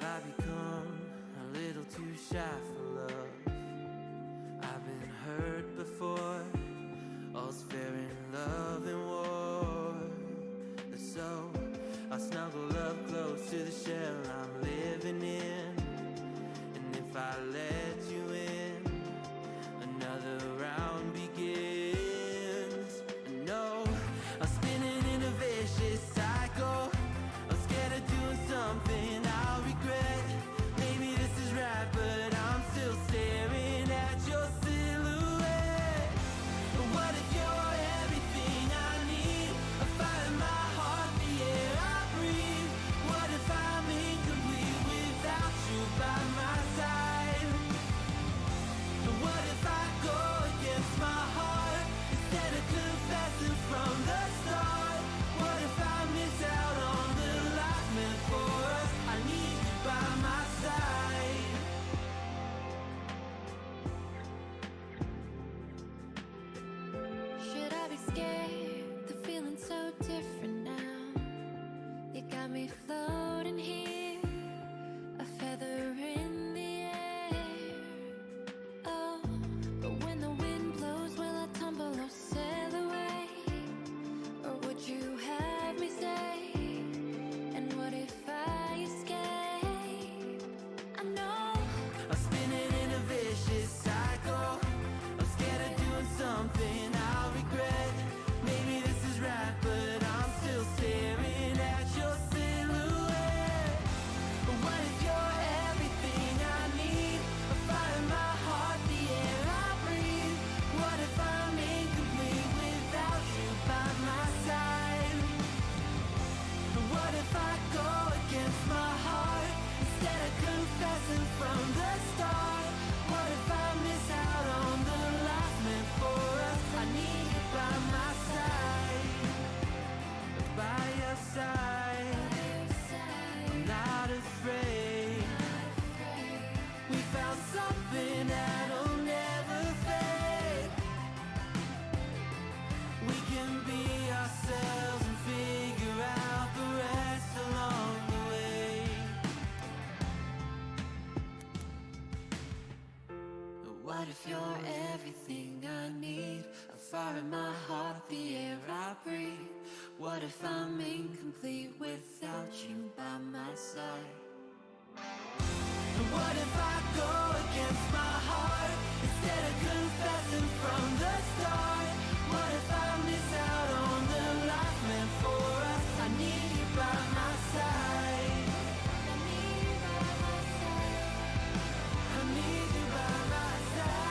Have I become a little too shy for love? I've been hurt before. All's fair in love and war. So I'll snuggle up close to the shell I'm living in. And if I let you in, another round begins. No, I'm spinning in a vicious cycle. I'm scared of doing something I'll regret. Maybe this is right, but I'm still staring at your silhouette. What if you're everything I need? A fire in my heart, the air I breathe. What if I'm incomplete without you by my side? What if I go against my heart instead of confessing from the start? What if I miss out on the life meant for us? I need you by my side. Should I be scared? The feeling's so different now. You got me floating here, a feather in the air. Oh, but when the wind blows, will I tumble or sail away? Or would you have me stay? And what if I escape? I know I'm spinning in a vicious cycle. I'm scared of doing something I'll regret. Maybe this is right, but I'm still staring at your silhouette. What if you're everything I need? A fire in my heart, the air I breathe. What if I'm incomplete without you by my side? What if I go against my heart instead of confessing from the start? What if I miss out on the life meant for us? I need you by my side, by your side. I'm not afraid. We found something that'll never fade. We can be ourselves and figure out the rest along the way. What if you're everything I need? A fire in my heart, the air I breathe. What if I'm incomplete without you by my side? What if I go against my heart instead of confessing from the start? What if I miss out on the life meant for us? I need you by my side. I need you by my side. I need you by my side.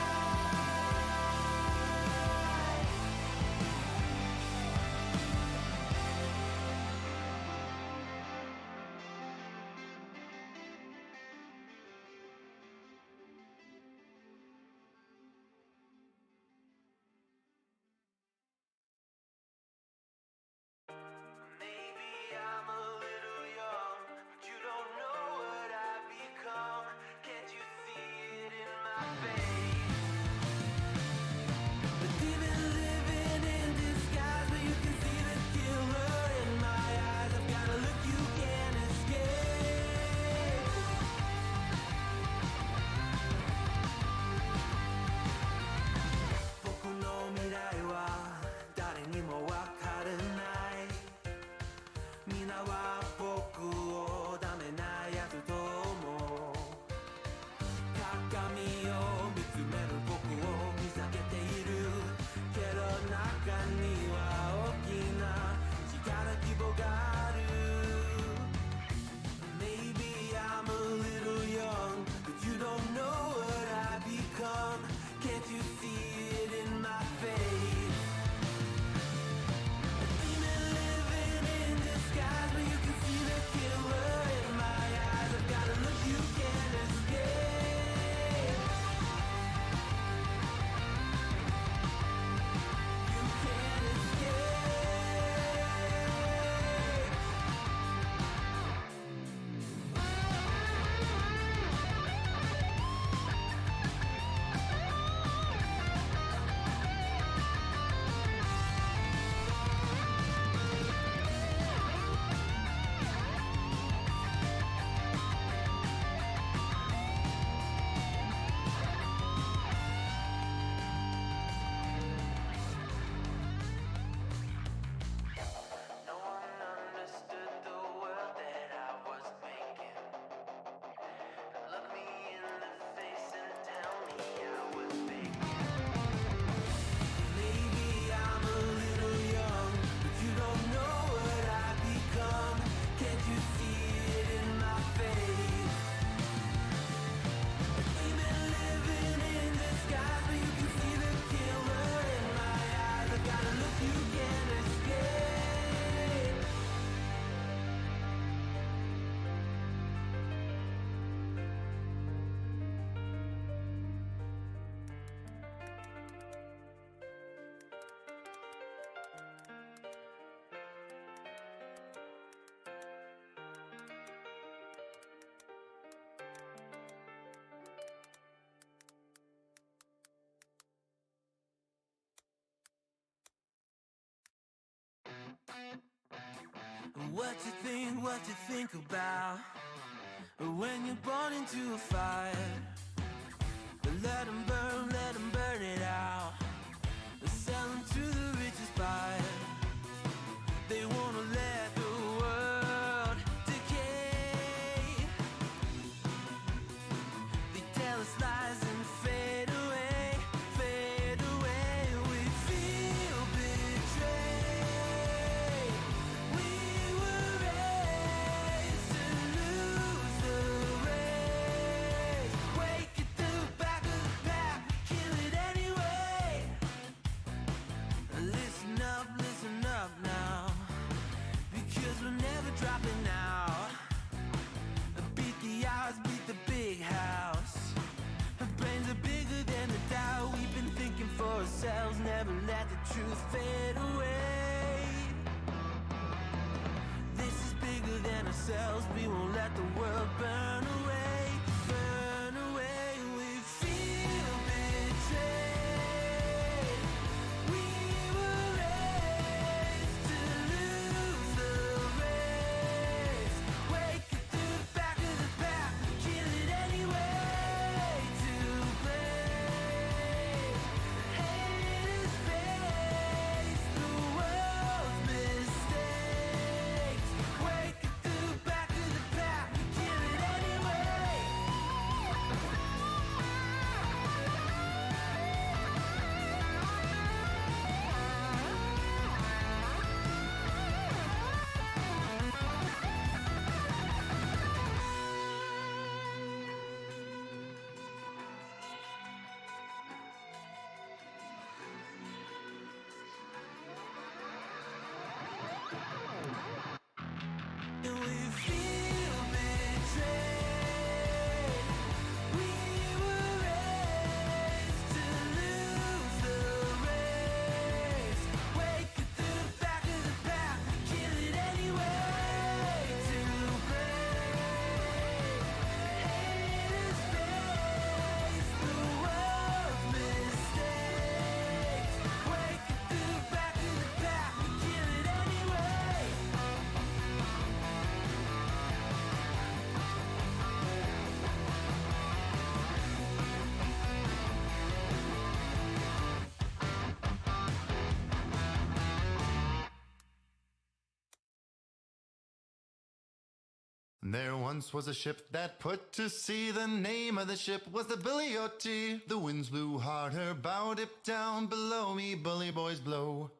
What you think about when you're born into a fire? Let them burn it out. Sell them to the richest buyer. They wanna let the world decay. They tell us lies and fade away, fade away. We feel betrayed. We were raised to lose the race. Wake at the back of the pack, kill it anyway. Listen up now, because we're never dropping out. Beat the odds, beat the big house. Our brains are bigger than the doubt. We've been thinking for ourselves, never let the truth fade away. This is bigger than ourselves, we won't let the world burn away, burn away. We feel betrayed. We were raised to lose the race. Wake it through the back of the pack, kill it anyway. To blame, haters face the world's mistakes. Wake it through the back of the pack, kill it anyway. And we feel betrayed. We were raised to lose the race. Wake it through the back of the pack, kill it anyway. To blame, haters face the world's mistakes. Wake it through the back of the pack, kill it anyway. There once was a ship that put to sea. The name of the ship was the Billy O.T. The winds blew hard, her bow dipped down. Below me, bully boys blow.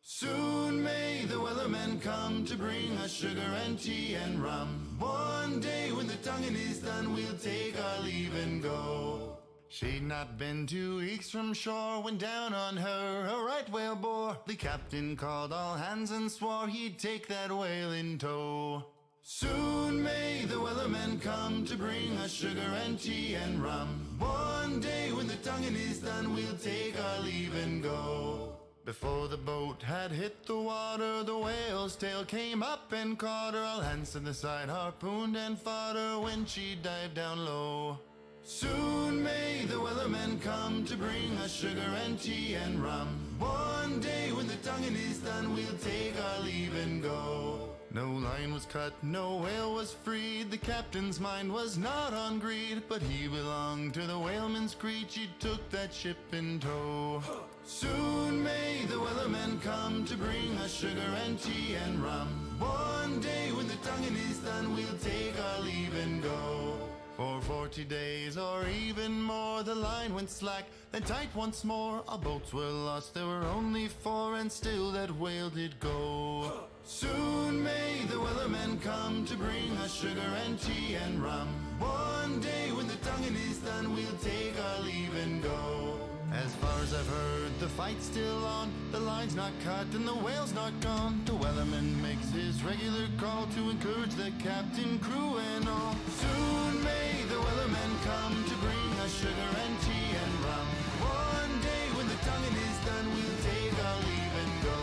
Soon may the wellermen come to bring us sugar and tea and rum. One day when the tonguing is done, we'll take our leave and go. She'd not been 2 weeks from shore when down on her a right whale bore. The captain called all hands and swore he'd take that whale in tow. Soon may the wellermen come to bring us sugar and tea and rum. One day when the tonguing is done, we'll take our leave and go. Before the boat had hit the water, the whale's tail came up and caught her. All hands to the side harpooned and fought her when she dived down low. Soon may the wellermen come to bring us sugar and tea and rum. One day when the tonguing is done, we'll take our leave and go. No line was cut, no whale was freed. The captain's mind was not on greed, but he belonged to the whaleman's creed. She took that ship in tow. Soon may the wellermen come to bring us sugar and tea and rum. One day when the tonguing is done, we'll take our leave and go. For 40 days or even more, the line went slack, then tight once more. Our boats were lost, there were only 4, and still that whale did go. Soon may the wellermen come to bring us sugar and tea and rum. One day when the tonguing is done, we'll take our leave and go. As far as I've heard, the fight's still on. The line's not cut and the whale's not gone. The wellerman makes his regular call to encourage the captain, crew and all. Soon may the wellermen come to bring us sugar and tea and rum. One day when the tonguing is done, we'll take our leave and go.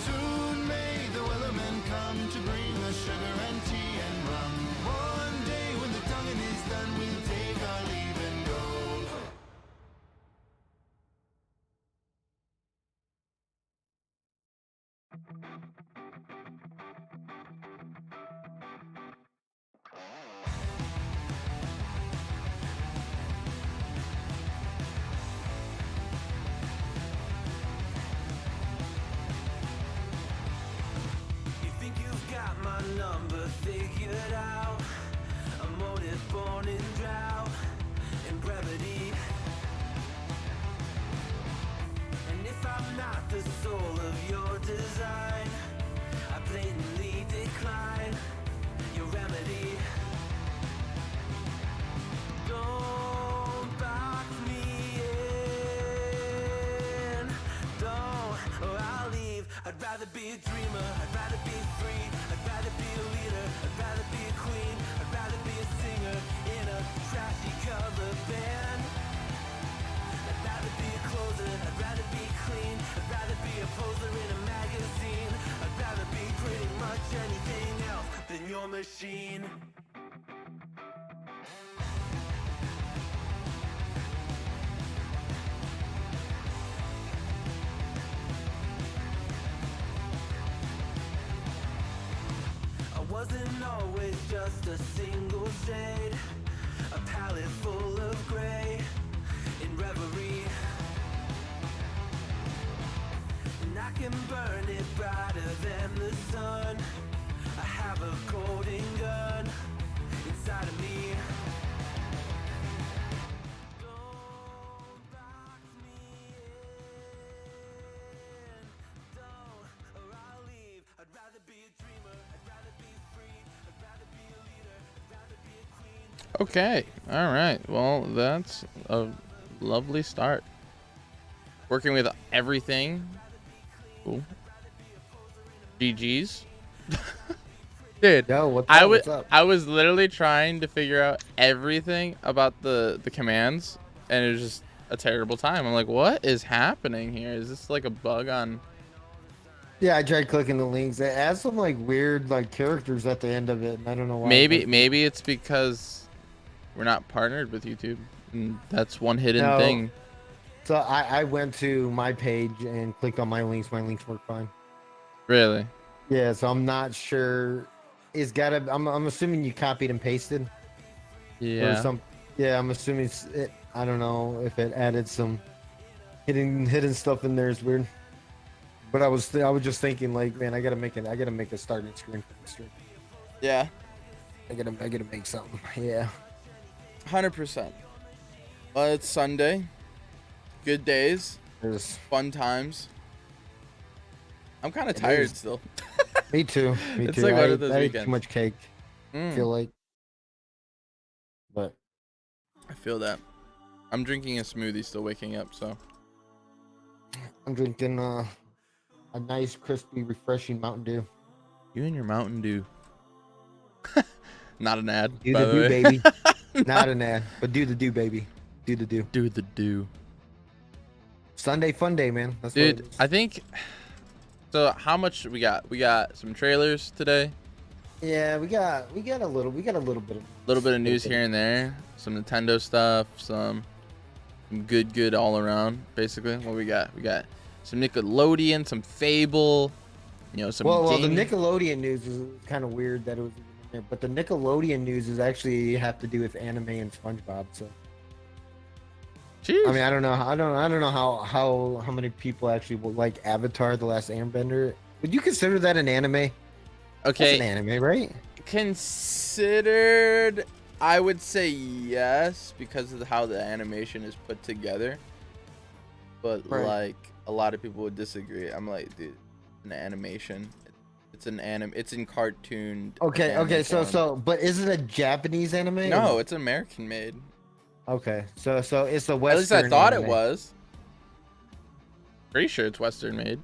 Soon may the wellermen come to bring us sugar and tea and rum. One day when the tonguing is done, we'll take our leave and go. figured out a motive born in drought and brevity. And if I'm not the soul of your design, I blatantly decline your remedy. Don't box me in, don't, or I'll leave. I'd rather be a dreamer, I'd rather be free, I'd rather be a leader, I'd rather be a queen, I'd rather be a singer in a trashy cover band. I'd rather be a closer, I'd rather be clean, I'd rather be a poser in a magazine, I'd rather be pretty much anything else than your machine. I wasn't always just a single shade, a palette full of gray in reverie. And I can burn it brighter than the sun. I have a golden gun inside of me. Don't box me in, don't, or I'll leave. I'd rather be a dreamer, I'd rather be free, I'd rather be a leader, I'd rather be a queen. Okay. All right. Well, that's a lovely start. Working with everything. Cool. GG's. Dude, Yo, what's I up? was What's up? I was literally trying to figure out everything about the commands, and it was just a terrible time. I'm like, what is happening here? Is this like a bug on? Yeah, I tried clicking the links. It adds some like weird like characters at the end of it, and I don't know why. Maybe it's because we're not partnered with YouTube, and that's one hidden No. thing. So I went to my page and clicked on my links. My links work fine. Really? Yeah, so I'm not sure. It's gotta. I'm assuming you copied and pasted. Or Yeah. some. Yeah, I'm assuming I don't know if it added some hidden stuff in there. Is weird. But I was just thinking like, man, I gotta make a starting screen for the stream. Yeah. I gotta make something. Yeah. 100%. Well, it's Sunday. Good days. There's Fun times. I'm kind of tired is. still. me too. Me It's too. like one I of those ate weekends. too much cake. I feel like. But I feel that. I'm drinking a smoothie, still waking up, so. I'm drinking a nice, crispy, refreshing Mountain Dew. You and your Mountain Dew. Not an ad, Do by the the do, way. baby. Not an ad, but do the do, baby. Do the do. Do the do. Sunday fun day, man. That's what it Dude, is. I think. So how much we got? We got some trailers today. Yeah, we got a little bit of A little bit of news here and there. Some Nintendo stuff. Some good all around. Basically, what we got? We got some Nickelodeon, some Fable. You know, some. Well, the gaming. Nickelodeon news is kind of weird that it was in there, but the Nickelodeon news is actually have to do with anime and SpongeBob. So Jeez. I mean, I don't know how many people actually will like Avatar: The Last Airbender. Would you consider that an anime? That's Okay. an anime, right? Considered, I would say yes, because of how the animation is put together. But Right. like a lot of people would disagree. I'm like, dude, an animation. It's an It's in cartoon. Okay, anime form. so but is it a Japanese anime? No, it's American made. Okay, so it's a Western. At least I thought anime. it was. Pretty sure it's Western made,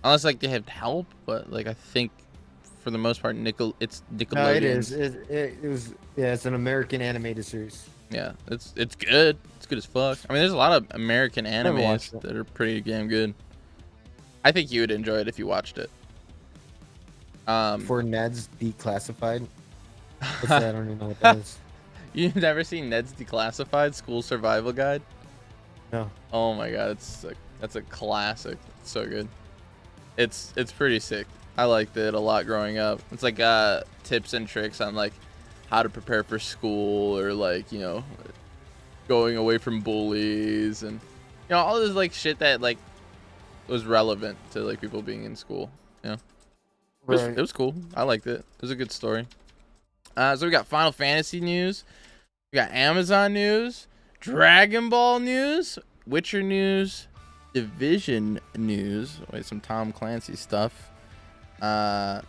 unless like they have help. But like I think, for the most part, it's Nickelodeon. No, it is. It was. Yeah, it's an American animated series. Yeah, it's good. It's good as fuck. I mean, there's a lot of American Never watched animes it. that are pretty damn good. I think you would enjoy it if you watched it. For Ned's Declassified. What's that? I don't even know what that is. You've never seen Ned's Declassified School Survival Guide? No. Oh my god, that's a classic. It's so good. It's pretty sick. I liked it a lot growing up. It's like tips and tricks on like how to prepare for school, or like, you know, going away from bullies, and you know, all this like shit that like was relevant to like people being in school. You know, it was cool. I liked it. It was a good story. So we got Final Fantasy news, we got Amazon news, Dragon Ball news, Witcher news, Division news. Wait, some Tom Clancy stuff. Yeah.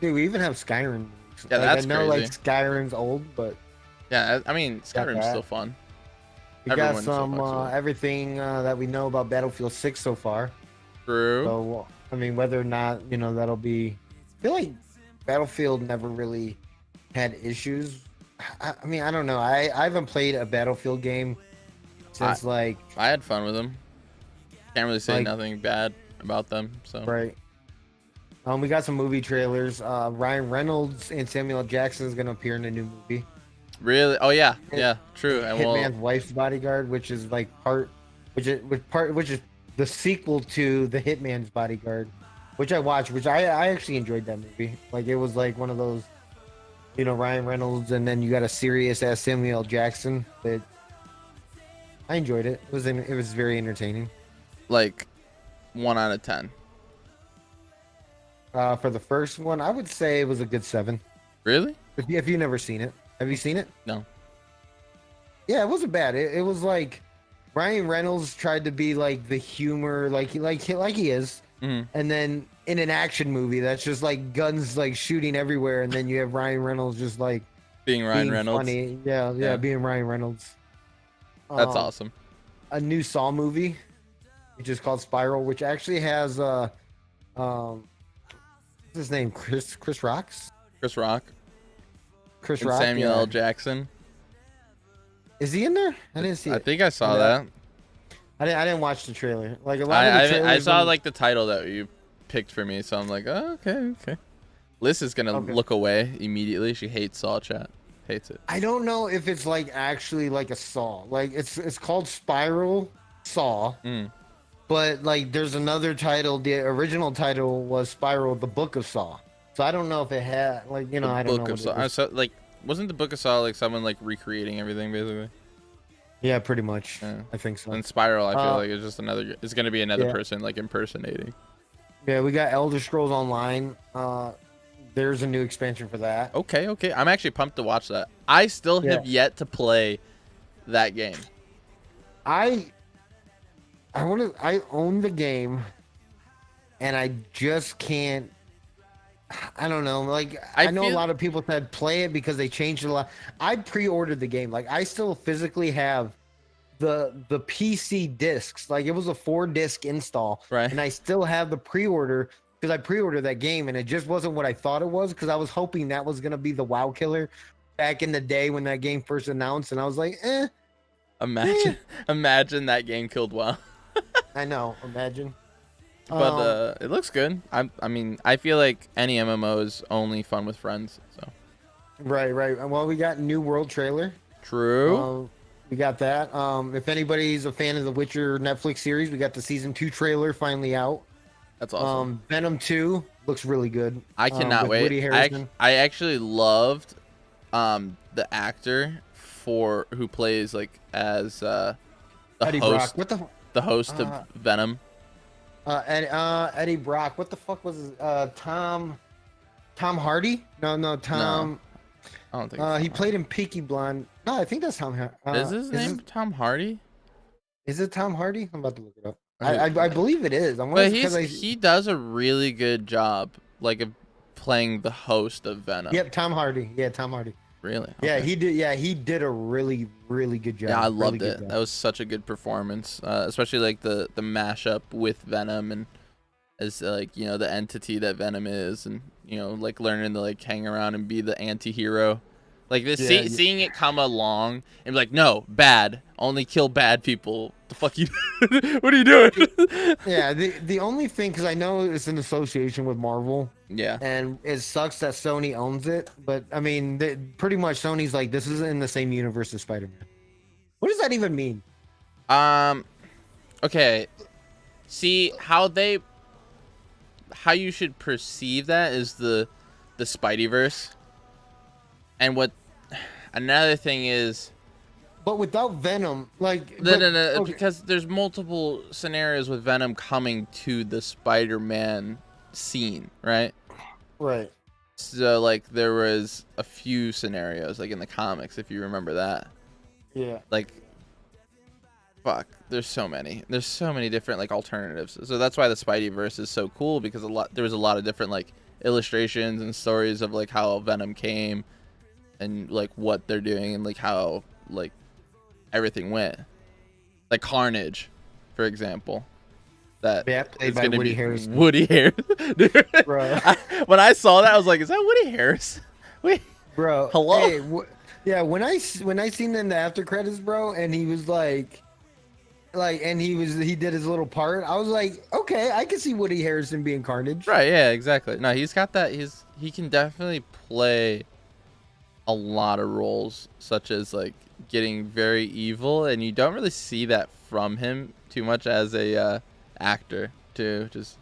We even have Skyrim. Yeah, that's I know crazy. like Skyrim's old, but Yeah, I mean Skyrim's that. still fun. we got Everyone still some fucks with it. everything that we know about Battlefield 6 so far. True. So I mean, whether or not that'll be, I feel like Battlefield never really had issues. I mean, I don't know. I haven't played a Battlefield game since I had fun with them. Can't really say Like- nothing bad about them. So right. We got some movie trailers. Ryan Reynolds and Samuel L. Jackson is gonna appear in a new movie, really, oh yeah, true. And Hitman's Wife's Bodyguard, which is like which is the sequel to the Hitman's Bodyguard, which I watched, which I actually enjoyed that movie. Like it was like one of those, Ryan Reynolds, and then you got a serious ass Samuel L. Jackson. But I enjoyed it. It was very entertaining. like 1 out of 10. For the first one, I would say it was a good 7. Really? If you've never seen it, have you seen it? No. Yeah, it wasn't bad. It was like Ryan Reynolds tried to be like the humor, like he is, Mhm. and then in an action movie that's just like guns like shooting everywhere, and then you have Ryan Reynolds just like Being Ryan being Reynolds. funny. Yeah, being Ryan Reynolds. That's awesome. A new Saw movie, which is called Spiral, which actually has what's his name? Chris Rocks? Chris Rock Chris and Rock. Samuel yeah. L. Jackson. Is he in there? I didn't see I it. think I saw Yeah. that. I didn't watch the trailer. Like a lot of the I trailers. saw when- like the title that you picked for me, so I'm like, oh, okay. Liz is gonna Okay. look away immediately. She hates Saw chat. Hates it. I don't know if it's like actually like a Saw. Like it's called Spiral Saw, Mm. but like there's another title. The original title was Spiral: The Book of Saw. So I don't know if it had like The I don't Book know. of what Saw. it I was. saw, like, wasn't the Book of Saw like someone like recreating everything basically? Yeah, pretty much. Yeah. I think so. And Spiral, I feel Uh, like it's just another. It's gonna be another yeah. person like impersonating. Yeah, we got Elder Scrolls Online. There's a new expansion for that. Okay. I'm actually pumped to watch that. I still have Yeah. yet to play that game. I own the game, and I just can't. I don't know. Like I I know a feel- lot of people said play it because they changed it a lot. I pre-ordered the game. Like I still physically have the PC discs. Like it was a 4-disc install, Right. and I still have the pre-order because I pre-ordered that game, and it just wasn't what I thought it was because I was hoping that was gonna be the WoW killer back in the day when that game first announced, and I was like, Imagine that game killed WoW. I know. Imagine. But it looks good. I mean, I feel like any MMO is only fun with friends. So Right. Well, we got New World trailer. true. We got that. If anybody's a fan of the Witcher Netflix series, we got the season 2 trailer finally out. That's awesome. Venom 2 looks really good. I cannot with wait. Woody Harrelson. I actually loved the actor who plays like as the Eddie host Brock. What the? the host of Venom. Eddie Brock. What the fuck was his, Tom Hardy? No, Tom. I don't think He played in Peaky Blonde. No, I think that's Tom Hardy. Is his name Tom Hardy? Is it Tom Hardy? I'm about to look it up. Okay. I believe it is. But he does a really good job, like of playing the host of Venom. Yep, Tom Hardy. Yeah, Tom Hardy. Really? Yeah, Okay. he did. Yeah, he did a really, really good job. Yeah, I Really loved good it. job. That was such a good performance, especially like the mashup with Venom and as like the entity that Venom is, and like learning to like hang around and be the anti-hero. Like this, Yeah, seeing it come along and be like, no, bad, only kill bad people. The fuck you? What are you doing? Yeah, the only thing, because I know it's an association with Marvel, Yeah. and it sucks that Sony owns it. But I mean, pretty much Sony's like, this isn't in the same universe as Spider-Man. What does that even mean? Okay. See how you should perceive that is the Spideyverse. And what another thing is But without Venom, like no, okay. because there's multiple scenarios with Venom coming to the Spider-Man scene, right? Right. So like there was a few scenarios like in the comics, if you remember that. Yeah. Like, fuck, there's so many different like alternatives. So that's why the Spideyverse is so cool, because there was a lot of different like illustrations and stories of like how Venom came and like what they're doing and like how like everything went. Like Carnage, for example. That Played by Woody Harrelson. Woody Harrelson. Dude, Bro. when I saw that, I was like, is that Woody Harrelson? Wait, Bro. hello? Hey, yeah, when I seen in the after credits, bro, and he was like and he did his little part, I was like, okay, I can see Woody Harrelson being Carnage. Right, yeah, exactly. No, he's got that. He can definitely play a lot of roles, such as like getting very evil, and you don't really see that from him too much as a actor too. Just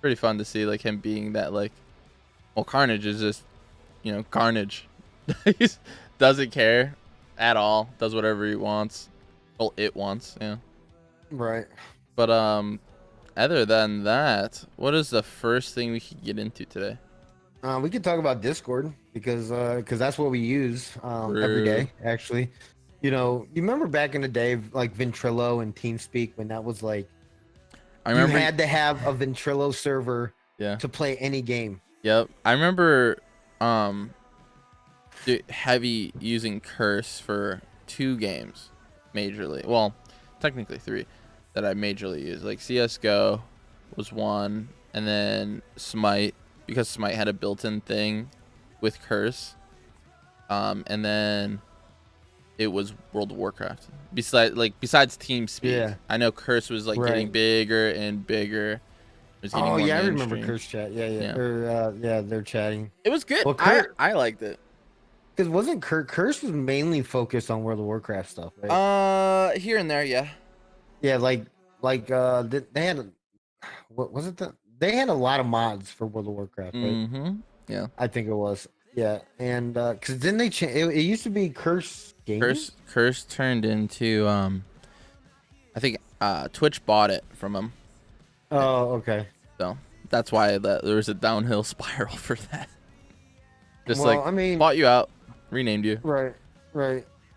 pretty fun to see like him being that like, well, Carnage is just, you know, Carnage. He doesn't care at all, does whatever he wants. Well, it wants, yeah. Right. But other than that, what is the first thing we could get into today? We could talk about Discord because that's what we use every day, actually. You know, you remember back in the day, like Ventrilo and TeamSpeak, when that was like, I remember you had to have a Ventrilo server yeah. to play any game. Yep. I remember heavy using Curse for 2 games majorly. Well, technically 3 that I majorly used. Like CS:GO was 1, and then Smite, because Smite had a built-in thing with Curse. And then it was World of Warcraft. Besides TeamSpeak. Yeah. I know Curse was like getting bigger and bigger. It was getting more I mainstream. remember Curse chat. Yeah. Or, they're chatting. It was good. Well, I liked it. Because wasn't Curse was mainly focused on World of Warcraft stuff, right? Here and there, yeah. Yeah, like they had, what was it? They had a lot of mods for World of Warcraft, right? Mm-hmm. Yeah. I think it was. Yeah, and because then they changed. It used to be Curse Gaming. Curse turned into I think Twitch bought it from them. Oh, okay. So that's why there was a downhill spiral for that. Just well, like, I mean, bought you out, renamed you. Right.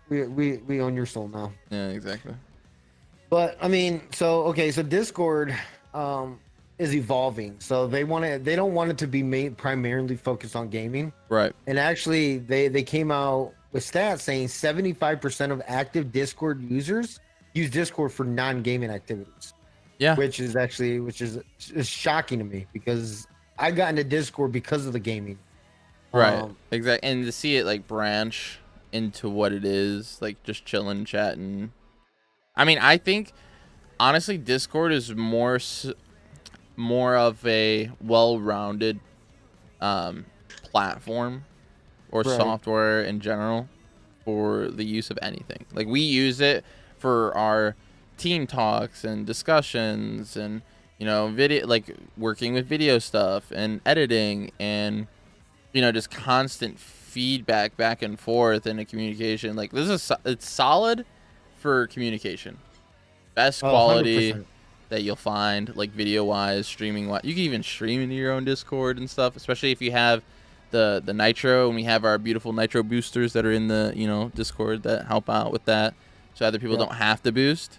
We own your soul now. Yeah, exactly. But I mean, so Discord is evolving. So they don't want it to be primarily focused on gaming. Right. And actually, they came out with stats saying 75% of active Discord users use Discord for non-gaming activities. Yeah. Which is shocking to me, because I got into Discord because of the gaming. Right. Exactly. And to see it like branch into what it is, like just chilling, chatting. I mean, I think honestly, Discord is more of a well-rounded platform or software in general for the use of anything. Like, we use it for our team talks and discussions, and you know, video, like working with video stuff and editing, and you know, just constant feedback back and forth and a communication. Like, it's solid for communication. Best quality 100%. that you'll find, like video wise, streaming wise. You can even stream into your own Discord and stuff, especially if you have the Nitro, and we have our beautiful Nitro boosters that are in the, you know, Discord that help out with that, so other people don't have to boost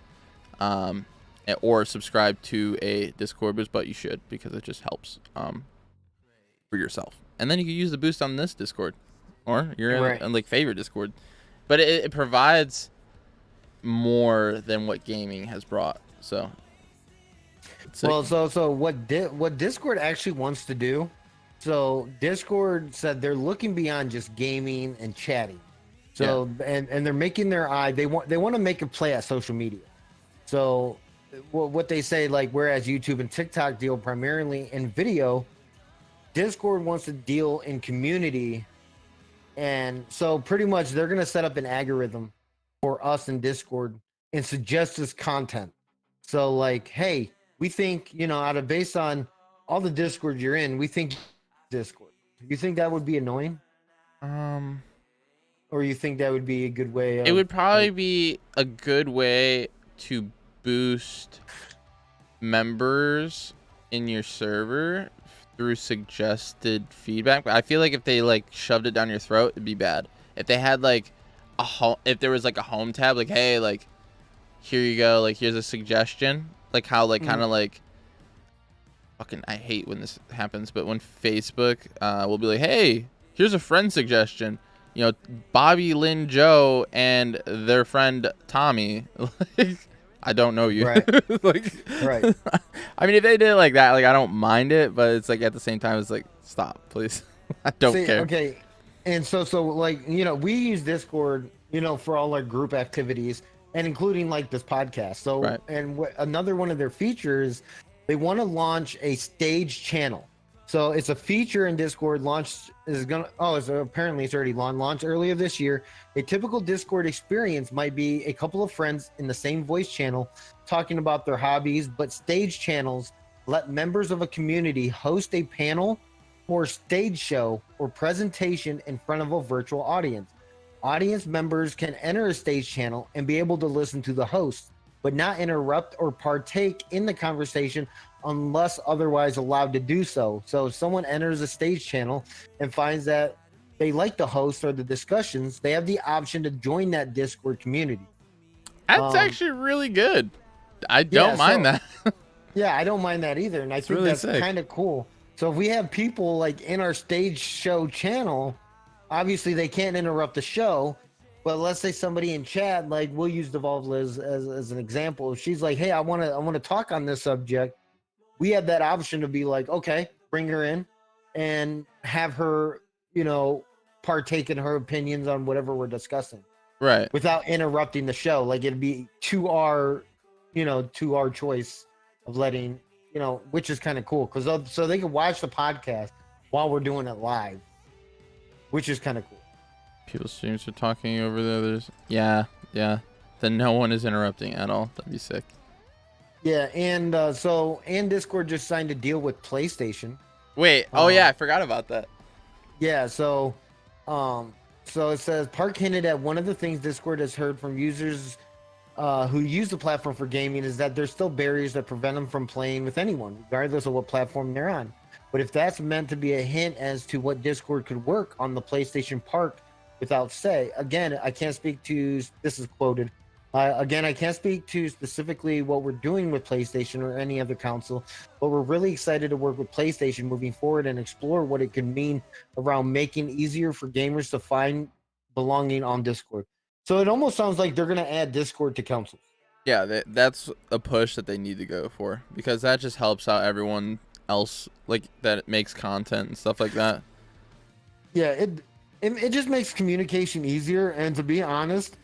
or subscribe to a Discord boost, but you should, because it just helps for yourself. And then you can use the boost on this Discord or your like favorite Discord, but it provides more than what gaming has brought. So so what Discord actually wants to do, so Discord said they're looking beyond just gaming and chatting. So and they're making their eye, they want to make a play at social media. So what they say, like, whereas YouTube and TikTok deal primarily in video, Discord wants to deal in community. And so pretty much they're going to set up an algorithm for us in Discord and suggest this content. So like, hey, we think, you know, based on all the Discord you're in, we think Discord. You think that would be annoying? Or you think that would be a good way of, it would probably be a good way to boost members in your server through suggested feedback. But I feel like if they like shoved it down your throat, it'd be bad. If they had like if there was like a home tab, like, hey, like, here you go, like, here's a suggestion, like how like kind of like fucking, I hate when this happens, but when Facebook will be like, hey, here's a friend suggestion, you know, Bobby, Lynn, Joe, and their friend Tommy. Like, I don't know you. Right. Like, Right. I mean, if they did it like that, like, I don't mind it, but it's like at the same time, it's like, stop, please. I don't care. Okay. And so like, you know, we use Discord, you know, for all our group activities and including like this podcast. So, Right. and another one of their features, they want to launch a stage channel. So it's a feature in Discord launched apparently it's already launched earlier this year. A typical Discord experience might be a couple of friends in the same voice channel talking about their hobbies, but stage channels let members of a community host a panel or stage show or presentation in front of a virtual audience. Audience members can enter a stage channel and be able to listen to the host, but not interrupt or partake in the conversation unless otherwise allowed to do so. So if someone enters a stage channel and finds that they like the host or the discussions, they have the option to join that Discord community. That's actually really good. I don't mind that. Yeah, I don't mind that either. And I think really that's kind of cool. So if we have people like in our stage show channel, obviously they can't interrupt the show, but let's say somebody in chat, like we'll use Devolv Liz as an example. If she's like, hey, I want to talk on this subject, we have that option to be like, okay, bring her in and have her, you know, partake in her opinions on whatever we're discussing. Right. Without interrupting the show. Like it'd be to our choice of letting, you know, which is kind of cool because so they can watch the podcast while we're doing it live, which is kind of cool. People's streams are talking over the others. Yeah. Then no one is interrupting at all. That'd be sick. Yeah, and Discord just signed a deal with PlayStation. Wait. Oh yeah, I forgot about that. Yeah. So it says Park hinted at one of the things Discord has heard from users who use the platform for gaming is that there's still barriers that prevent them from playing with anyone, regardless of what platform they're on. But if that's meant to be a hint as to what Discord could work on the PlayStation Park without say, again, I can't speak to, this is quoted, again, I can't speak to specifically what we're doing with PlayStation or any other console, but we're really excited to work with PlayStation moving forward and explore what it could mean around making easier for gamers to find belonging on Discord. So it almost sounds like they're going to add Discord to consoles. Yeah, that's a push that they need to go for because that just helps out everyone else, like that makes content and stuff like that. Yeah, it just makes communication easier, and to be honest,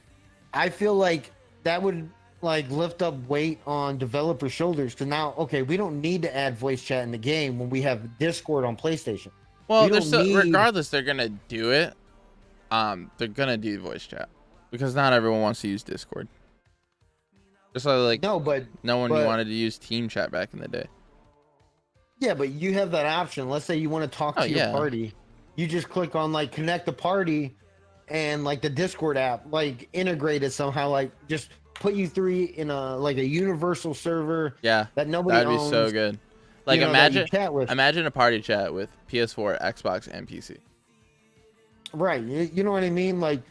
I feel like that would like lift up weight on developers' shoulders because now, okay, we don't need to add voice chat in the game when we have Discord on PlayStation. Well, regardless, they're gonna do it. They're gonna do voice chat because not everyone wants to use Discord. Just like no one wanted to use Team Chat back in the day. Yeah, but you have that option. Let's say you want to talk to your party, you just click on like connect the party, and like the Discord app like integrated somehow, like just put you three in a like a universal server. Yeah, that nobody owns. That'd be so good. Like imagine a party chat with PS4, Xbox, and PC. Right, you know what I mean? Like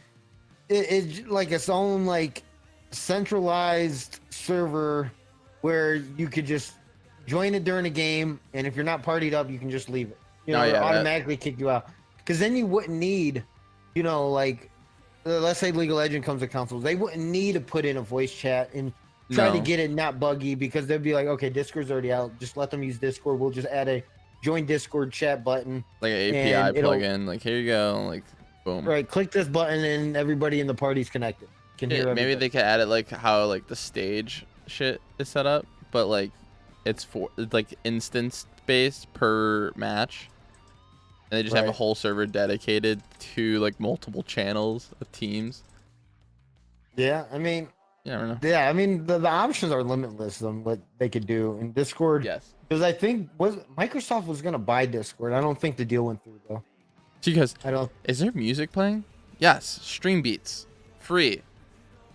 it's like its own like centralized server where you could just join it during a game, and if you're not partied up, you can just leave it. You know, automatically kick you out. Because then you wouldn't need, you know, like let's say League of Legends comes to consoles, they wouldn't need to put in a voice chat and try to get it not buggy because they'd be like, okay, Discord's already out, just let them use Discord. We'll just add a join Discord chat button, like an API plugin. Like here you go, like boom. Right, click this button and everybody in the party's connected. Can hear everybody. Maybe they could add it like how like the stage shit is set up, but like it's like instance based per match. And they just have a whole server dedicated to like multiple channels of teams. Yeah, I mean, I don't know. Yeah, I mean the options are limitless on what they could do in Discord. Yes, because I think Microsoft was gonna buy Discord. I don't think the deal went through though. Because is there music playing? Yes, Stream Beats, free.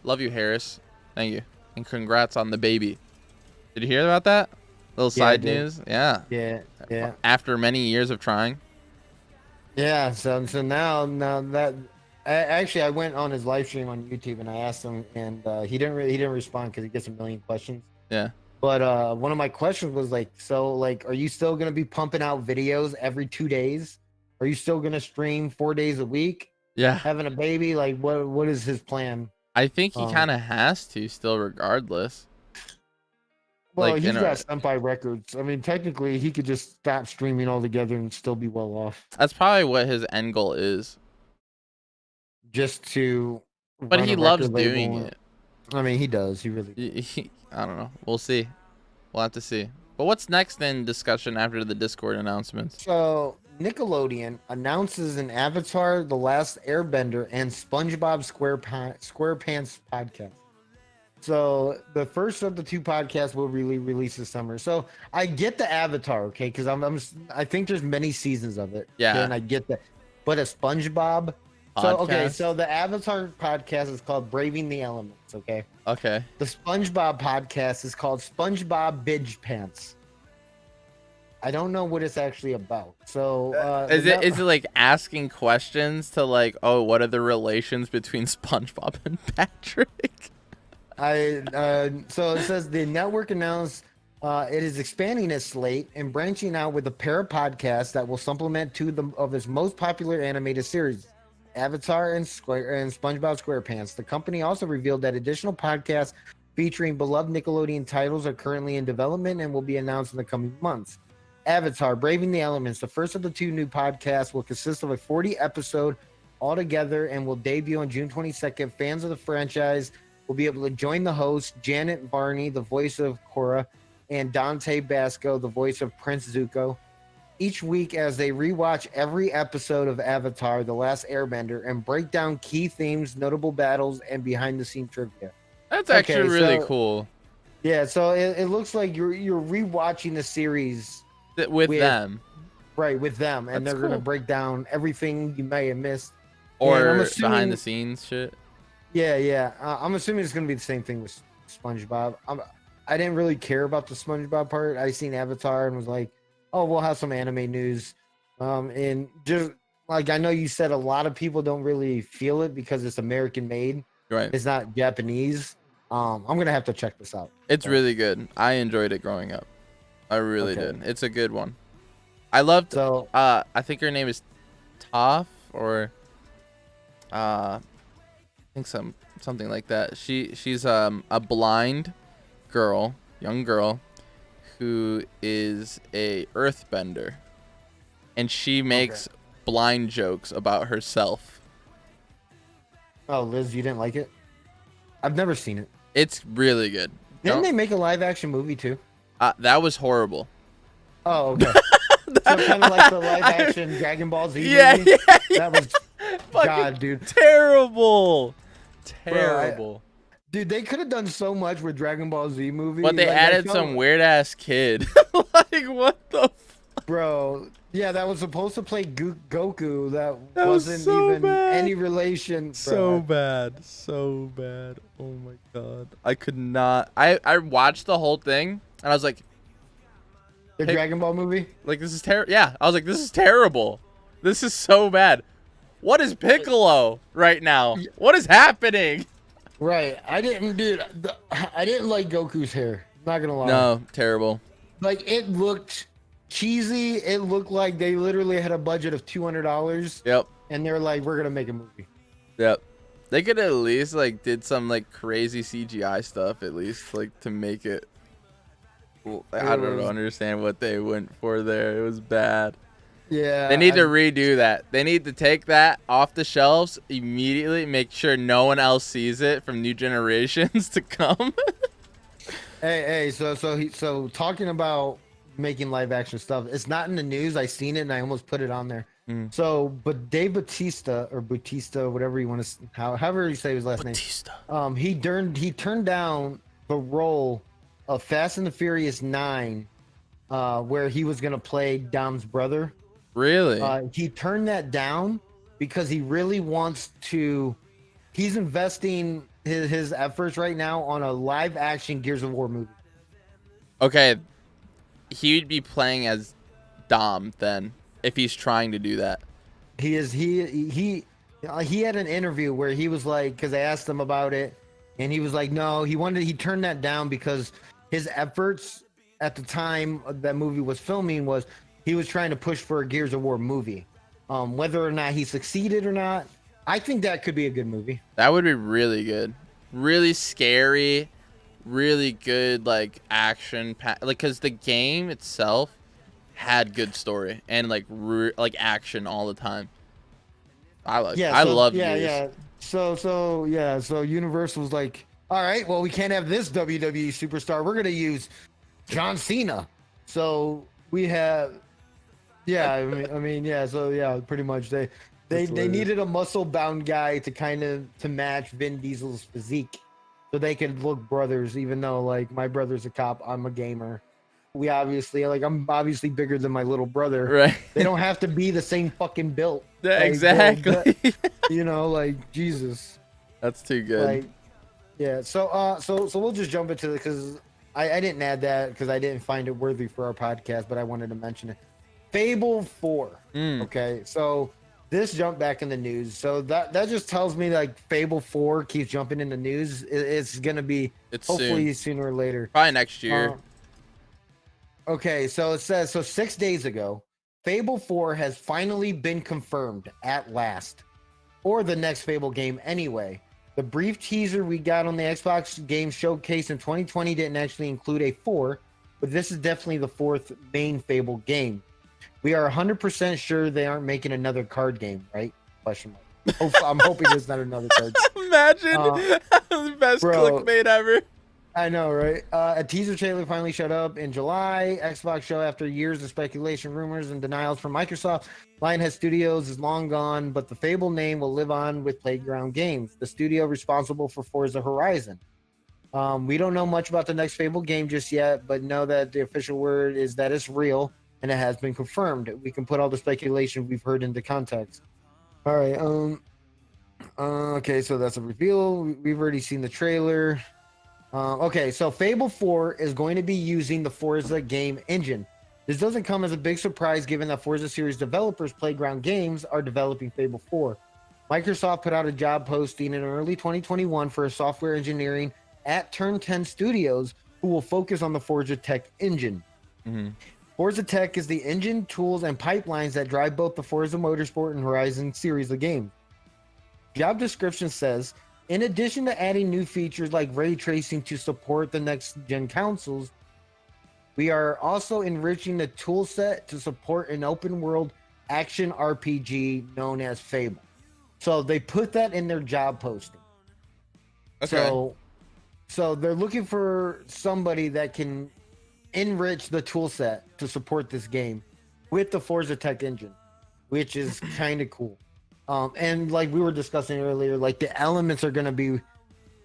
Love you, Harris. Thank you, and congrats on the baby. Did you hear about that? Little Yeah, I side did. news. Yeah. Yeah. After many years of trying. Yeah, so now that actually I went on his live stream on YouTube and I asked him, and he didn't respond because he gets a million questions. Yeah. But one of my questions was like, so like, are you still gonna be pumping out videos every 2 days? Are you still gonna stream 4 days a week? Yeah. Having a baby, like what is his plan? I think he kind of has to still, regardless. Well, Like, he's in a, got Senpai Records. I mean, technically, he could just stop streaming altogether and still be well off. that's probably what his end goal is. Just to. But run he a loves record label. doing it. I mean, he does. He really does. I don't know. We'll see. We'll have to see. But what's next in discussion after the Discord announcements? So, Nickelodeon announces an Avatar: The Last Airbender and SpongeBob SquarePants podcast. So, the first of the two podcasts will really release this summer. So, I get the Avatar, okay, because I think there's many seasons of it. Yeah. Okay, and I get that. But a SpongeBob. So, okay, Podcast? so the Avatar podcast is called Braving the Elements, okay? Okay. The SpongeBob podcast is called SpongeBob Binge Pants. I don't know what it's actually about. So Is it like asking questions to like, oh, what are the relations between SpongeBob and Patrick? So it says the network announced it is expanding its slate and branching out with a pair of podcasts that will supplement two of its most popular animated series, Avatar and SpongeBob SquarePants. The company also revealed that additional podcasts featuring beloved Nickelodeon titles are currently in development and will be announced in the coming months. Avatar: Braving the Elements, the first of the two new podcasts, will consist of a 40-episode altogether and will debut on June 22nd. Fans of the franchise will be able to join the hosts, Janet Varney, the voice of Korra, and Dante Basco, the voice of Prince Zuko, each week as they rewatch every episode of Avatar: The Last Airbender and break down key themes, notable battles, and behind-the-scenes trivia. That's actually really so- cool. Yeah, so it looks like you're rewatching the series With them. right with them, and That's they're gonna cool. break down everything you may have missed. Or And I'm behind assuming- the scenes shit. Yeah. I'm assuming it's gonna be the same thing with SpongeBob. I didn't really care about the SpongeBob part. I seen Avatar and was like, oh, we'll have some anime news. And just like I know you said, a lot of people don't really feel it because it's American made. Right. It's not Japanese. I'm gonna have to check this out. It's really good. I enjoyed it growing up. I really Okay. did. It's a good one. I loved So I think her name is Toph, or I think something like that. She's a blind girl, young girl, who is a earthbender, and she makes blind jokes about herself. oh, Liz, you didn't like it? I've never seen it. It's really good. Didn't they make a live action movie too? That was horrible. Oh, okay. So kind of like the live action Dragon Ball Z Yeah, movie. yeah, That was Fucking God, dude. terrible. Bro, Terrible. Dude, they could have done so much with Dragon Ball Z movie. But they Like, I added felt- some weird ass kid. Like, what the Bro, yeah, that was supposed to play Goku. That That was wasn't so even bad. any relation. So Bro. bad. So bad. Oh my god. I could not. I watched the whole thing and I was like The Hey- Dragon Ball movie? this is terrible. Yeah, I was like, this is terrible. This is so bad. What is Piccolo right now? What is happening? Right. I didn't like Goku's hair. Not gonna lie. No, terrible. Like it looked cheesy. It looked like they literally had a budget of $200 Yep. and they're like, we're gonna make a movie. Yep. They could at least like did some like crazy CGI stuff at least like to make it. I don't understand what they went for there. It was bad. Yeah. They need to redo that. They need to take that off the shelves immediately. Make sure no one else sees it from new generations to come. Hey, so talking about making live action stuff, it's not in the news. I seen it and I almost put it on there. So, but Dave Bautista, whatever you want to, however you say his last name, he turned down the role of Fast and the Furious 9, where he was gonna play Dom's brother. Really? He turned that down because he really wants to. He's investing his efforts right now on a live action Gears of War movie. Okay. he would be playing as Dom then if he's trying to do that. He had an interview where he was like, because I asked him about it, and he was like, no, he turned that down because his efforts at the time that movie was filming was he was trying to push for a Gears of War movie. Whether or not he succeeded or not, I think that could be a good movie. That would be really good, really scary, really good like action, like because the game itself had good story and like action all the time. I love Gears. So Universal was like, all right, well, we can't have this WWE superstar. We're gonna use John Cena. So we have, pretty much they needed a muscle bound guy to match Vin Diesel's physique, so they could look brothers. Even though like my brother's a cop, I'm a gamer. I'm obviously bigger than my little brother. Right. They don't have to be the same fucking build. Yeah, like, exactly. Like Jesus. That's too good. Like, yeah. So we'll just jump into it because I didn't add that because I didn't find it worthy for our podcast, but I wanted to mention it. Fable 4. Okay. So this jumped back in the news. So that just tells me like Fable 4 keeps jumping in the news. It's gonna be hopefully sooner or later. Probably next year. Okay, so it says 6 days ago, Fable 4 has finally been confirmed at last, or the next Fable game anyway. The brief teaser we got on the Xbox game showcase in 2020 didn't actually include a 4, but this is definitely the 4th main Fable game. We are 100% sure they aren't making another card game, right? Question mark. I'm hoping there's not another card game. Imagine the best clickbait ever. I know, right? A teaser trailer finally showed up in July. Xbox show after years of speculation, rumors, and denials from Microsoft. Lionhead Studios is long gone, but the Fable name will live on with Playground Games, the studio responsible for Forza Horizon. We don't know much about the next Fable game just yet, but know that the official word is that it's real and it has been confirmed. We can put all the speculation we've heard into context. All right. Okay, so that's a reveal. We've already seen the trailer. Okay, so Fable 4 is going to be using the Forza game engine. This doesn't come as a big surprise given that Forza series developers Playground Games are developing Fable 4. Microsoft put out a job posting in early 2021 for a software engineering at Turn 10 Studios who will focus on the Forza Tech engine. Mm-hmm. Forza Tech is the engine, tools, and pipelines that drive both the Forza Motorsport and Horizon series of games. Job description says, in addition to adding new features like ray tracing to support the next-gen consoles, we are also enriching the tool set to support an open-world action RPG known as Fable. So they put that in their job posting. Okay. So they're looking for somebody that can enrich the tool set to support this game with the Forza Tech engine, which is kind of cool. And like we were discussing earlier, like the elements are going to be,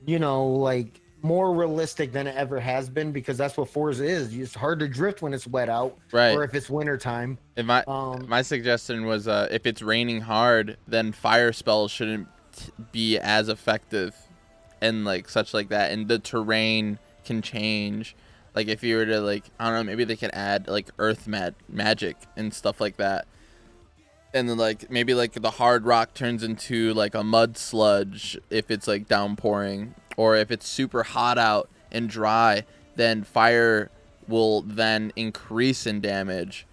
like more realistic than it ever has been because that's what Forza is. It's hard to drift when it's wet out, right? Or if it's wintertime. And my suggestion was if it's raining hard, then fire spells shouldn't be as effective and like such like that. And the terrain can change. Like if you were to I don't know, maybe they could add like earth magic and stuff like that. And then maybe the hard rock turns into like a mud sludge if it's like downpouring, or if it's super hot out and dry, then fire will then increase in damage.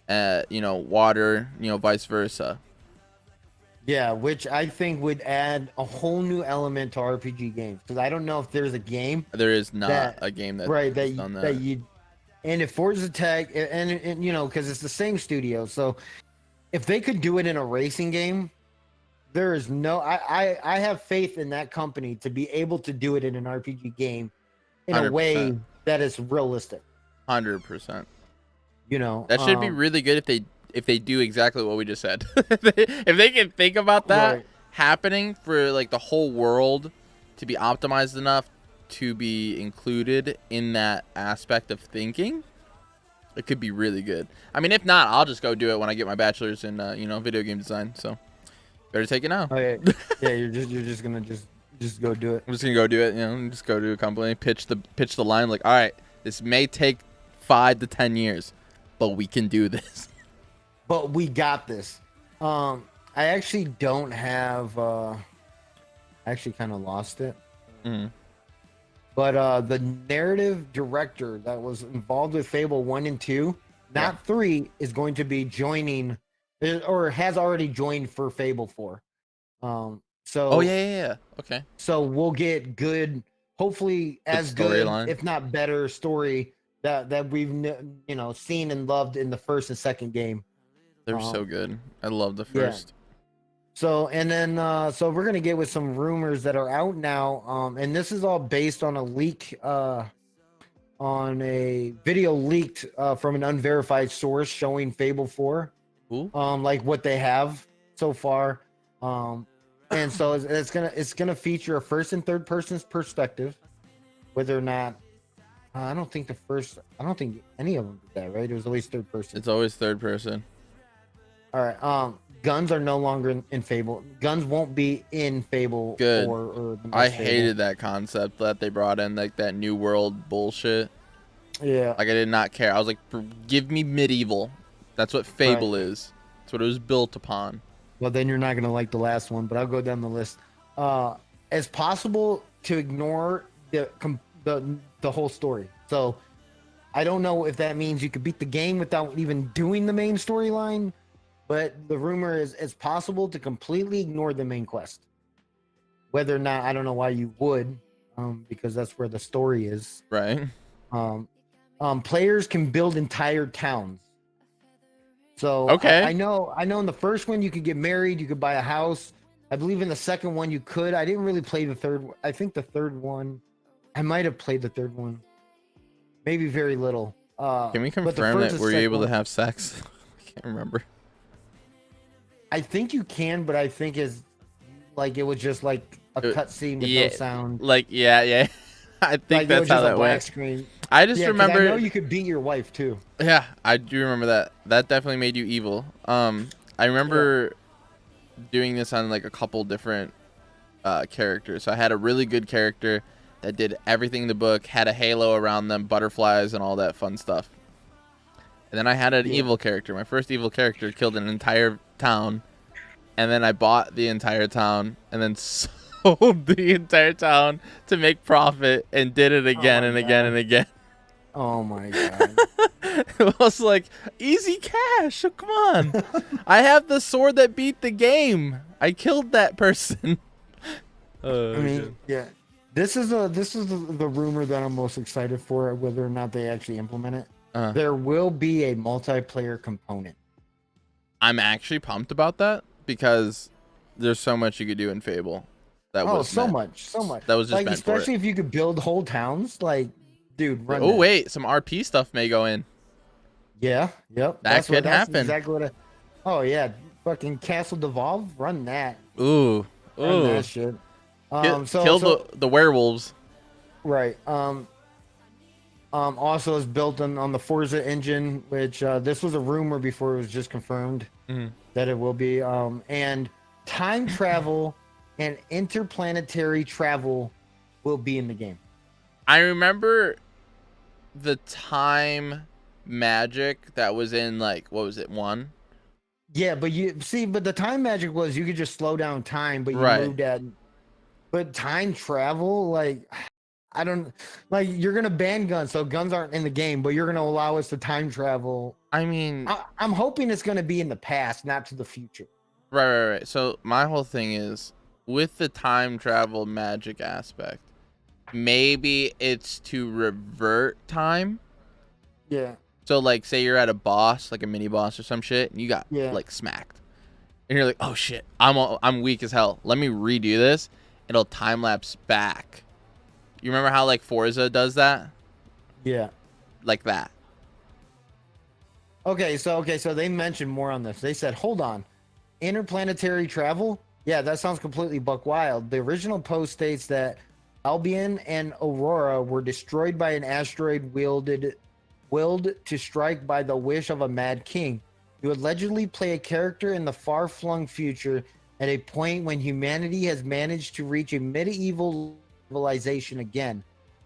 Water, vice versa. Yeah, which I think would add a whole new element to RPG games because I don't know if there's a game. There is not a game that's done that. And if Forza Tech and because it's the same studio, so. If they could do it in a racing game, there is no. I have faith in that company to be able to do it in an RPG game in 100%. A way that is realistic. 100%. That should be really good if they do exactly what we just said. If they can think about that happening for the whole world to be optimized enough to be included in that aspect of thinking. It could be really good. I mean, if not, I'll just go do it when I get my bachelor's in, video game design. So, better take it now. Oh yeah, you're just gonna just go do it. I'm just gonna go do it. Just go to a company, pitch the line. Like, all right, this may take 5 to 10 years, but we can do this. But we got this. I actually don't have. I actually kind of lost it. Mhm. But the narrative director that was involved with Fable 1 and 2, not 3, is going to be joining, or has already joined for Fable 4. So Oh yeah. Okay. so we'll get good, hopefully as good, if not better, story that we've seen and loved in the first and second game. They're so good. I love the first. So and then so we're gonna get with some rumors that are out now, and this is all based on a leak, on a video leaked from an unverified source showing Fable 4. Ooh. Like what they have so far. And so it's gonna feature a first and third person's perspective, whether or not I don't think any of them did that, right? It was always third person. It's always third person. All right. Guns are no longer in Fable. Guns won't be in Fable. Good. Or the I next Fable. hated that concept that they brought in, like that new world bullshit. Yeah. Like I did not care. I was like, give me medieval. That's what Fable is. That's what it was built upon. Well, then you're not gonna like the last one, but I'll go down the list. It's possible to ignore the whole story. So I don't know if that means you could beat the game without even doing the main storyline, but the rumor is it's possible to completely ignore the main quest. Whether or not, I don't know why you would, because that's where the story is. Right. Players can build entire towns. So okay. I know in the first one you could get married, you could buy a house. I believe in the second one you could. I didn't really play the third. I think the third one, I might have played the third one. Maybe very little. Can we confirm that we're able to have sex? I can't remember. I think you can, but I think it's like it was just like a cutscene with no sound. Like yeah. I think that's how that went. Screen. I just remember. I know you could beat your wife too. Yeah, I do remember that. That definitely made you evil. I remember doing this on like a couple different characters. So I had a really good character that did everything in the book, had a halo around them, butterflies, and all that fun stuff. And then I had an evil character. My first evil character killed an entire town, and then I bought the entire town, and then sold the entire town to make profit, and did it again and again and again. Oh my god. It was like easy cash. Oh, come on. I have the sword that beat the game. I killed that person. I mean, yeah. This is the rumor that I'm most excited for, whether or not they actually implement it. There will be a multiplayer component. I'm actually pumped about that because there's so much you could do in Fable. That was so much. That was just like, meant especially for it. if you could build whole towns, like, dude. Run Oh that. wait, some RP stuff may go in. Yeah. Yep. That could happen. Exactly what. Oh yeah, fucking Castle Devolv, run that. Ooh. Run that shit. Kill the werewolves. Right. Also is built on the Forza engine, which this was a rumor before it was just confirmed that it will be. And time travel and interplanetary travel will be in the game. I remember the time magic that was in, like, what was it, 1? Yeah, but the time magic was you could just slow down time, but you moved at. But time travel, like, I don't like. You're gonna ban guns, so guns aren't in the game, but you're gonna allow us to time travel. I mean, I'm hoping it's gonna be in the past, not to the future. Right. So my whole thing is with the time travel magic aspect. Maybe it's to revert time. Yeah. So like, say you're at a boss, like a mini boss or some shit, and you got like smacked, and you're like, oh shit, I'm weak as hell. Let me redo this. It'll time lapse back. You remember how like Forza does that? Yeah. Like that. Okay, so they mentioned more on this. They said, hold on, interplanetary travel? Yeah, that sounds completely buck wild. The original post states that Albion and Aurora were destroyed by an asteroid willed to strike by the wish of a mad king. You allegedly play a character in the far-flung future at a point when humanity has managed to reach a medieval civilization again.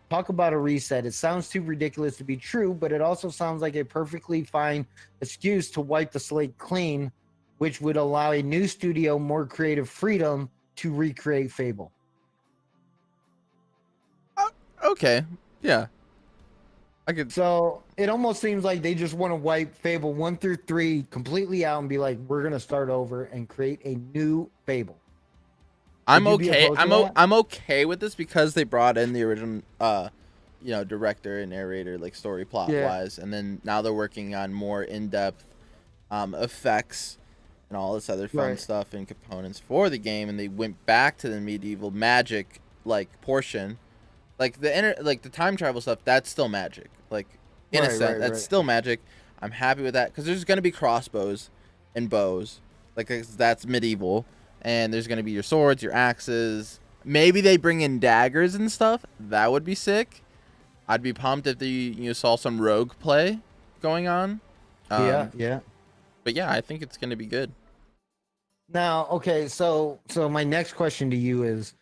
talk about a reset. It sounds too ridiculous to be true, but it also sounds like a perfectly fine excuse to wipe the slate clean, which would allow a new studio more creative freedom to recreate Fable. Okay. Yeah. I could. So it almost seems like they just want to wipe Fable 1 through 3 completely out and be like, we're going to start over and create a new Fable. I'm Would you be okay. opposed to that? I'm okay with this because they brought in the original, director and narrator, like story plot wise, and then now they're working on more in-depth effects and all this other fun stuff and components for the game, and they went back to the medieval magic like portion, like the time travel stuff. That's still magic, like in a sense, that's still magic. I'm happy with that because there's gonna be crossbows and bows, like that's medieval. And there's going to be your swords, your axes. Maybe they bring in daggers and stuff. That would be sick. I'd be pumped if you saw some rogue play going on. Yeah. But yeah, I think it's going to be good. Now, okay, so my next question to you is,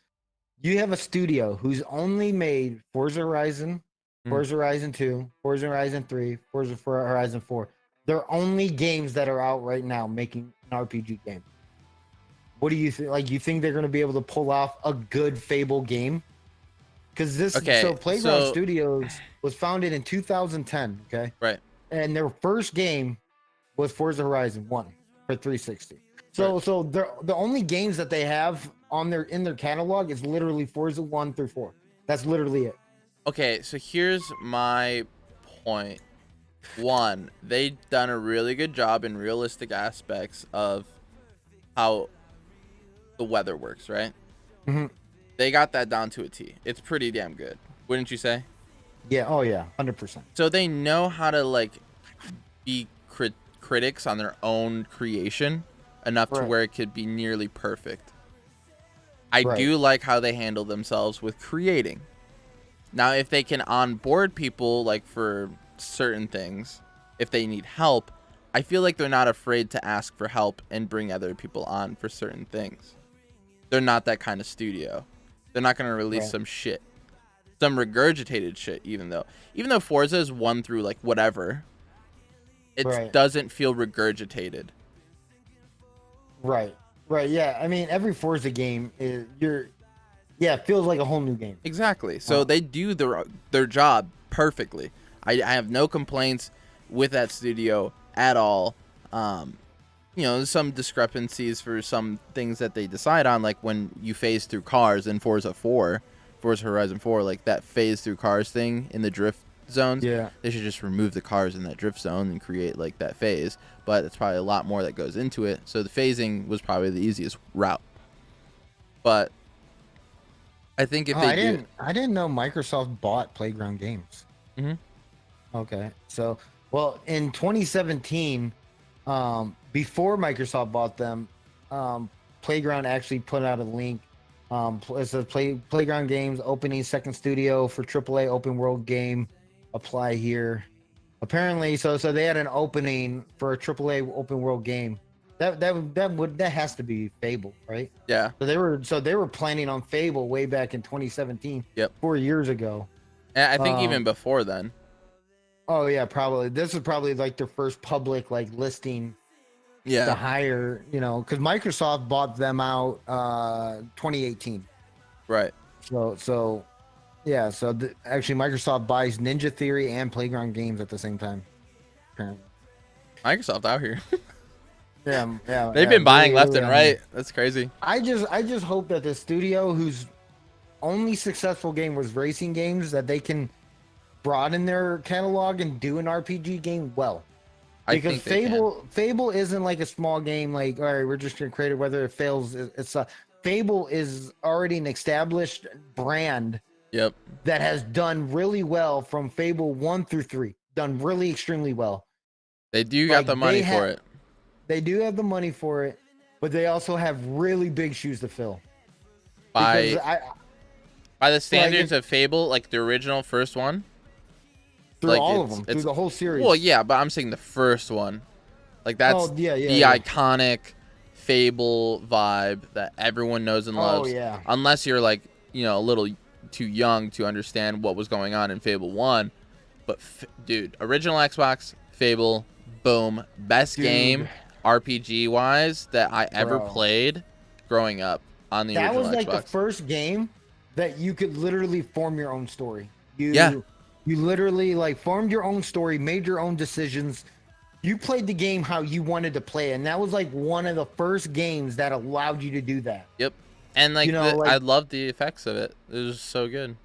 you have a studio who's only made Forza Horizon, Forza Horizon 2, Forza Horizon 3, Forza Horizon 4. They're only games that are out right now making an RPG game. What do you think? Like, you think they're going to be able to pull off a good Fable game? Because Playground Studios was founded in 2010. Okay, right. And their first game was Forza Horizon 1 for 360. So the only games that they have in their catalog is literally Forza 1 through 4. That's literally it. Okay, so here's my point. One, they've done a really good job in realistic aspects of how the weather works, right? Mm-hmm. They got that down to a T. It's pretty damn good, wouldn't you say? Yeah. Oh yeah, 100%. So they know how to like be critics on their own creation enough to where it could be nearly perfect. I do like how they handle themselves with creating. Now, if they can onboard people like for certain things, if they need help, I feel like they're not afraid to ask for help and bring other people on for certain things. They're not that kind of studio. They're not going to release some shit. Some regurgitated shit, even though Forza is 1 through like whatever, it doesn't feel regurgitated. Right. Yeah. I mean, every Forza game it feels like a whole new game. Exactly. So they do their job perfectly. I have no complaints with that studio at all. There's some discrepancies for some things that they decide on, like when you phase through cars in Forza Horizon 4, like that phase through cars thing in the drift zones. Yeah. They should just remove the cars in that drift zone and create like that phase. But it's probably a lot more that goes into it. So the phasing was probably the easiest route. But I think if I didn't know Microsoft bought Playground Games. Mm-hmm. Okay. So, well, in 2017, before Microsoft bought them, Playground actually put out a link. It says Playground Games opening second studio for AAA open world game. Apply here. Apparently, so they had an opening for a AAA open world game. That has to be Fable, right? Yeah. So they were planning on Fable way back in 2017. Yep. 4 years ago. And I think even before then. Oh yeah, probably. This is probably like their first public like listing. Yeah. To hire, because Microsoft bought them out 2018. Right. So actually Microsoft buys Ninja Theory and Playground Games at the same time. Apparently. Microsoft out here. Yeah. They've been buying left and right. That's crazy. I just hope that the studio whose only successful game was racing games, that they can broaden their catalog and do an RPG game well. Because Fable isn't like a small game. Like, all right, we're just gonna create it. Whether it fails, it's a Fable is already an established brand. Yep. That has done really well from Fable 1 through 3. Done really extremely well. They do got the money for it. They do have the money for it, but they also have really big shoes to fill. By the standards of Fable, like the original first one. Through like all of them, through the whole series. Well, yeah, but I'm saying the first one. Like that's the iconic Fable vibe that everyone knows and loves. Oh, yeah. Unless you're like, a little too young to understand what was going on in Fable 1. But, dude, original Xbox, Fable, boom. Best game RPG-wise that I ever played growing up on the original Xbox. That was like the first game that you could literally form your own story. You literally like formed your own story, made your own decisions. You played the game how you wanted to play it, and that was like one of the first games that allowed you to do that. Yep. And like, I loved the effects of it. It was so good.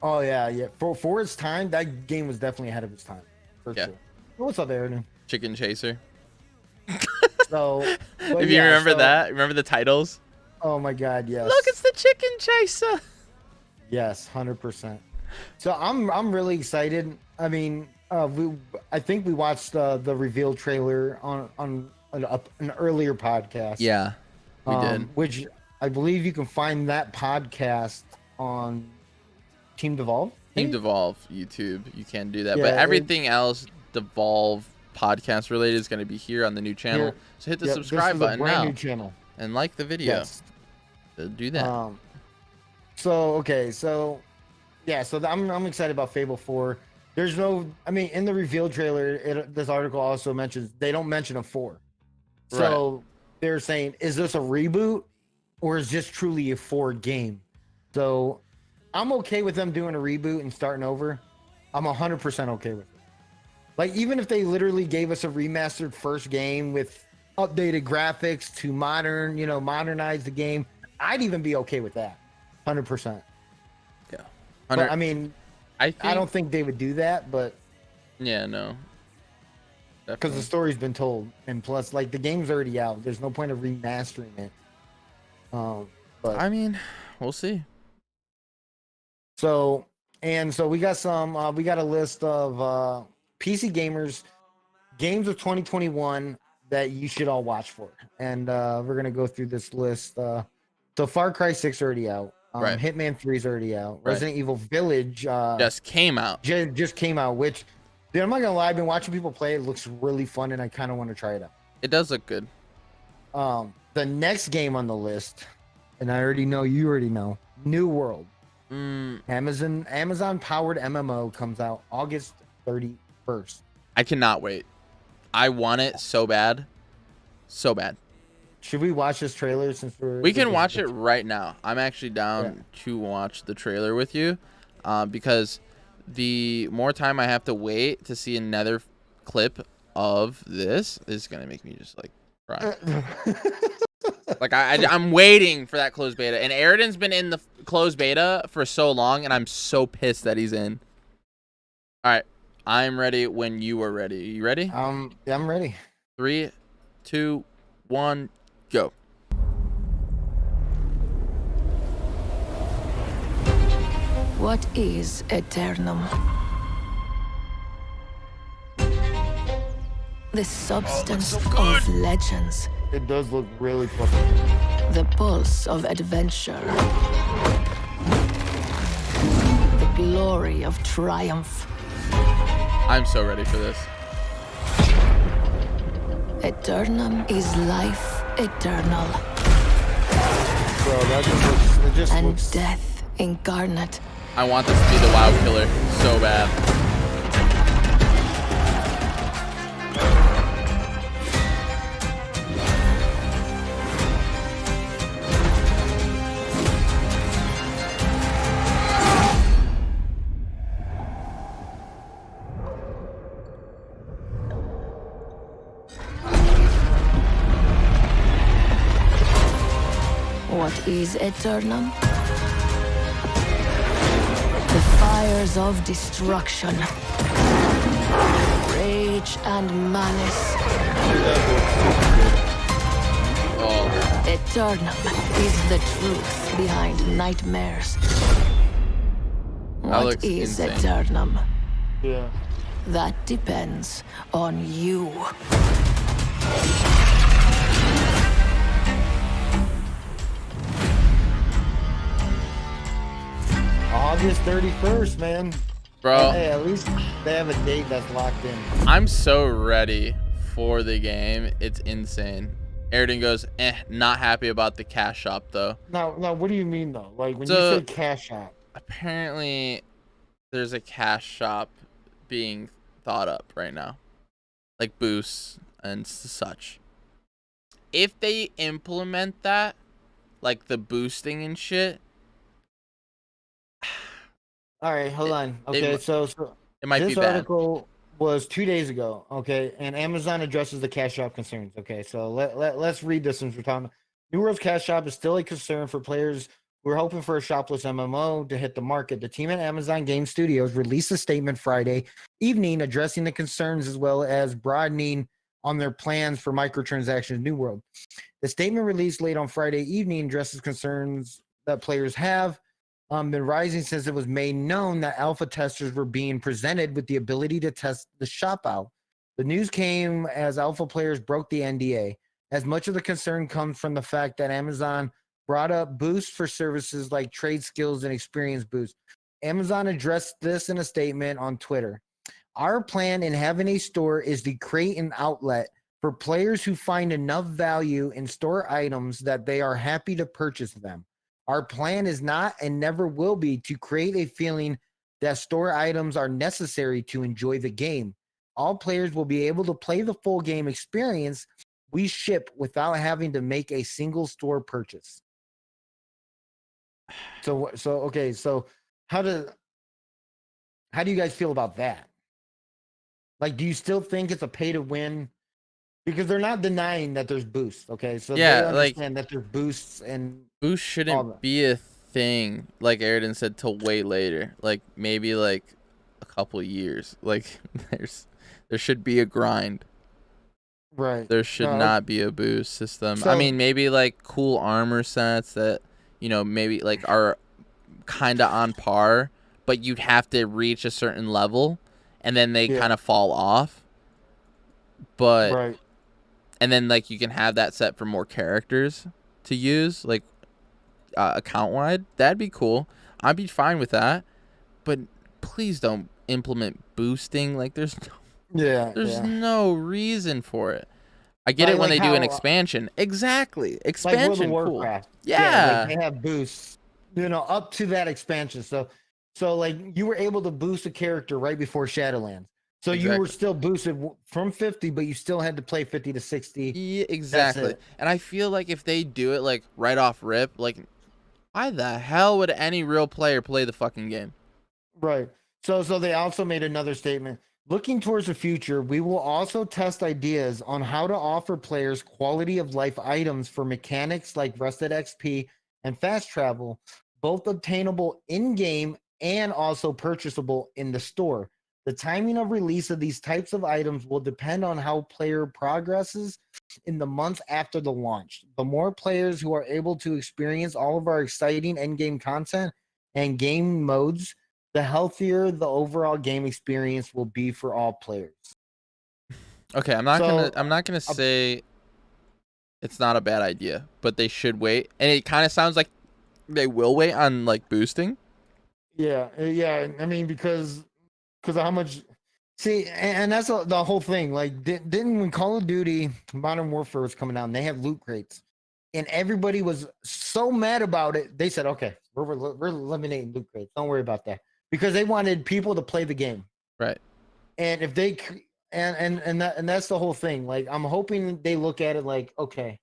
Oh yeah. For its time, that game was definitely ahead of its time. For sure. What's up, Aaron? Chicken Chaser. So, if you remember that, remember the titles? Oh my God, yes. Look, it's the Chicken Chaser. Yes, 100%. So I'm really excited. I mean, I think we watched the reveal trailer on an earlier podcast. Yeah, we did. Which I believe you can find that podcast on Team Devolv. Team Devolv YouTube. You can do that, but everything else Devolv podcast related is going to be here on the new channel. So hit the subscribe button now. New channel. And like the video. Yes. So do that. So I'm excited about Fable 4. There's no, I mean, in the reveal trailer, this article also mentions they don't mention a 4. So they're saying, is this a reboot or is this truly a 4 game? So I'm okay with them doing a reboot and starting over. I'm 100% okay with it. Like, even if they literally gave us a remastered first game with updated graphics to modernize the game, I'd even be okay with that. 100%. Yeah. But, I mean, I don't think they would do that, but yeah, no. Because the story's been told, and plus, like, the game's already out. There's no point of remastering it. But I mean, we'll see. So we got we got a list of PC gamers games of 2021 that you should all watch for, and we're gonna go through this list. So Far Cry 6 already out. Hitman 3 is already out. Resident Evil Village just came out. Just came out. Which, dude, I'm not gonna lie. I've been watching people play. It looks really fun, and I kind of want to try it out. It does look good. The next game on the list, and you already know, New World. Amazon powered MMO comes out August 31st. I cannot wait. I want it so bad. So bad. Should we watch this trailer since we can watch it right now? I'm actually down to watch the trailer with you, because the more time I have to wait to see another clip of this is gonna make me just like cry. Like I'm waiting for that closed beta, and Eridan's been in the closed beta for so long, and I'm so pissed that he's in. All right, I'm ready when you are ready. You ready? Yeah, I'm ready. 3, 2, 1, go. What is Eternum? The substance of legends. It does look really fucking. The pulse of adventure. The glory of triumph. I'm so ready for this. Eternum is life eternal. Bro, that just looks... death incarnate. I want this to be the WoW killer so bad. What is Eternum? The fires of destruction, rage and malice. Eternum is the truth behind nightmares. What is insane. Eternum? Yeah. That depends on you. August 31st, man. Bro. Hey, at least they have a date that's locked in. I'm so ready for the game. It's insane. Eridan goes, not happy about the cash shop though. No, what do you mean though? Like when you say cash shop? apparently there's a cash shop being thought up right now, like boosts and such. If they implement that, like the boosting and shit, All right, hold on. it Okay, so it might be this bad. article was 2 days ago. Okay, and Amazon addresses the cash shop concerns. Okay, so let's read this since we're talking. New World's cash shop is still a concern for players who are hoping for a shopless MMO to hit the market. The team at Amazon Game Studios released a statement Friday evening addressing the concerns as well as broadening on their plans for microtransactions in New World. The statement released late on Friday evening addresses concerns that players have been rising since it was made known that alpha testers were being presented with the ability to test the shop out. The news came as alpha players broke the NDA, as much of the concern comes from the fact that Amazon brought up boosts for services like trade skills and experience boosts. Amazon addressed this in a statement on Twitter. Our plan in having a store is to create an outlet for players who find enough value in store items that they are happy to purchase them. Our plan is not and never will be to create a feeling that store items are necessary to enjoy the game. All players will be able to play the full game experience we ship without having to make a single store purchase. So okay, so how do you guys feel about that? Like, do you still think it's a pay to win? Because they're not denying that there's boosts, okay? So they Yeah, like understand that there's boosts and boost all shouldn't that. be a thing, like Airden said, till way later. Like maybe like a couple years. Like there should be a grind. Right. There should not be a boost system. I So- mean, maybe like cool armor sets that, you know, maybe like are kind of on par, but you'd have to reach a certain level and then they Yeah. kind of fall off. But Right. and then like you can have that set for more characters to use, like account wide. That'd be cool. I'd be fine with that. But please don't implement boosting. Like there's no reason for it. I get it when Like they do an how, expansion. Exactly. like Expansion, World of cool. Warcraft. Yeah. Like they have boosts, up to that expansion. So like you were able to boost a character right before Shadowlands. So you were Exactly. still boosted from 50, but you still had to play 50 to 60. Yeah, exactly. it. And I feel like if they do it like right off rip, like why the hell would any real player play the fucking game? Right. So they also made another statement. Looking towards the future, we will also test ideas on how to offer players quality of life items for mechanics like rested XP and fast travel, both obtainable in-game and also purchasable in the store. The timing of release of these types of items will depend on how player progresses in the months after the launch. The more players who are able to experience all of our exciting end-game content and game modes, the healthier the overall game experience will be for all players. Okay, I'm not gonna say it's not a bad idea, but they should wait. And it kind of sounds like they will wait on like boosting. Yeah. I mean, because of how much. See, and that's the whole thing. Like, didn't when Call of Duty Modern Warfare was coming out, and they have loot crates, and everybody was so mad about it, they said, "Okay, we're eliminating loot crates. Don't worry about that," because they wanted people to play the game. Right. And if they and that's the whole thing. Like, I'm hoping they look at it like, okay,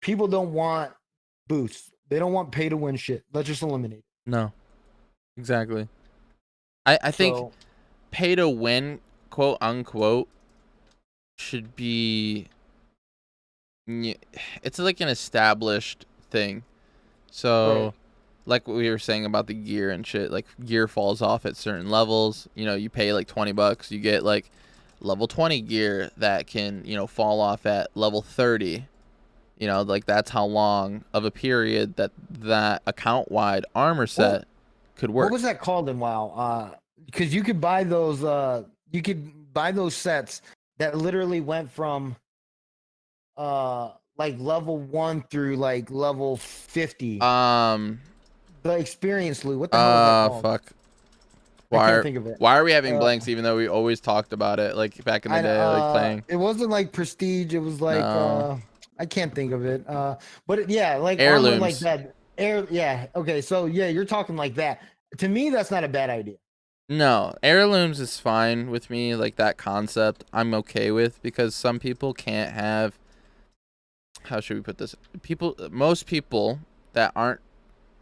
people don't want boosts. They don't want pay to win shit. Let's just eliminate it. No. Exactly. I think pay to win, quote unquote, should be, it's like an established thing. So like what we were saying about the gear and shit, like gear falls off at certain levels. You know, you pay like $20, you get like level 20 gear that can, fall off at level 30. Like that's how long of a period that account wide armor set could work. What was that called in WoW? Because you could buy those sets that literally went from like level 1 through like level 50. The experience loot. What the hell is that called? Fuck. I can't think of it. Why are we having blanks even though we always talked about it like back in the day, like playing? It wasn't like prestige, it was like I can't think of it. But like heirlooms. like that. Okay, so yeah, you're talking like that. to me, that's not a bad idea. No, heirlooms is fine with me. Like that concept, I'm okay with, because some people can't have. How should we put this? Most people that aren't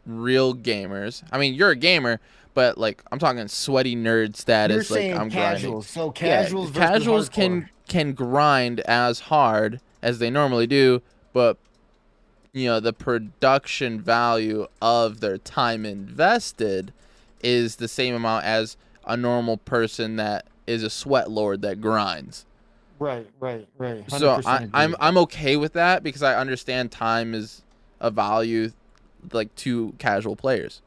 real gamers. I mean, you're a gamer, but like I'm talking sweaty nerd status. You're Like saying I'm casuals, grinding. so casuals versus Casuals hardcore. can grind as hard as they normally do, but the production value of their time invested is the same amount as a normal person that is a sweat lord that grinds. Right. 100% So agree with I'm okay with that, because I understand time is a value like to casual players.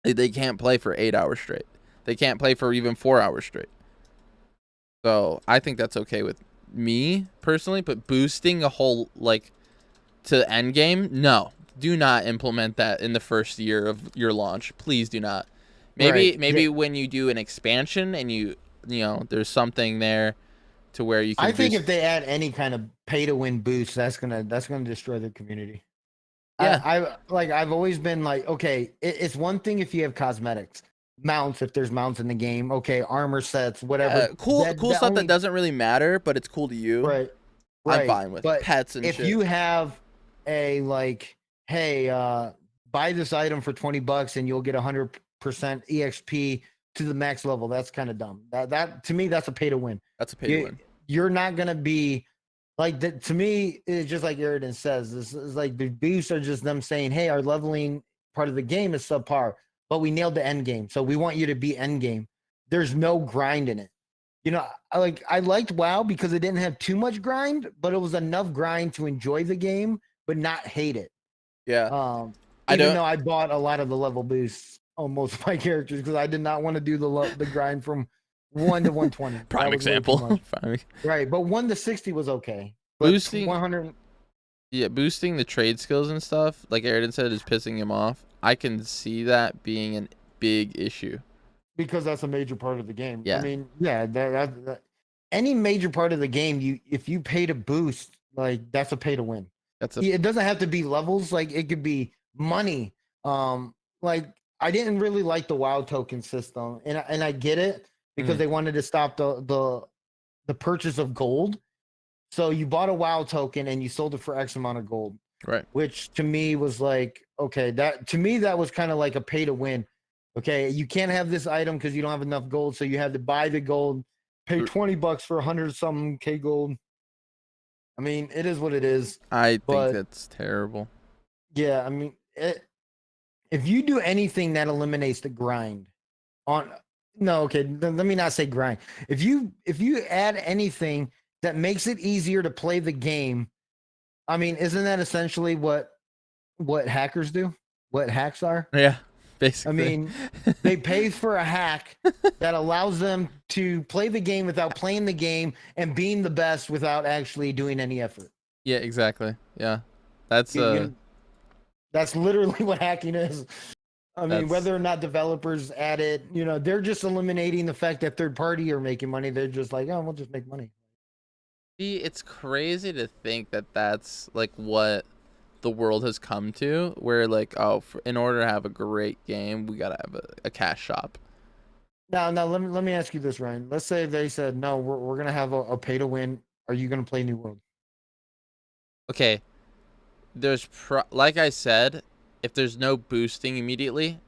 They can't play for 8 hours straight. They can't play for even 4 hours straight. So I think that's okay with me personally, but boosting a whole like to end game, no. Do not implement that in the first year of your launch. Please do not. Maybe when you do an expansion and you there's something there to where you can I think boost. if they add any kind of pay to win boost, that's gonna destroy their community. Yeah. I've always been like, okay, it's one thing if you have cosmetics, mounts, if there's mounts in the game, okay, armor sets, whatever. Cool stuff only, that doesn't really matter, but it's cool to you. right. I'm fine with But pets and if shit. you have a like, hey, buy this item for $20 and you'll get 100% EXP to the max level, that's kind of dumb. That to me, that's a pay to win. That's a pay to win. You're not gonna be like that. To me, it's just like Eridan says. This is like the boosts are just them saying, "Hey, our leveling part of the game is subpar, but we nailed the end game, so we want you to be end game." There's no grind in it. I liked WoW because it didn't have too much grind, but it was enough grind to enjoy the game, but not hate it. Yeah. Even though I bought a lot of the level boosts on most of my characters because I did not want to do the grind from 1 to 120. Prime example. Right, but 1 to 60 was okay. But Boosting 100. Yeah, boosting the trade skills and stuff, like Eridan said, is pissing him off. I can see that being a big issue. Because that's a major part of the game. Yeah. I mean, yeah, that any major part of the game, if you pay to boost, like that's a pay to win. It doesn't have to be levels, like it could be money. Like I didn't really like the WoW token system, and I get it because they wanted to stop the purchase of gold. So you bought a WoW token and you sold it for X amount of gold. Right. Which to me was like, okay, that was kind of like a pay to win. Okay, you can't have this item because you don't have enough gold, so you have to buy the gold, pay $20 for 100 something K gold. I mean, it is what it is. I think that's terrible. Yeah, I mean, if you do anything that eliminates the grind let me not say grind. If you add anything that makes it easier to play the game, I mean, isn't that essentially what hackers do? What hacks are? Yeah, basically. I mean, they pay for a hack that allows them to play the game without playing the game and being the best without actually doing any effort. Yeah, exactly. Yeah. That's that's literally what hacking is. I mean, whether or not developers add it, they're just eliminating the fact that third party are making money. They're just like, oh, we'll just make money. See, it's crazy to think that that's like what the world has come to, where like, in order to have a great game, we gotta have a cash shop. Now let me ask you this, Ryan. Let's say they said, no, we're gonna have a pay to win. Are you gonna play New World? Okay, there's like I said, if there's no boosting immediately,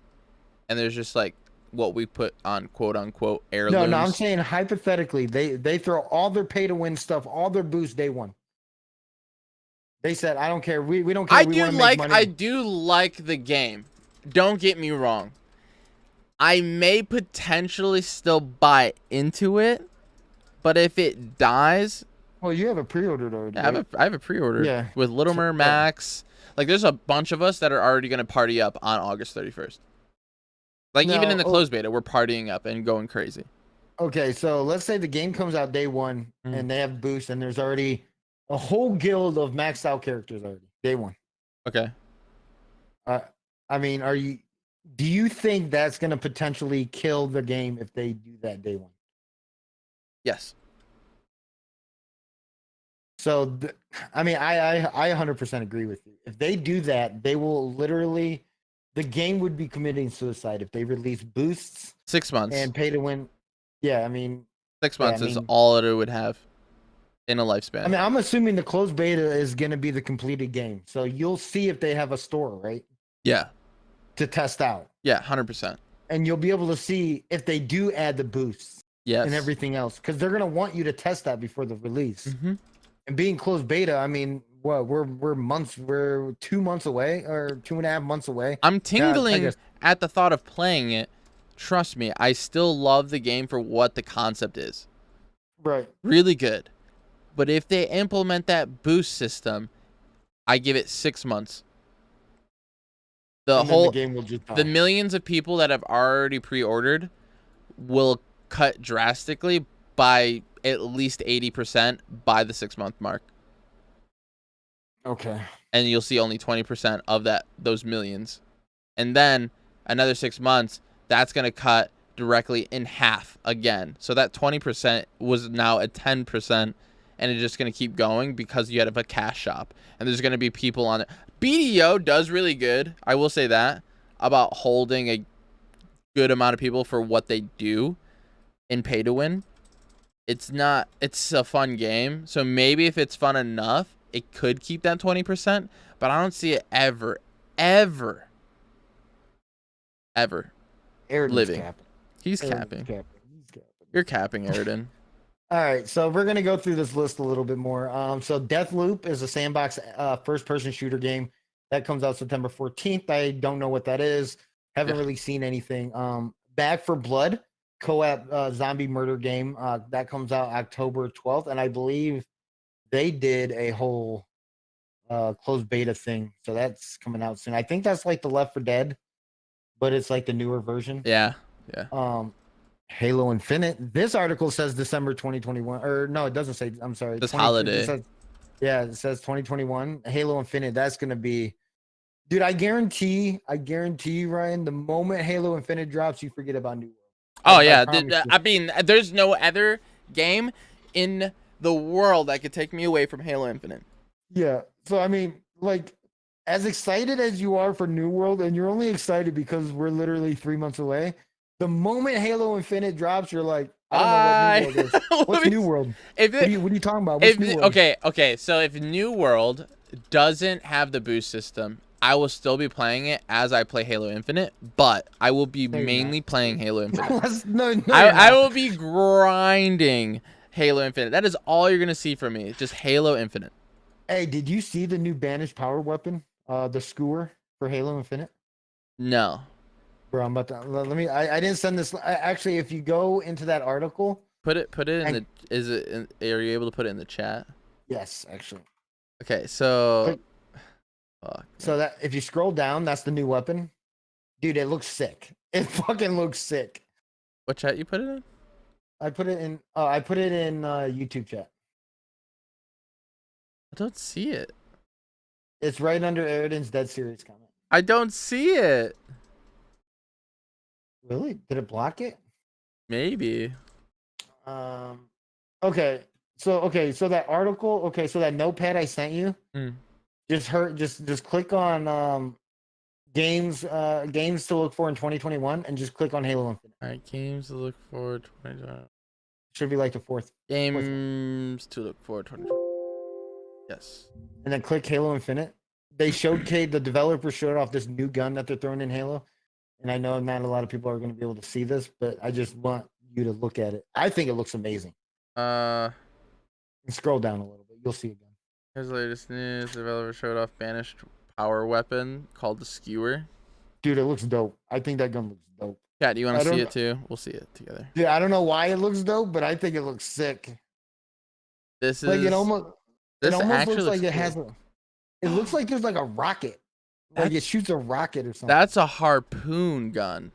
and there's just like what we put on quote unquote heirlooms. No, I'm saying hypothetically, they throw all their pay to win stuff, all their boost day one. They said, I don't care. We don't care. I do like the game. Don't get me wrong. I may potentially still buy into it, but if it dies, well, you have a pre-order already. I have a pre-order with Littlemer Max. Like, there's a bunch of us that are already gonna party up on August 31st. Like, even in the closed beta, we're partying up and going crazy. Okay, so let's say the game comes out day one and they have boost, and there's already a whole guild of maxed out characters already day one. Okay. I mean, do you think that's going to potentially kill the game if they do that day one? Yes. So, I mean, I 100% agree with you. If they do that, they will literally the game would be committing suicide if they release boosts 6 months. and pay to win. Yeah, I mean, 6 yeah, months I is mean- all it would have in a lifespan. I mean, I'm assuming the closed beta is going to be the completed game, so you'll see if they have a store, right, yeah. to test out, Yeah, 100%. and you'll be able to see if they do add the boosts Yes. and everything else, because they're going to want you to test that before the release. Mm-hmm. And being closed beta, I mean, what we're 2 months away or 2.5 months away. I'm I tingling guess- at the thought of playing it. Trust me, I still love the game for what the concept is. Right. Really good. But if they implement that boost system, I give it 6 months. And then the game will just die. The millions of people that have already pre-ordered will cut drastically by at least 80% by the 6 month mark. Okay. And you'll see only 20% of those millions. And then another 6 months, that's going to cut directly in half again. So that 20% was now at 10%, and it's just going to keep going because you have a cash shop. And there's going to be people on it. BDO does really good, I will say that, about holding a good amount of people for what they do in pay to win. It's a fun game. So maybe if it's fun enough, it could keep that 20%, but I don't see it ever Eridan's living. capping. He's Eridan's capping. He's capping. You're capping, Eridan. All right, so we're gonna go through this list a little bit more. So Deathloop is a sandbox first-person shooter game that comes out September 14th. I don't know what that is. Haven't really seen anything. Back for Blood co-op zombie murder game that comes out October 12th, and I believe they did a whole closed beta thing, so that's coming out soon. I think that's like the Left 4 Dead, but it's like the newer version. Yeah. Halo Infinite. This article says December 2021, or no, it doesn't say. I'm sorry. This holiday. It says 2021. Halo Infinite. That's gonna be, dude. I guarantee you, Ryan. The moment Halo Infinite drops, you forget about New World. Oh, I yeah. promise you. I mean, there's no other game in the world that could take me away from Halo Infinite. Yeah. So I mean, like, as excited as you are for New World, and you're only excited because we're literally 3 months away. The moment Halo Infinite drops, you're like, I don't know what New World is. What's New World? What are you talking about? What's New World? Okay. So if New World doesn't have the boost system, I will still be playing it as I play Halo Infinite, but I will be mainly playing Halo Infinite. I will be grinding Halo Infinite. That is all you're gonna see from me. Just Halo Infinite. Hey, did you see the new banished power weapon? The skewer for Halo Infinite? No. Bro, I'm about to let me. I didn't send this. Actually, if you go into that article, Put it in the. Are you able to put it in the chat? yes, actually. Okay, so. Fuck. So that if you scroll down, that's the new weapon, dude. It looks sick. It fucking looks sick. What chat you put it in? I put it in. I put it in YouTube chat. I don't see it. It's right under Eridan's Dead Serious comment. I don't see it. Really? Did it block it? Maybe. Okay. So that article. Okay. So that notepad I sent you. Just click on games to look for in 2021, and just click on Halo Infinite. All right, games to look for 2020. Should be like the fourth. Games to look for 2020. Yes. And then click Halo Infinite. They showcased, the developer showed off this new gun that they're throwing in Halo. And I know not a lot of people are going to be able to see this, but I just want you to look at it. I think it looks amazing. And scroll down a little bit. You'll see it. Here's the latest news. The developer showed off banished power weapon called the skewer. Dude, it looks dope. I think that gun looks dope. Chat, do you want to see it too? We'll see it together. Dude, I don't know why it looks dope, but I think it looks sick. This is like it almost looks like it cool. has a. It looks like there's like a rocket. Like it shoots a rocket or something. That's a harpoon gun.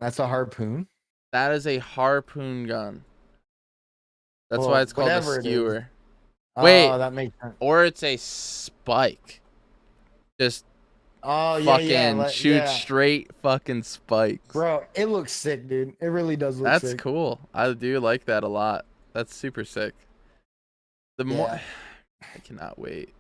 That's a harpoon? That is a harpoon gun. That's Well, why it's called a whatever it is. skewer. Oh, Wait. that makes sense. Or it's a spike. Just Oh, fucking shoot straight fucking spikes. Bro, it looks sick, dude. It really does look That's sick. cool. I do like that a lot. That's super sick. The more I cannot wait.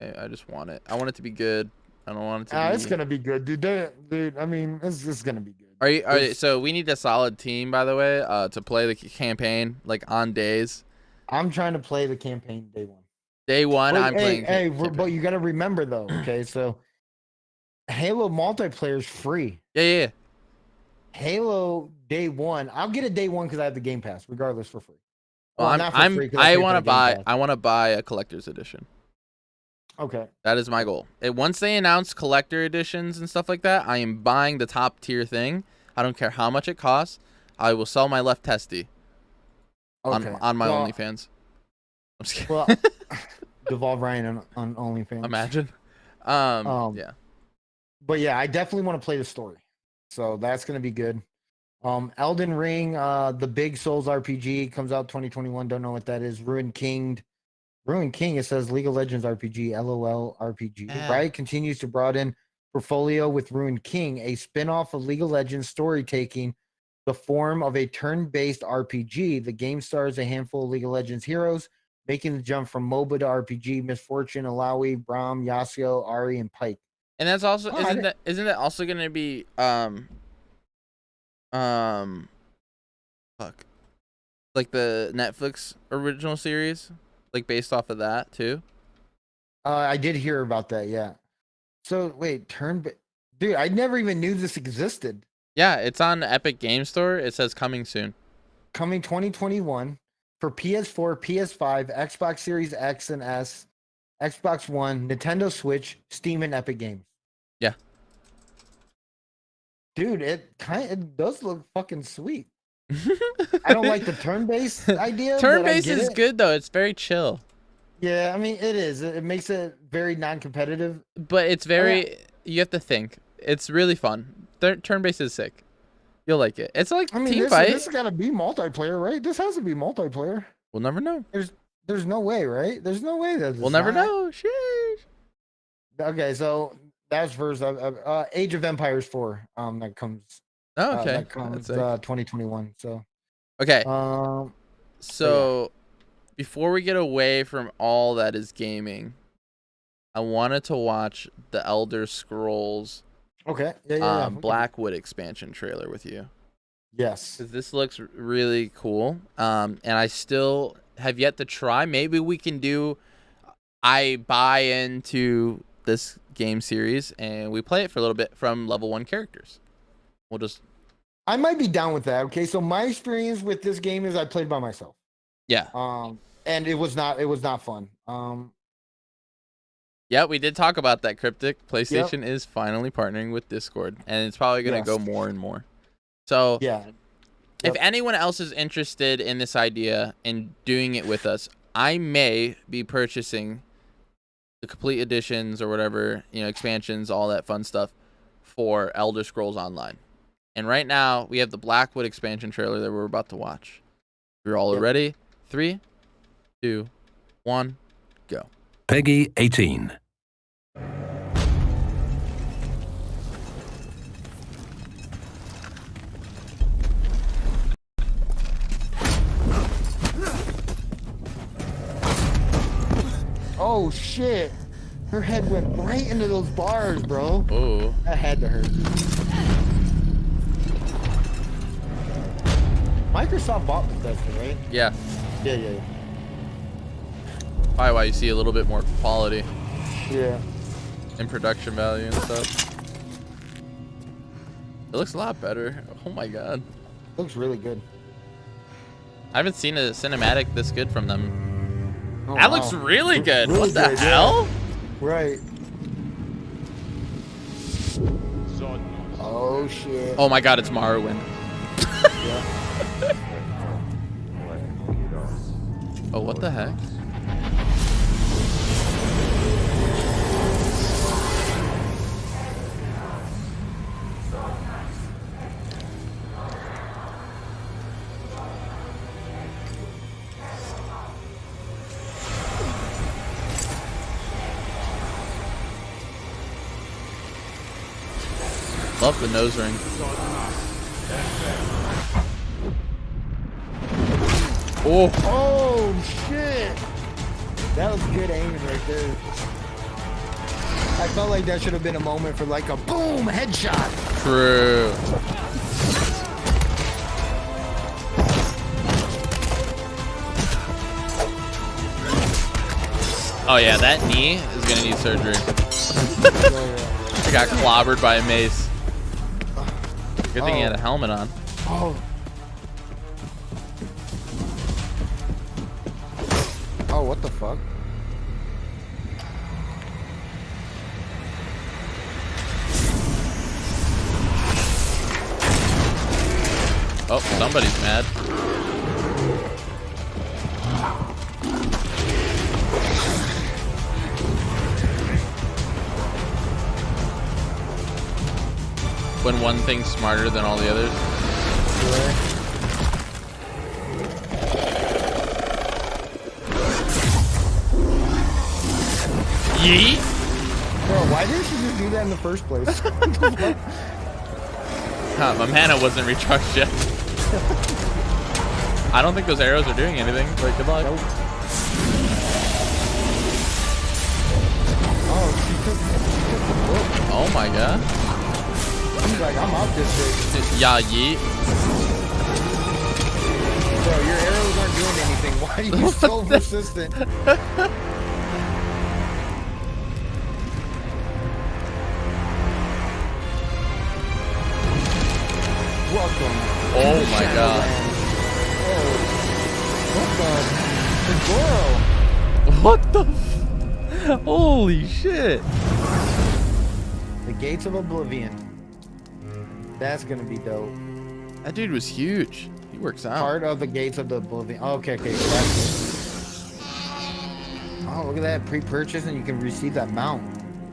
I just want it. I want it to be good. I don't want it to be... It's gonna be good, dude. Dude, I mean, it's gonna be good. Are you, so we need a solid team, by the way, to play the campaign like on days. I'm trying to play the campaign day one. Day one, Wait, I'm playing. Hey, but you gotta remember though. Okay, so Halo multiplayer is free. Yeah. Halo day one. I'll get a day one because I have the Game Pass, regardless, for free. Well, not for free, 'cause I I pay for want to the Game buy. Pass. I want to buy a collector's edition. Okay. That is my goal. Once they announce collector editions and stuff like that, I am buying the top tier thing. I don't care how much it costs. I will sell my left testy on my OnlyFans. I'm just kidding. Well, Devolv Ryan on OnlyFans. Imagine. Yeah. But yeah, I definitely want to play the story, so that's gonna be good. Elden Ring, the big Souls RPG comes out 2021. Don't know what that is. Ruined King. It says League of Legends RPG, LOL RPG. Riot continues to broaden portfolio with Ruined King, a spin-off of League of Legends story taking the form of a turn-based RPG. The game stars a handful of League of Legends heroes, making the jump from MOBA to RPG. Misfortune, Alawi, Braum, Yasuo, Ari, and Pike. And that's also isn't that also going to be like the Netflix original series, like based off of that too? I did hear about that, yeah. So wait, dude, I never even knew this existed. Yeah, it's on Epic Game Store. It says coming soon. Coming 2021 for PS4, PS5, Xbox Series X and S, Xbox One, Nintendo Switch, Steam, and Epic Games. Yeah. Dude, it does look fucking sweet. I don't like the turn-based idea. Turn-based is good though. It's very chill. Yeah, I mean it is. It makes it very non-competitive. But it's very you have to think. It's really fun. Turn-based is sick. You'll like it. It's like team fight. This has got to be multiplayer, right? This has to be multiplayer. We'll never know. There's no way, right? There's no way that we'll never know. Sheesh. Okay, so that's first. Age of Empires 4. That comes. Oh, okay. That comes 2021. So. Okay. So yeah. Before we get away from all that is gaming, I wanted to watch the Elder Scrolls. Okay. Yeah. Blackwood expansion trailer with you. Yes. Because this looks really cool. And I still have yet to try. Maybe we can do. I buy into this game series and we play it for a little bit from level 1 characters. We'll just. I might be down with that. Okay, so my experience with this game is I played by myself. Yeah. And it was not fun. Yeah, we did talk about that, Cryptic. PlayStation is finally partnering with Discord, and it's probably going to go more and more. So, if anyone else is interested in this idea and doing it with us, I may be purchasing the complete editions or whatever, expansions, all that fun stuff for Elder Scrolls Online. And right now, we have the Blackwood expansion trailer that we're about to watch. We're all ready. 3, 2, 1, go. Peggy 18. Oh shit! Her head went right into those bars, bro. Oh. That had to hurt. Microsoft bought Bethesda, right? Yeah. Yeah. Probably why you see a little bit more quality. Yeah. And production value and stuff. It looks a lot better. Oh my god. Looks really good. I haven't seen a cinematic this good from them. Oh, that looks really good. Really what the good, hell? Yeah. Right. Oh shit. Oh my god, it's Morrowind. Yeah. Oh, what the heck? Love the nose ring. Oh shit! That was good aiming right there. felt like that should have been a moment for like a boom headshot. True. Oh yeah, that knee is gonna need surgery. I got clobbered by a mace. Good thing he had a helmet on. Oh. Oh, what the fuck? Oh, somebody's mad. When one thing's smarter than all the others. Yeet! Bro, why didn't you just do that in the first place? My mana wasn't recharged yet. I don't think those arrows are doing anything, but good luck. Nope. Oh, she took the book. Oh my god. He's like, I'm out this bitch. Yeah, yeet. Bro, your arrows aren't doing anything. Why are you so persistent? Welcome. Oh my god. What the? What the? Holy shit. The Gates of Oblivion. That's gonna be dope. That dude was huge. He works out. Part of the Gates of the Oblivion. Oh, okay. That's oh, look at that. Pre-purchase and you can receive that mount.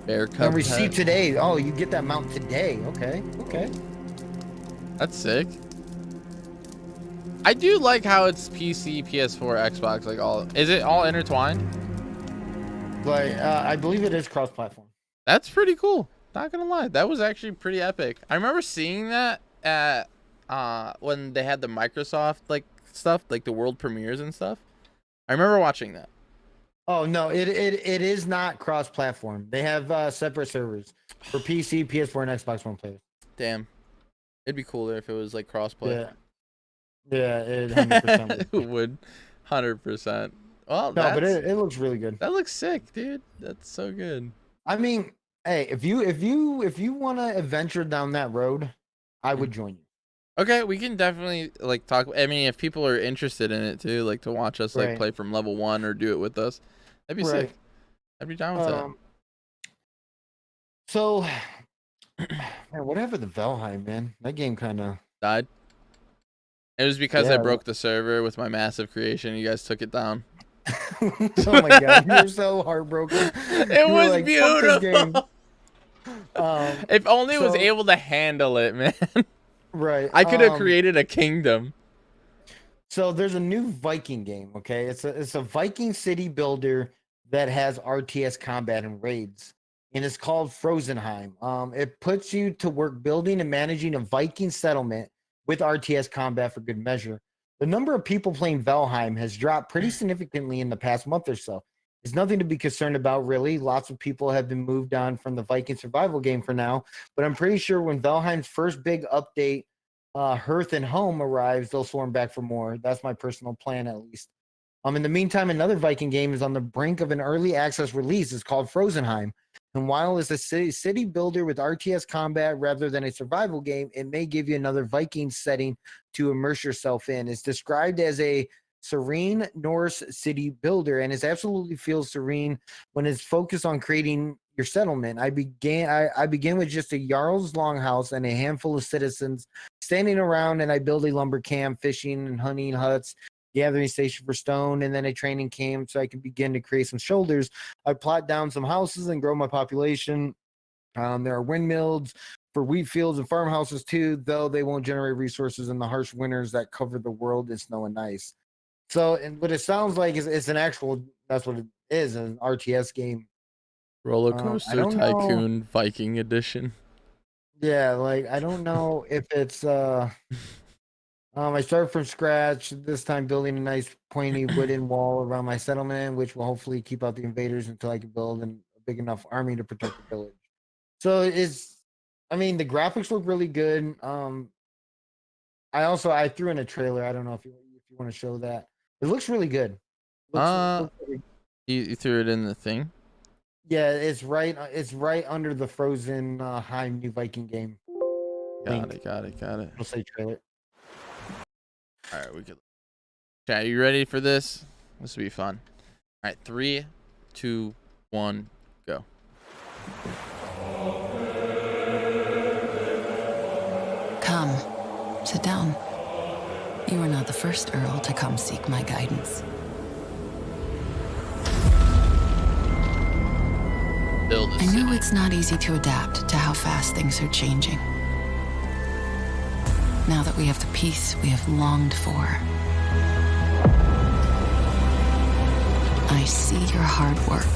Bear And cub receive pet. today. Oh, you get that mount today. Okay. That's sick. I do like how it's PC, PS4, Xbox, like all. Is it all intertwined? But I believe it is cross-platform. That's pretty cool. Not gonna lie, that was actually pretty epic. I remember seeing that at when they had the Microsoft like stuff, like the world premieres and stuff. I remember watching that. Oh no, it is not cross-platform. They have separate servers for PC, PS4, and Xbox One players. Damn, it'd be cooler if it was like crossplay. Yeah, it 100% It would, 100%. Well, no, but it looks really good. That looks sick, dude. That's so good. I mean, hey, if you want to adventure down that road, I would join you. Okay, we can definitely like talk. I mean, if people are interested in it too, like to watch us like play from level 1 or do it with us, that'd be sick. I'd be down with that. So, man, whatever the Valheim, man, that game kind of Died. It was because I Yeah. broke the server with my massive creation. You guys took it down. oh my god, you're so heartbroken. It You were was like, "Fuck this game." beautiful. If only it was so- able to handle it, man. Right. I could have created a kingdom. So there's a new Viking game, okay? It's a Viking city builder that has RTS combat and raids, and it's called Frozenheim. It puts you to work building and managing a Viking settlement with RTS combat for good measure. The number of people playing Valheim has dropped pretty significantly in the past month or so. It's nothing to be concerned about, really. Lots of people have been moved on from the Viking survival game for now, but I'm pretty sure when Valheim's first big update, Hearth and Home, arrives, they'll swarm back for more. That's my personal plan, at least. In the meantime, another Viking game is on the brink of an early access release. It's called Frozenheim. And while it's a city builder with RTS combat rather than a survival game, it may give you another Viking setting to immerse yourself in. It's described as a serene Norse city builder, and it absolutely feels serene when it's focused on creating your settlement. I begin with just a Jarl's longhouse and a handful of citizens standing around, and I build a lumber camp, fishing and hunting huts, gathering station for stone, and then a training camp so I can begin to create some shoulders. I plot down some houses and grow my population. There are windmills for wheat fields and farmhouses too, though they won't generate resources in the harsh winters that cover the world in snow and ice. So, and what it sounds like is it's an actual, that's what it is, an RTS game. Roller I Coaster don't know. Tycoon Viking Edition. Yeah, like I don't know if it's I started from scratch, this time building a nice pointy wooden wall around my settlement, which will hopefully keep out the invaders until I can build a big enough army to protect the village. So I mean, the graphics look really good. I threw in a trailer. I don't know if you want to show that. It looks really good. Looks really, You threw it in the thing. yeah, it's right. It's right under the Frozen Heim New Viking game. Got it. I'll say trailer. All right, we could. Chat, you ready for this? This will be fun. All right, 3, 2, 1, go. Come, sit down. You are not the first Earl to come seek my guidance. Build a I know city. it's not easy to adapt to how fast things are changing. Now that we have the peace we have longed for, I see your hard work.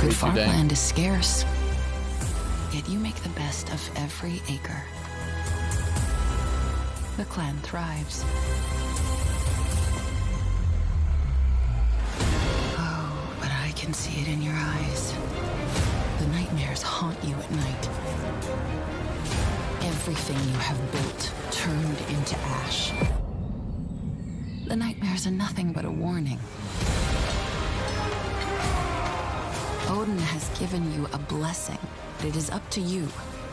Good farmland is scarce, yet you make the best of every acre. The clan thrives. Oh, but I can see it in your eyes. The nightmares haunt you at night. Everything you have built turned into ash. The nightmares are nothing but a warning. Odin has given you a blessing, but it is up to you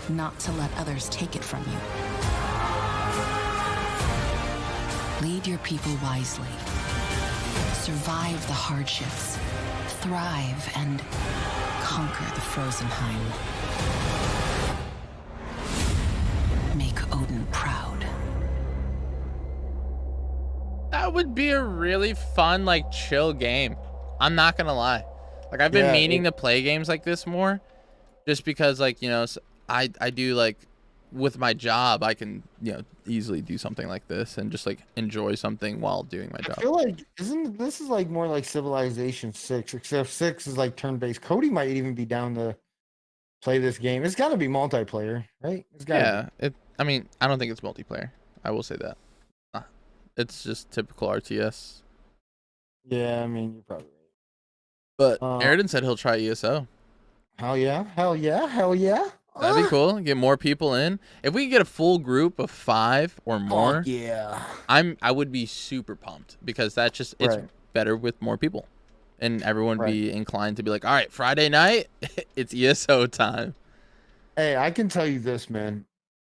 not to let others take it from you. Lead your people wisely. Survive the hardships. Thrive and conquer the Frozen Heim. Make Odin proud. That would be a really fun, like, chill game. I'm not gonna lie. Like, I've been meaning to play games like this more, just because, like, you know, I do, like, with my job, I can, you know, easily do something like this and just, like, enjoy something while doing my job. I feel like this is like more like Civilization 6, except 6 is like turn-based. Cody might even be down to play this game. It's got to be multiplayer, right? It's got. Yeah. I mean, I don't think it's multiplayer. I will say that. It's just typical RTS. Yeah, I mean, you're probably right. But Aridin said he'll try ESO. Hell yeah! Hell yeah! Hell yeah! That'd be cool. Get more people in. If we can get a full group of 5 or more, yeah. I would be super pumped, because that's just it's better with more people, and everyone would be inclined to be like, all right, Friday night, it's ESO time. Hey, I can tell you this, man.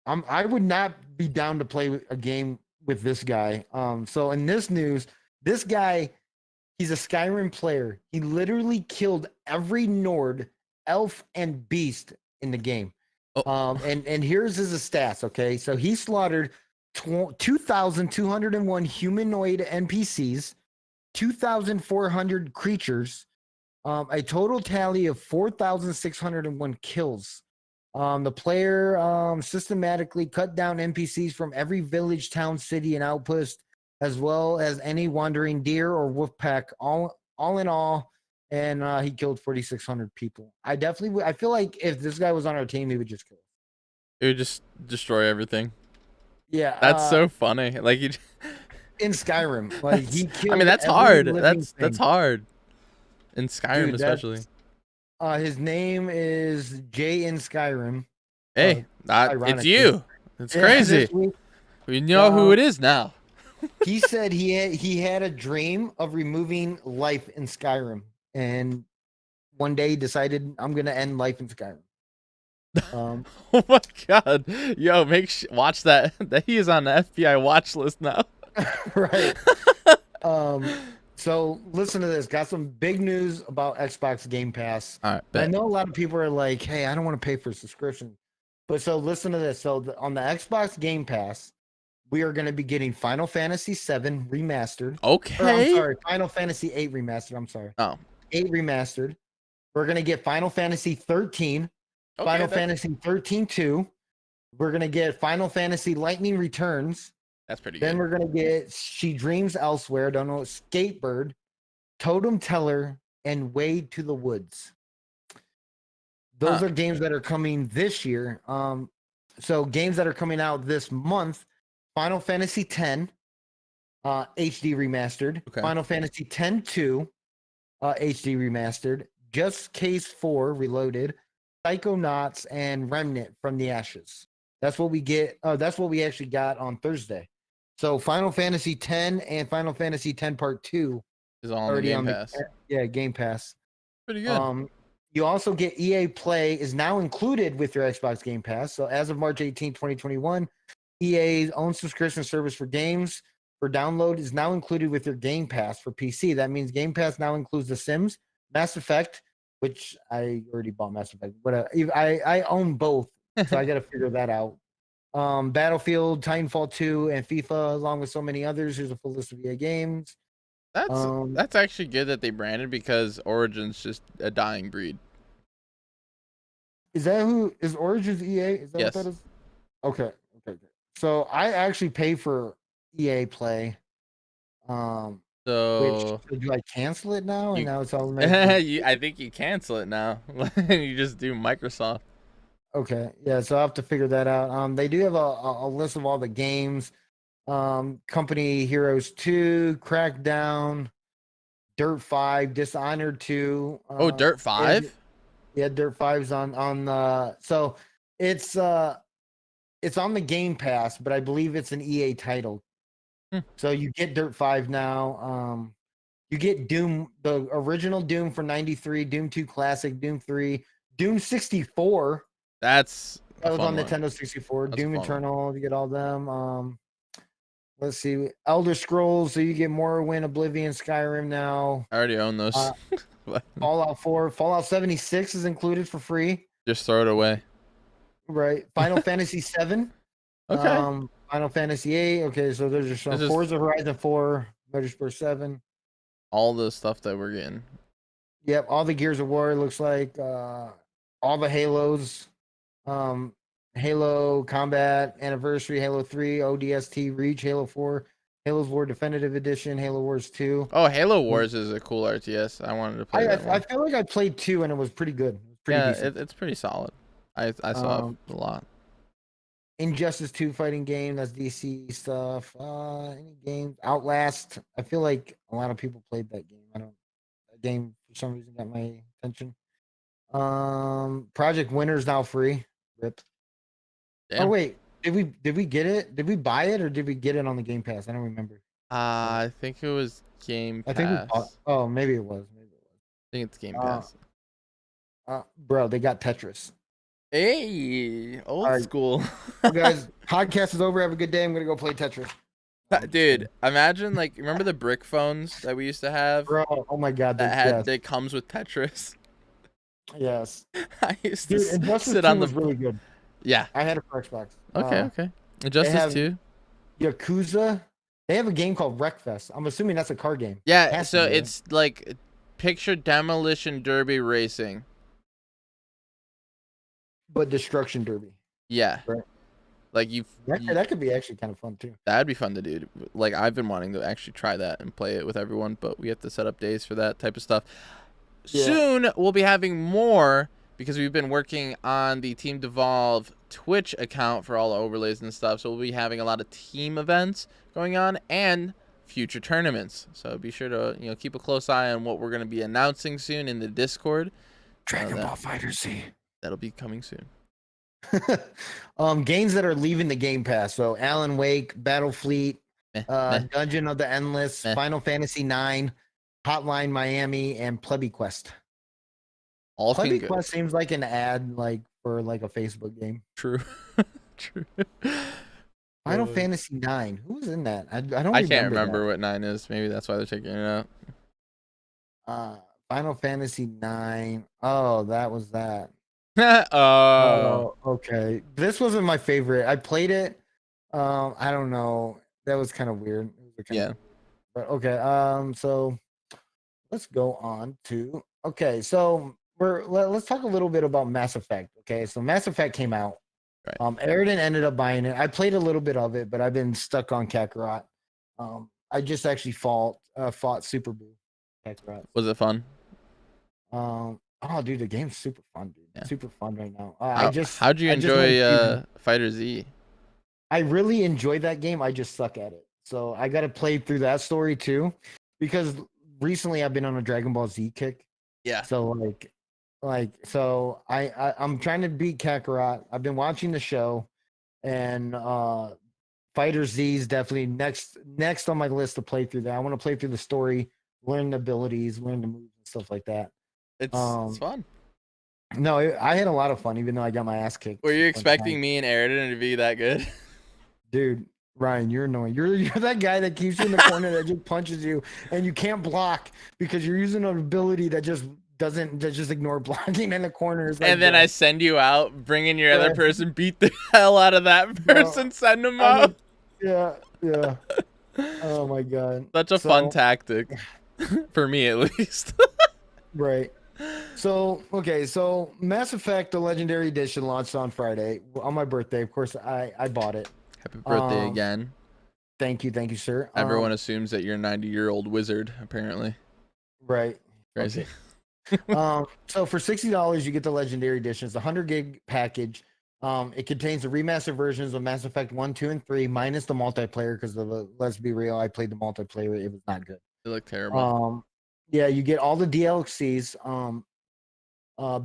I would not be down to play a game with this guy. So in this news, this guy, he's a Skyrim player. He literally killed every Nord, elf, and beast in the game. And here's his stats. Okay, so he slaughtered 2,201 humanoid NPCs, 2,400 creatures, a total tally of 4,601 kills. The player systematically cut down NPCs from every village, town, city, and outpost, as well as any wandering deer or wolf pack, all in all. And he killed 4,600 people. I feel like if this guy was on our team, he would just kill us. It would just destroy everything. Yeah. That's so funny. Like, you in Skyrim, like he killed. I mean, that's hard. That's hard. In Skyrim, dude, especially. His name is Jay in Skyrim. Hey, it's you. It's crazy. We know who it is now. He said he had a dream of removing life in Skyrim, and one day he decided, I'm gonna end life in Skyrim. Oh my god, yo, watch that. He is on the FBI watch list now. Right. So listen to this. Got some big news about Xbox Game Pass. All right, I know a lot of people are like, hey, I don't want to pay for a subscription. But so listen to this. So on the Xbox Game Pass, we are going to be getting Final Fantasy VII Remastered. Okay. I'm sorry, Final Fantasy VIII Remastered. I'm sorry. Oh. 8 Remastered. We're going to get Final Fantasy 13. Okay, Final Fantasy 13-2. We're going to get Final Fantasy Lightning Returns. That's pretty good. Then we're going to get She Dreams Elsewhere, don't know, Skatebird, Totem Teller, and Wade to the Woods. Those are games that are coming this year. So games that are coming out this month, Final Fantasy X, HD remastered. Okay. Final Fantasy X-2 HD remastered. Just Case 4 Reloaded. Psychonauts and Remnant from the Ashes. That's what we get. That's what we actually got on Thursday. So Final Fantasy X and Final Fantasy X Part 2 Is all on the already Game on Pass. Game Pass. Pretty good. You also get EA Play is now included with your Xbox Game Pass. So as of March 18, 2021, EA's own subscription service for games for download is now included with your Game Pass for PC. That means Game Pass now includes The Sims, Mass Effect, which I already bought Mass Effect, but I own both, so I got to figure that out. Battlefield, Titanfall 2, and FIFA, along with so many others. Here's a full list of EA games. That's actually good that they branded, because Origin's just a dying breed. Is that who is Origins EA? Is that Yes. what that is? Okay. So I actually pay for EA Play. So Which do I cancel it now? And now it's all I think you cancel it now. You just do Microsoft. Okay, yeah. So I have to figure that out. They do have a list of all the games. Company Heroes 2, Crackdown, Dirt 5, Dishonored 2. Oh, Dirt 5? Yeah, Dirt 5's on so it's on the Game Pass, but I believe it's an EA title. So you get Dirt 5 now. You get Doom, the original Doom for 93, Doom 2 Classic, Doom 3, Doom 64. That was on Nintendo 64. That's Doom Eternal, you get all them. Let's see, Elder Scrolls, so you get Morrowind, Oblivion, Skyrim now. I already own those. Fallout 4, Fallout 76 is included for free. Just throw it away. Right. Final Fantasy 7. Okay. Final Fantasy 8. Okay, so there's just some Forza Horizon 4, Motorsport 7. All the stuff that we're getting. Yep, all the Gears of War, looks like all the Halos. Halo Combat Anniversary, Halo 3, ODST, Reach, Halo 4, Halo's War Definitive Edition, Halo Wars 2. Oh, Halo Wars is a cool RTS. I wanted to play that one. I feel like I played 2 and it was pretty good. It's pretty solid. I saw a lot. Injustice 2 fighting game, that's DC stuff. Any games? Outlast. I feel like a lot of people played that game. That game for some reason got my attention. Project Winter's now free. Rip. Damn. Oh wait, did we get it? Did we buy it or did we get it on the Game Pass? I don't remember. I think it was Game Pass. I think we bought. Oh, maybe it was. I think it's Game Pass. Bro, they got Tetris. Hey, old school. Well, guys, podcast is over. Have a good day. I'm gonna go play Tetris. Dude, imagine, like, remember the brick phones that we used to have? Bro, oh my god, that comes with Tetris. Yes. I used to sit on the. Was really good. Yeah. I had it for Xbox. Okay. Injustice 2. Yakuza. They have a game called Wreckfest. I'm assuming that's a car game. Yeah, so it's like picture Demolition Derby racing. But Destruction Derby. Yeah. Right. Like that could be actually kind of fun too. That'd be fun to do. Like, I've been wanting to actually try that and play it with everyone, but we have to set up days for that type of stuff. Yeah. Soon we'll be having more, because we've been working on the Team Devolv Twitch account for all the overlays and stuff. So we'll be having a lot of team events going on and future tournaments. So be sure to keep a close eye on what we're going to be announcing soon in the Discord. Dragon Ball FighterZ. That'll be coming soon. Games that are leaving the Game Pass. So Alan Wake, Battlefleet, Dungeon of the Endless, Final Fantasy 9, Hotline Miami, and Plebby Quest. Plebby Quest seems like an ad, like for like a Facebook game. True. True. Final Fantasy 9. Who's in that? I can't remember what 9 is. Maybe that's why they're taking it out. Final Fantasy 9. Oh, that was that. Oh, okay. This wasn't my favorite. I played it. I don't know. That was kind of weird. But okay. So let's go on to. Okay, so let's talk a little bit about Mass Effect. Okay, so Mass Effect came out. Right. Aridin ended up buying it. I played a little bit of it, but I've been stuck on Kakarot. I just actually fought Super Boo Kakarot. Was it fun? Oh, dude, the game's super fun, dude. Yeah. Super fun right now. How'd you enjoy Fighter Z? I really enjoyed that game. I just suck at it. So I got to play through that story too, because recently I've been on a Dragon Ball Z kick. Yeah. So so I'm trying to beat Kakarot. I've been watching the show, and Fighter Z is definitely next on my list to play through. That I want to play through the story, learn the abilities, learn the moves and stuff like that. It's fun. No, I had a lot of fun, even though I got my ass kicked. Were you one expecting time. me and Aridin to be that good? Dude, Ryan, you're annoying. You're that guy that keeps you in the corner that just punches you, and you can't block because you're using an ability that just ignore blocking in the corners. And then I send you out, bring in your other Right. person, beat the hell out of that person, send them out. Yeah. Oh my god. Such a fun tactic, for me at least. Right. So, okay, so Mass Effect, the Legendary Edition launched on Friday on my birthday. Of course, I bought it. Happy birthday again. Thank you, sir. Everyone assumes that you're a 90-year-old wizard, apparently. Right. Crazy. Okay. So for $60, you get the Legendary Edition. It's a 100 gig package. It contains the remastered versions of Mass Effect 1, 2, and 3, minus the multiplayer, because let's be real, I played the multiplayer. It was not good. It looked terrible. Yeah, you get all the DLCs.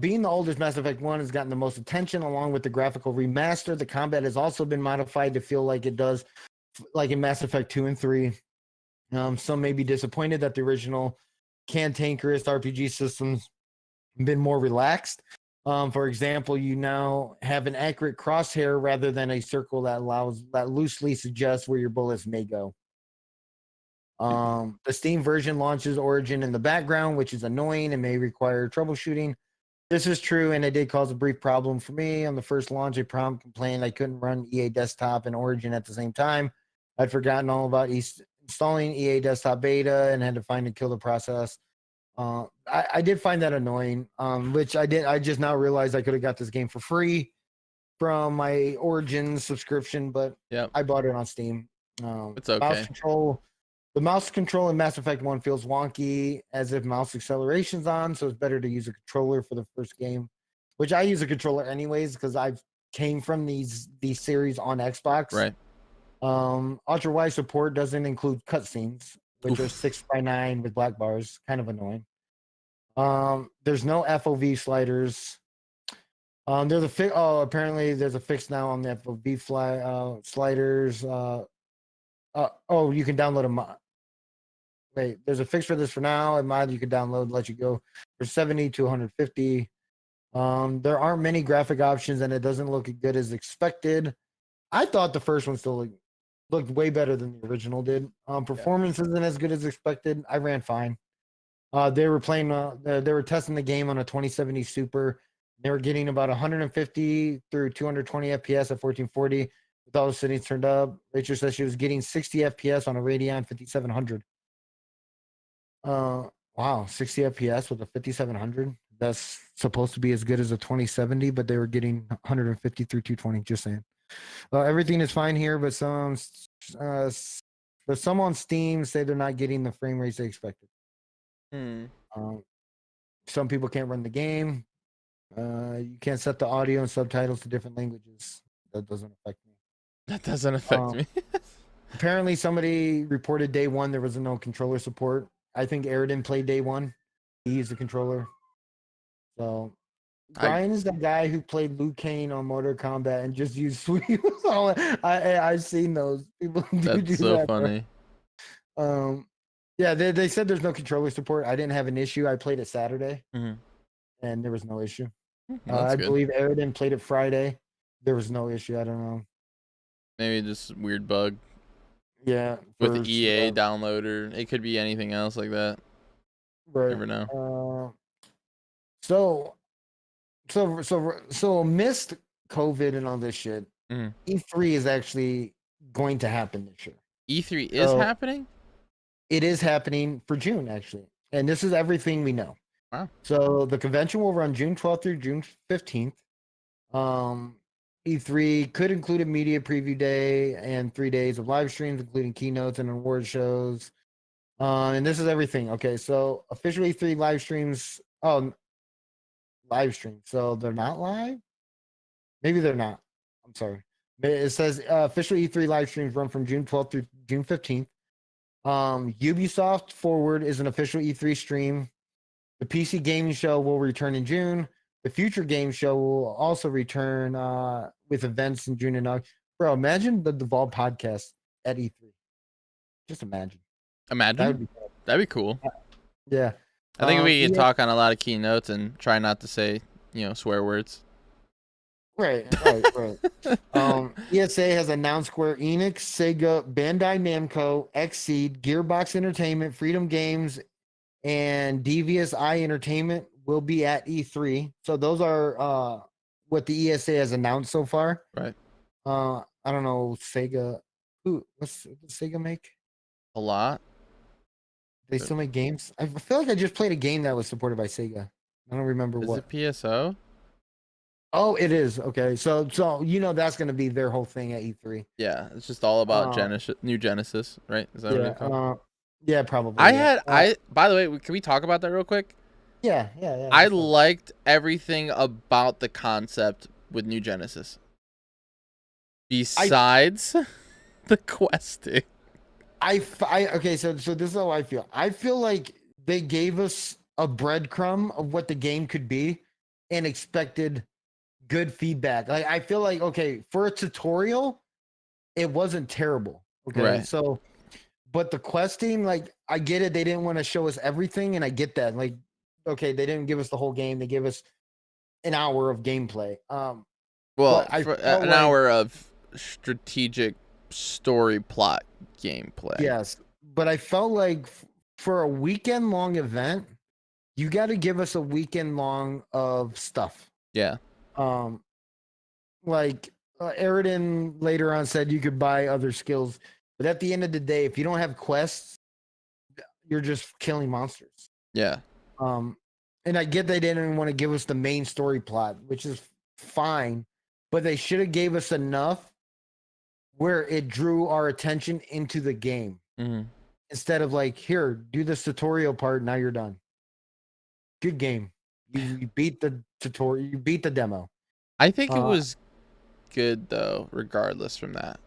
Being the oldest, Mass Effect 1 has gotten the most attention, along with the graphical remaster. The combat has also been modified to feel like it does, like in Mass Effect 2 and 3. Some may be disappointed that the original cantankerous RPG systems have been more relaxed. For example, you now have an accurate crosshair rather than a circle that loosely suggests where your bullets may go. The Steam version launches Origin in the background, which is annoying and may require troubleshooting. This is true, and it did cause a brief problem for me. On the first launch, a prompt complained I couldn't run EA Desktop and Origin at the same time. I'd forgotten all about installing EA Desktop Beta and had to find and kill the process. I did find that annoying, which I just now realized I could have got this game for free from my Origin subscription, but I bought it on Steam. It's okay. The mouse control in Mass Effect 1 feels wonky, as if mouse acceleration's on, so it's better to use a controller for the first game, which I use a controller anyways because I came from these series on Xbox. Right. Ultra wide support doesn't include cutscenes, which are 6:9 with black bars, kind of annoying. There's no FOV sliders. There's a fix. Oh, apparently there's a fix now on the FOV sliders. Oh, you can download a mod. Wait, there's a fix for this for now. A mod you can download, let you go for 70 to 150. There aren't many graphic options, and it doesn't look as good as expected. I thought the first one still looked way better than the original did. Performance isn't as good as expected. I ran fine. They were testing the game on a 2070 Super. They were getting about 150 through 220 FPS at 1440 with all the settings turned up. Rachel says she was getting 60 FPS on a Radeon 5700. Wow, 60 FPS with a 5700. That's supposed to be as good as a 2070, but they were getting 150 through 220. Just saying. Everything is fine here, but some on Steam say they're not getting the frame rates they expected. Some people can't run the game. You can't set the audio and subtitles to different languages. That doesn't affect me. That doesn't affect me. Apparently, somebody reported day one there was no controller support. I think Aridin played day one. He used the controller. So Brian is the guy who played Liu Kang on Mortal Kombat and just used sweep. I've seen those people. That's so funny. Yeah, they said there's no controller support. I didn't have an issue. I played it Saturday, and there was no issue. I believe Aridin played it Friday. There was no issue. I don't know. Maybe just weird bug. Yeah, with EA downloader. It could be anything else like that. Right. Never know. So amidst COVID and all this shit, E3 is actually going to happen this year. E3 is happening? It is happening for June, actually. And this is everything we know. Wow. So the convention will run June 12th through June 15th. E3 could include a media preview day and 3 days of live streams, including keynotes and award shows. And this is everything. Okay, so official E3 live streams. Oh, live stream. So they're not live? Maybe they're not. I'm sorry. It says official E3 live streams run from June 12th through June 15th. Ubisoft Forward is an official E3 stream. The PC Gaming Show will return in June. The Future Game Show will also return with events in June and August. Bro, imagine the Devolv podcast at E3. Just imagine. Imagine. That'd be cool. Yeah. I think we can talk on a lot of keynotes and try not to say, swear words. Right. ESA has announced Square Enix, Sega, Bandai Namco, Xseed, Gearbox Entertainment, Freedom Games, and Devious Eye Entertainment will be at E3. So those are what the ESA has announced so far. Right. I don't what does Sega make? A lot. They still make games? I feel like I just played a game that was supported by Sega. I don't remember what. Is it PSO? Oh, it is. Okay. So that's going to be their whole thing at E3. Yeah, it's just all about New Genesis, right? Is that what it's called? Yeah, probably. By the way, can we talk about that real quick? Yeah. I liked everything about the concept with New Genesis. Besides the questing. Okay, so this is how I feel. I feel like they gave us a breadcrumb of what the game could be and expected good feedback. Like I feel like, okay, for a tutorial, it wasn't terrible. Okay. Right. So but the questing, like I get it, they didn't want to show us everything, and I get that. Like, okay, they didn't give us the whole game, they gave us an hour of gameplay. Well, an hour of strategic story plot gameplay. Yes, but I felt like for a weekend long event, you got to give us a weekend long of stuff. Yeah. Like Eridan later on said, you could buy other skills, but at the end of the day, if you don't have quests, you're just killing monsters. Yeah. And I get they didn't want to give us the main story plot, which is fine, but they should have gave us enough where it drew our attention into the game instead of like, here, do this tutorial part. Now you're done. Good game. You beat the tutorial. You beat the demo. I think it was good though, regardless from that.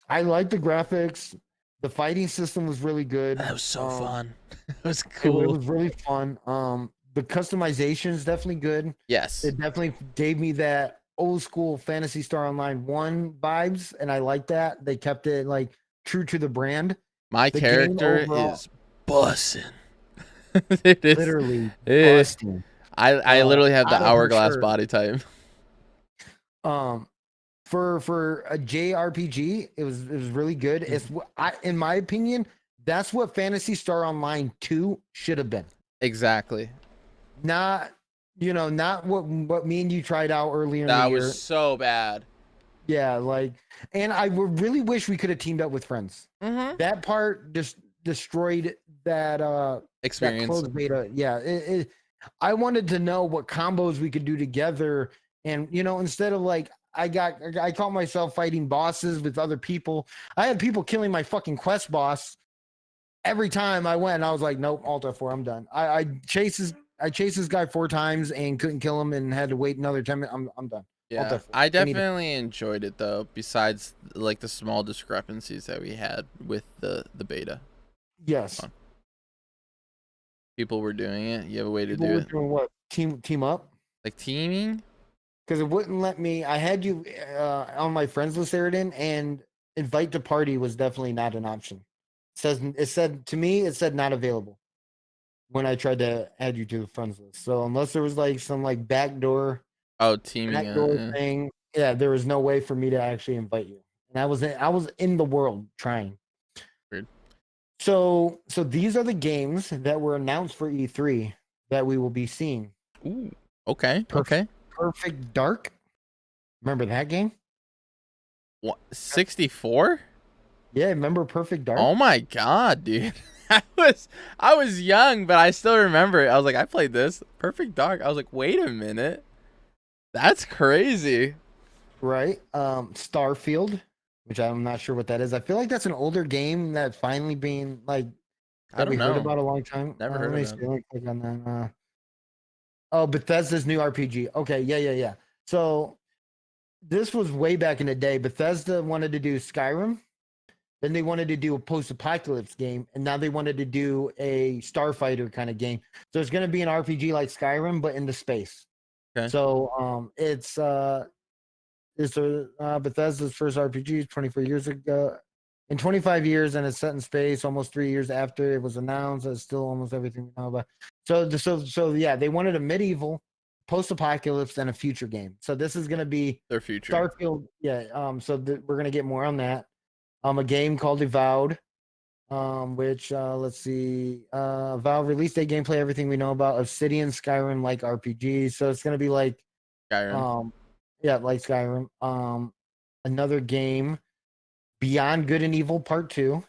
I like the graphics. The fighting system was really good. That was so fun. It was cool. It was really fun. The customization is definitely good. Yes. It definitely gave me that old school Phantasy Star Online 1 vibes, and I like that. They kept it like true to the brand. My character is bussing. It is literally busting. I literally have the hourglass body type. For a JRPG, it was really good. It's in my opinion, that's what Phantasy Star Online 2 should have been. Exactly. Not what me and you tried out earlier in the year. That was so bad. Yeah, and I really wish we could have teamed up with friends. Mm-hmm. That part just destroyed that experience. That closed beta. Yeah, I wanted to know what combos we could do together, and instead of I caught myself fighting bosses with other people. I had people killing my fucking quest boss every time I went. And I was like, nope, Alt F4, I'm done. I chased this guy 4 times and couldn't kill him and had to wait another 10 minutes. I'm done. Yeah, I definitely enjoyed it though. Besides the small discrepancies that we had with the beta. Yes. People were doing it. You have a way to People do were it. Doing what? Team up? Like teaming? Because it wouldn't let me. I had you on my friends list, Eridan, and invite to party was definitely not an option. It said not available when I tried to add you to the friends list. So unless there was some backdoor teaming thing, yeah, there was no way for me to actually invite you. And I was in the world trying. Weird. So these are the games that were announced for E3 that we will be seeing. Ooh. Okay. Perfect Dark. Remember that game? What? 64? Yeah, remember Perfect Dark? Oh my god, dude. I was young, but I still remember it. I was like, I played this. Perfect Dark. I was like, wait a minute. That's crazy. Right. Starfield, which I'm not sure what that is. I feel like that's an older game that's finally being I don't know. heard about a long time. Never heard of it. Click on that. Oh, Bethesda's new RPG. Okay, yeah. So this was way back in the day. Bethesda wanted to do Skyrim, then they wanted to do a post-apocalypse game, and now they wanted to do a Starfighter kind of game. So it's going to be an RPG like Skyrim, but into space. Okay. So it's Bethesda's first RPG 24 years ago. In 25 years, and it's set in space. Almost 3 years after it was announced, it's still almost everything we know about. So yeah, they wanted a medieval, post-apocalypse, and a future game. So this is going to be Their future. Starfield. Yeah. We're going to get more on that. A game called Avowed, which let's see, Valve released a gameplay, everything we know about Obsidian Skyrim like RPG. So it's gonna be like Skyrim. like Skyrim. Another game, Beyond Good and Evil Part 2.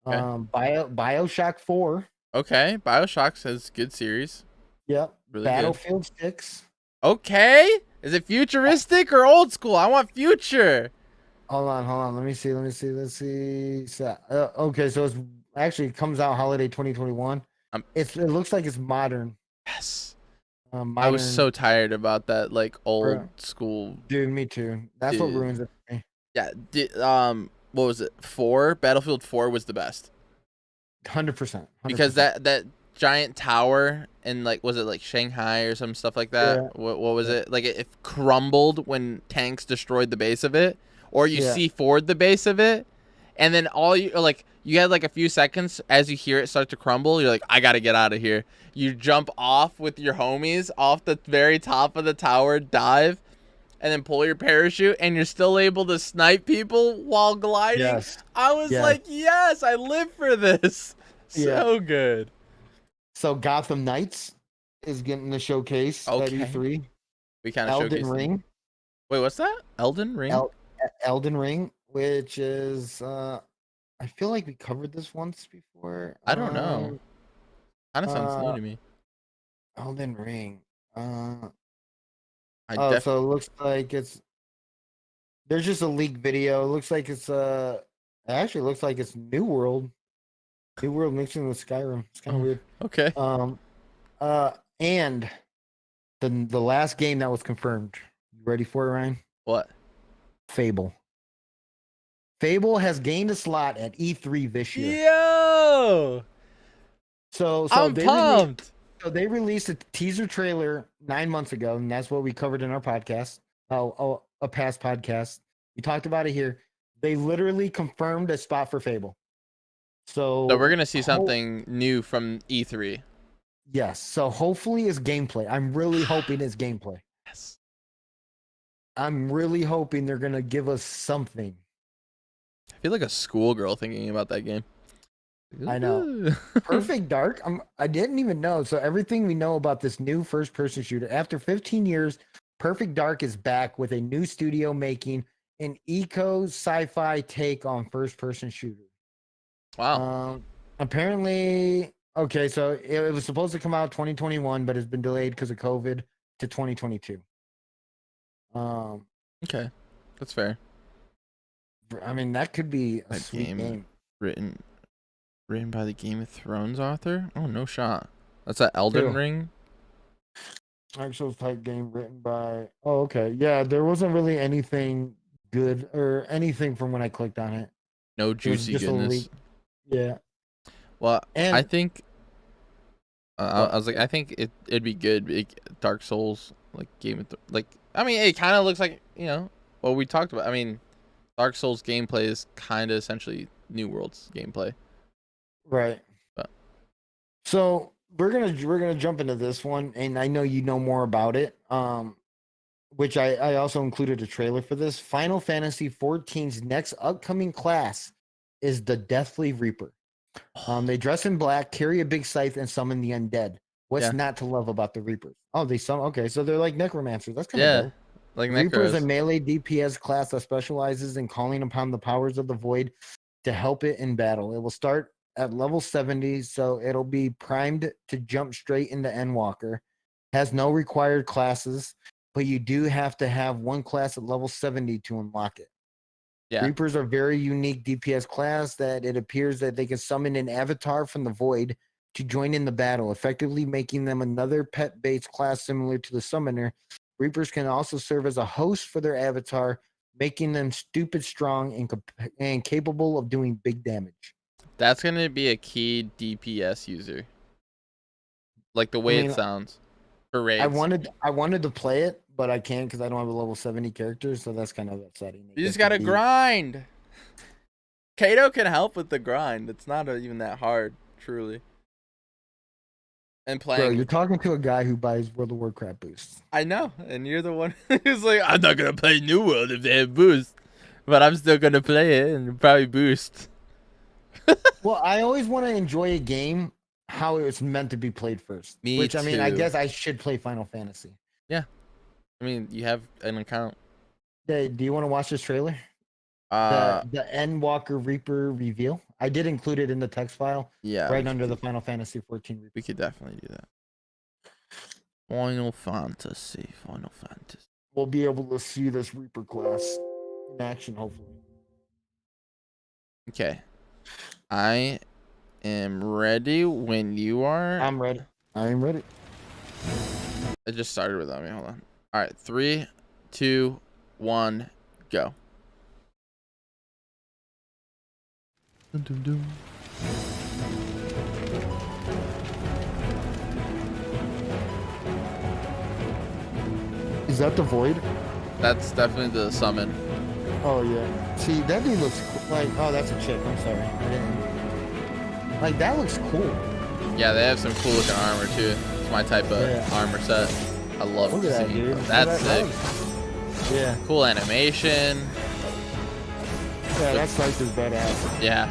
Okay. BioShock 4. Okay, BioShock says good series. Yep. Really Battlefield 6. Okay, is it futuristic or old school? I want future. Hold on. Let me see. So, okay, so it's actually comes out holiday 2021. It looks like it's modern. Yes. Modern. I was so tired about that, like old school. Dude, me too. That's what ruins it for me. Yeah. What was it? 4? Battlefield 4 was the best. 100%. Because that giant tower and like, was it like Shanghai or some stuff like that? Yeah. What was it? Like it crumbled when tanks destroyed the base of it, or you see forward the base of it, and then you had like a few seconds as you hear it start to crumble. You're like, I gotta get out of here. You jump off with your homies off the very top of the tower, dive, and then pull your parachute, and you're still able to snipe people while gliding. Yes. I was like, yes, I live for this. So good. So Gotham Knights is getting the showcase at E3. We kind of Elden Ring. Wait, what's that? Elden Ring? Elden Ring, which is I feel like we covered this once before. I don't know. Kind of sounds new to me. Elden Ring. So it looks like there's just a leaked video. It looks like it actually looks like it's New World. New World mixing with Skyrim. It's kind of weird. Okay. And the last game that was confirmed. You ready for it, Ryan? What? Fable. Fable has gained a slot at E3 this year. Yo! So I'm pumped. They released a teaser trailer 9 months ago, and that's what we covered in our podcast. A past podcast. We talked about it here. They literally confirmed a spot for Fable. So we're gonna see something new from E3. Yes. So hopefully it's gameplay. I'm really hoping it's gameplay. Yes. I'm really hoping they're gonna give us something. I feel like a schoolgirl thinking about that game. I know. Perfect Dark. I didn't even know. So everything we know about this new first-person shooter, after 15 years, Perfect Dark is back with a new studio making an eco sci-fi take on first-person shooter. Wow. Apparently, okay, so it was supposed to come out 2021, but it's been delayed because of COVID to 2022. Okay, that's fair. I mean, that could be a sweet game. Written by the Game of Thrones author? Oh, no shot. That's that Elden Ring? Actual type game written by... Oh, okay. Yeah, there wasn't really anything good or anything from when I clicked on it. No juicy goodness. Yeah. Well, I think... I was like, I think it'd be good. Dark Souls, like Game of I mean, it kind of looks like, what we talked about. I mean, Dark Souls gameplay is kind of essentially New World's gameplay. Right. But. So we're gonna jump into this one, and I know you know more about it. Which I also included a trailer for this. Final Fantasy XIV's next upcoming class is the Deathly Reaper. They dress in black, carry a big scythe, and summon the undead. What's not to love about the Reapers? Oh, okay, so they're like necromancers. That's kind of dope. Like Reaper is a melee DPS class that specializes in calling upon the powers of the void to help it in battle. It will start at level 70, so it'll be primed to jump straight into Endwalker. Has no required classes, but you do have to have one class at level 70 to unlock it. Yeah. Reapers are very unique DPS class that it appears that they can summon an avatar from the void to join in the battle, effectively making them another pet-based class similar to the summoner, Reapers can also serve as a host for their avatar, making them stupid strong and capable of doing big damage. That's gonna be a key DPS user, like the I way it mean, sounds for I raids. wanted to play it, but I can't because I don't have a level 70 character, so that's kind of upsetting. You just gotta grind. Kato can help with the grind. It's not even that hard, truly. And Bro, playing. you're talking to a guy who buys World of Warcraft boosts. I know, and you're the one who's like, I'm not gonna play New World if they have boost, but I'm still gonna play it and probably boost. Well, I always want to enjoy a game how it was meant to be played first. Me Which I mean, I too. guess I should play Final Fantasy. Yeah, I mean, you have an account. Do you want to watch this trailer? The Endwalker Reaper reveal. I did include it in the text file. Yeah, Right under the Final Fantasy 14 reveal. we could definitely do that. Final Fantasy. We'll be able to see this Reaper class in action, hopefully. Okay, I am ready when you are. I'm ready. I am ready. I just started without me. Hold on. All right, 3, 2, 1, go. Dun, dun, dun. Is that the Void? That's definitely the summon. Oh yeah. See, that dude looks like. Oh, that's a chick. I'm sorry. I didn't. Like that looks cool. Yeah, they have some cool looking armor too. It's my type of armor set. I love Look at that, seeing dude. that's sick. Yeah. Cool animation. Yeah, that slice is badass. Yeah.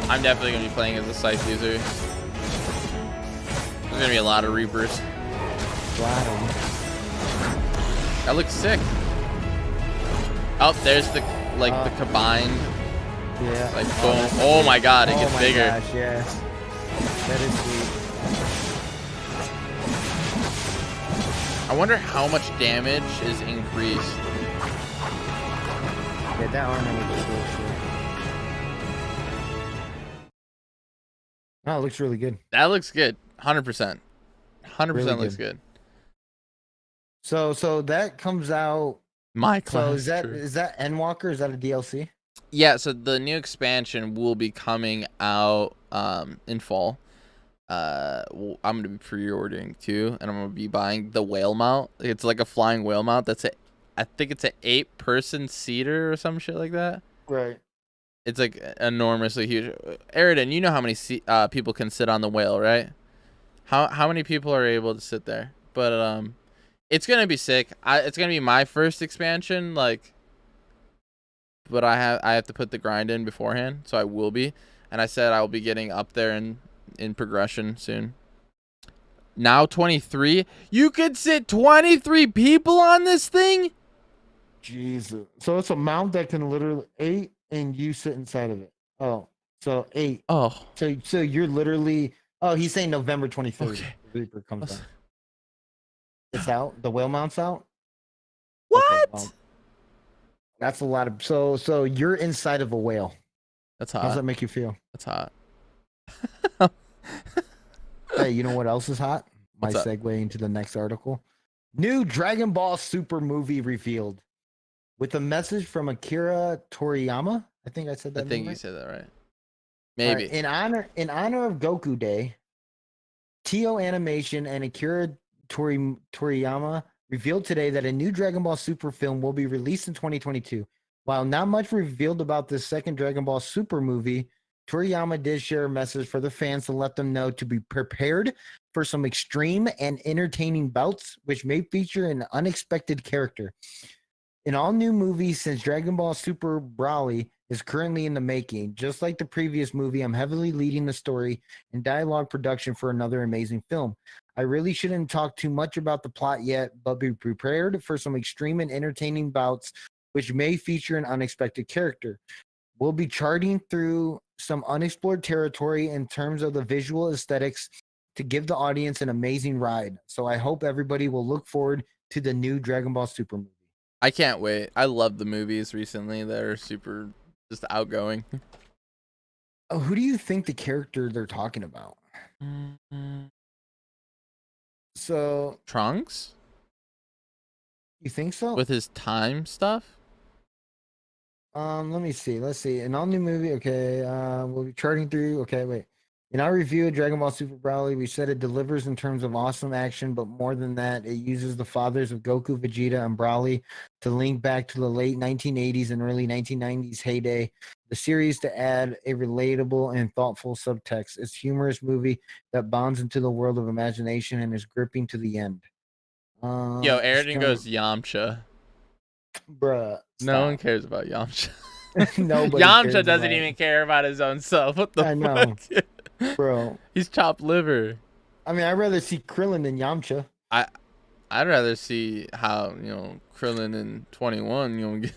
I'm definitely gonna be playing as a scythe user. There's gonna be a lot of Reapers. That looks sick. Oh, there's the the combined. Yeah. Like boom. Oh my god, it gets bigger. Gosh, yes. That is sweet. I wonder how much damage is increased. Yeah, that armor looks cool shit. Oh, it looks really good. That looks good. 100%. 100% Really looks good. So that comes out. My class. So is that Endwalker? Is that a DLC? Yeah, so the new expansion will be coming out in fall. I'm gonna be pre-ordering too, and I'm gonna be buying the whale mount. It's like a flying whale mount. I think it's an 8-person seater or some shit like that. Right. It's like enormously huge. Aridin, you know how many people can sit on the whale, right? How many people are able to sit there? But it's gonna be sick. It's gonna be my first expansion, like. But I have to put the grind in beforehand, so I will be. And I said I will be getting up there in progression soon. Now 23. You could sit 23 people on this thing? Jesus. So it's a mount that can literally 8 and you sit inside of it. Oh, so 8. Oh. So you're literally. Oh, he's saying November 23rd. Okay. Reaper comes out. It's out. The whale mount's out. What? Okay, well, that's a lot of. So you're inside of a whale. That's How does hot. that make you feel? That's hot. Hey, you know what else is hot? My What's up? segue into the next article. New Dragon Ball Super movie revealed with a message from Akira Toriyama. I think I said that. I think name you right? said that right. All Maybe. right, in honor of Goku Day, Tio Animation and Akira Toriyama revealed today that a new Dragon Ball Super film will be released in 2022. While not much revealed about this second Dragon Ball Super movie, Toriyama did share a message for the fans to let them know to be prepared for some extreme and entertaining bouts, which may feature an unexpected character. An all-new movie since Dragon Ball Super Broly is currently in the making. Just like the previous movie, I'm heavily leading the story and dialogue production for another amazing film. I really shouldn't talk too much about the plot yet, but be prepared for some extreme and entertaining bouts, which may feature an unexpected character. We'll be charting through some unexplored territory in terms of the visual aesthetics to give the audience an amazing ride. So I hope everybody will look forward to the new Dragon Ball Super movie. I can't wait. I love the movies recently. They're super just outgoing. Oh, who do you think the character they're talking about? So Trunks? You think so? with his time stuff. Let me see. Let's see. An all new movie. Okay. We'll be charting through. Okay, wait. In our review of Dragon Ball Super Broly, we said it delivers in terms of awesome action, but more than that, it uses the fathers of Goku, Vegeta, and Broly to link back to the late 1980s and early 1990s heyday. The series to add a relatable and thoughtful subtext. It's a humorous movie that bonds into the world of imagination and is gripping to the end. Yo, Aridin goes Yamcha. Bruh. No one Stop. cares about Yamcha. Nobody Yamcha cares doesn't about even care about his own self. What the I fuck? know. Bro. He's chopped liver. I mean, I'd rather see Krillin than Yamcha. I'd rather see how, Krillin in 21, get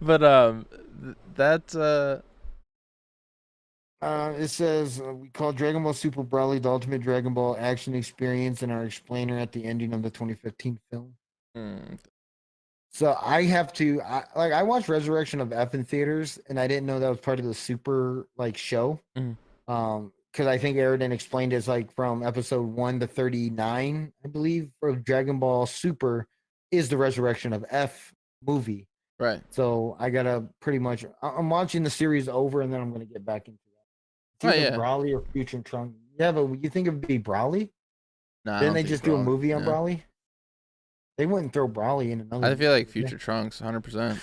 but that's it says we call Dragon Ball Super Broly the ultimate Dragon Ball action experience and our explainer at the ending of the 2015 film. So I have to I watched Resurrection of F in theaters and I didn't know that was part of the Super show. Because I think Aridin explained it's like from episode 1 to 39, I believe, for Dragon Ball Super is the Resurrection of F movie. right. So I gotta pretty much I'm watching the series over and then I'm gonna get back into that. It's either Broly or Future Trunks. Yeah, but you think it'd be Broly? Nah, Didn't they just do a movie on Broly? They wouldn't throw Broly in another. I feel like Future Trunks, 100%.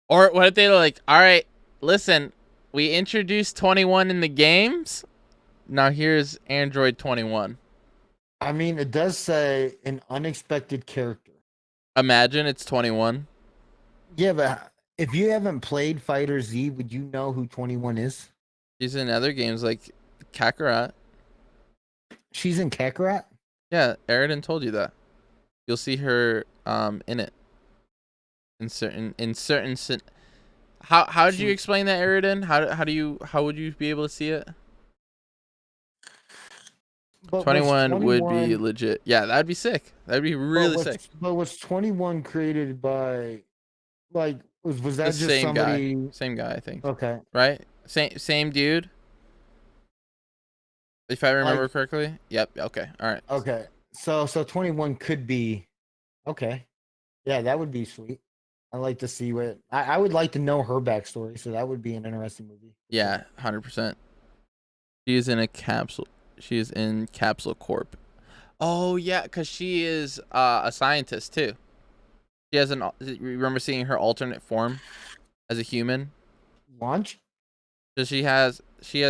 Or what if they like, all right, listen, we introduced 21 in the games. Now here's Android 21. I mean, it does say an unexpected character. Imagine it's 21. Yeah, but if you haven't played Fighter Z, would you know who 21 is? She's in other games like Kakarot. She's in Kakarot? Yeah, Aridin told you that. You'll see her in it. How did you explain that, Aridin? How would you be able to see it? But 21 would be legit. Yeah, that'd be sick. That'd be really sick. But was 21 created by was that The just same somebody guy. Same guy, I think. Okay. Right? Same dude. If I remember correctly. Yep. Okay. All right. Okay. So 21 could be okay. Yeah, that would be sweet. I like to see what I would like to know her backstory, so that would be an interesting movie. Yeah, 100%. She is in a capsule. She is in Capsule Corp. Oh yeah, because she is a scientist too. She has remember seeing her alternate form as a human? Launch? So she has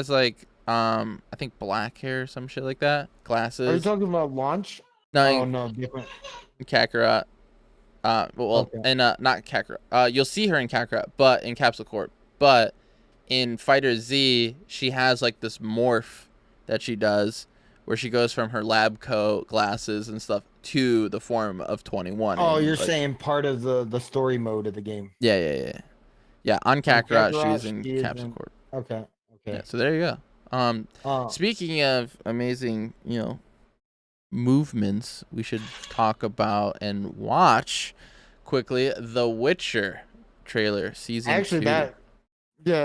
like I think black hair or some shit like that. Glasses. Are you talking about Launch? No, no, different. Kakarot. Okay. And not Kakarot. You'll see her in Kakarot, but in Capsule Corp. But in Fighter Z, she has like this morph that she does, where she goes from her lab coat, glasses, and stuff to the form of 21. Oh, you're saying part of the story mode of the game? Yeah. On Kakarot, she's in Capsule Corp. Okay. Yeah, so there you go. Speaking of amazing, movements, we should talk about and watch quickly The Witcher trailer season 2.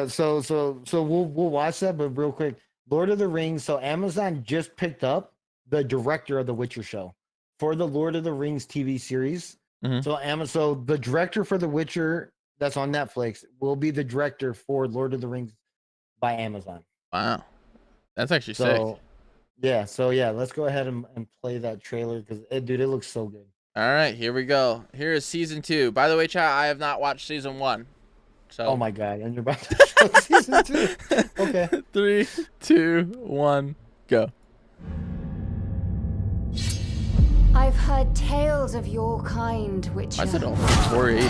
So we'll watch that, but real quick, Lord of the Rings. So Amazon just picked up the director of the Witcher show for the Lord of the Rings TV series. Mm-hmm. So the director for the Witcher that's on Netflix will be the director for Lord of the Rings by Amazon. Wow, that's actually sick. Yeah, let's go ahead and play that trailer because it looks so good. All right, here we go. Here is season 2. By the way, chat, I have not watched season 1. So. Oh my god, and you're about to show season 2. Okay. 3, 2, 1, go. I've heard tales of your kind, Witcher. Why is it only 480?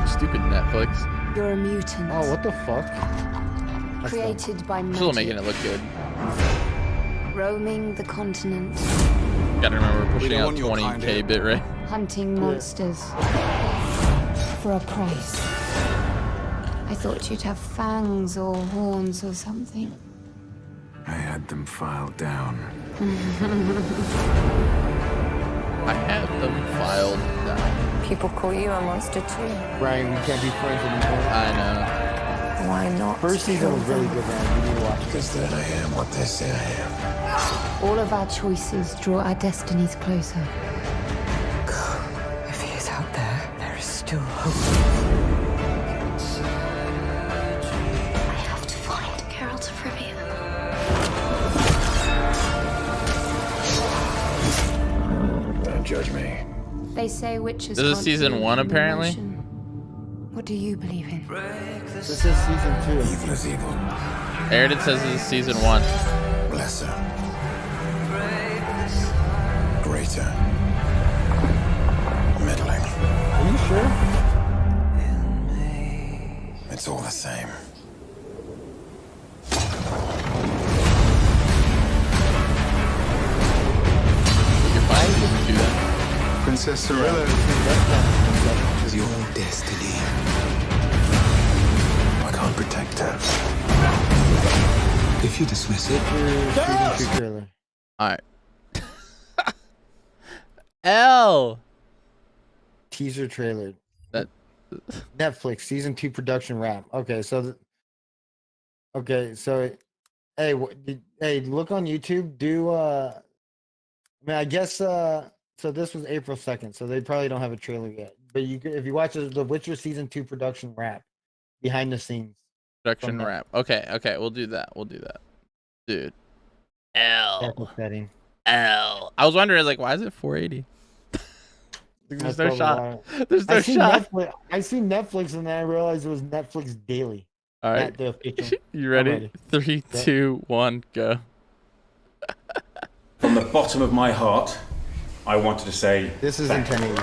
Stupid Netflix. You're a mutant. Oh, what the fuck? Created by magic. Still making it look good. Roaming the continent. Gotta remember we're pushing out 20k bitrate. Hunting monsters. For a price. I thought you'd have fangs or horns or something. I had them filed down. I have them filed down. People call you a monster too. Ryan, we can't be friends anymore. I know. Why not? First season was really good, man. You need to watch it. Because then I am what they say I am. All of our choices draw our destinies closer. If he is out there, there is still hope. I have to find Geralt of Rivia. Don't judge me. They say witches. This is can't season feel 1 human apparently. emotion. What do you believe in? This is season 2. Evil is evil. Aridin says this is season 1. Lesser. Greater. Middling. Are you sure? It's all the same. You're fine. Do that. Princess Sorella. It's your destiny. I can't protect her. If you dismiss it, Season 2 trailer. All right. L. Teaser trailer. That. Netflix season 2 production wrap. Okay, so hey, hey, look on YouTube. Do I mean, I guess so this was April 2nd, so they probably don't have a trailer yet. But you could, if you watch the Witcher season 2 production wrap, behind the scenes. Production From wrap. Okay, we'll do that. Dude. L. Setting. L. I was wondering, like, why is it 480? There's no shot. There's no shot. I see Netflix and then I realized it was Netflix Daily. All right. The official. You ready? 3, 2, 1, go. From the bottom of my heart, I wanted to say This is in 1080.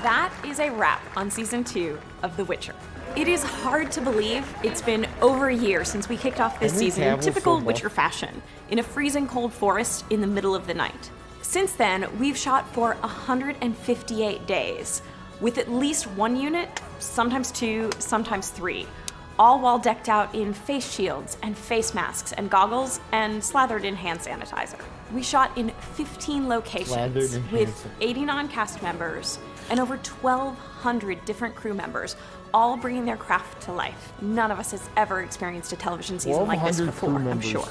That is a wrap on season 2 of The Witcher. It is hard to believe it's been over a year since we kicked off this season in typical Witcher fashion, in a freezing cold forest in the middle of the night. Since then, we've shot for 158 days, with at least one unit, sometimes 2, sometimes 3, all while decked out in face shields and face masks and goggles and slathered in hand sanitizer. We shot in 15 locations with 89 cast members and over 1,200 different crew members, all bringing their craft to life. None of us has ever experienced a television season like this before, I'm sure.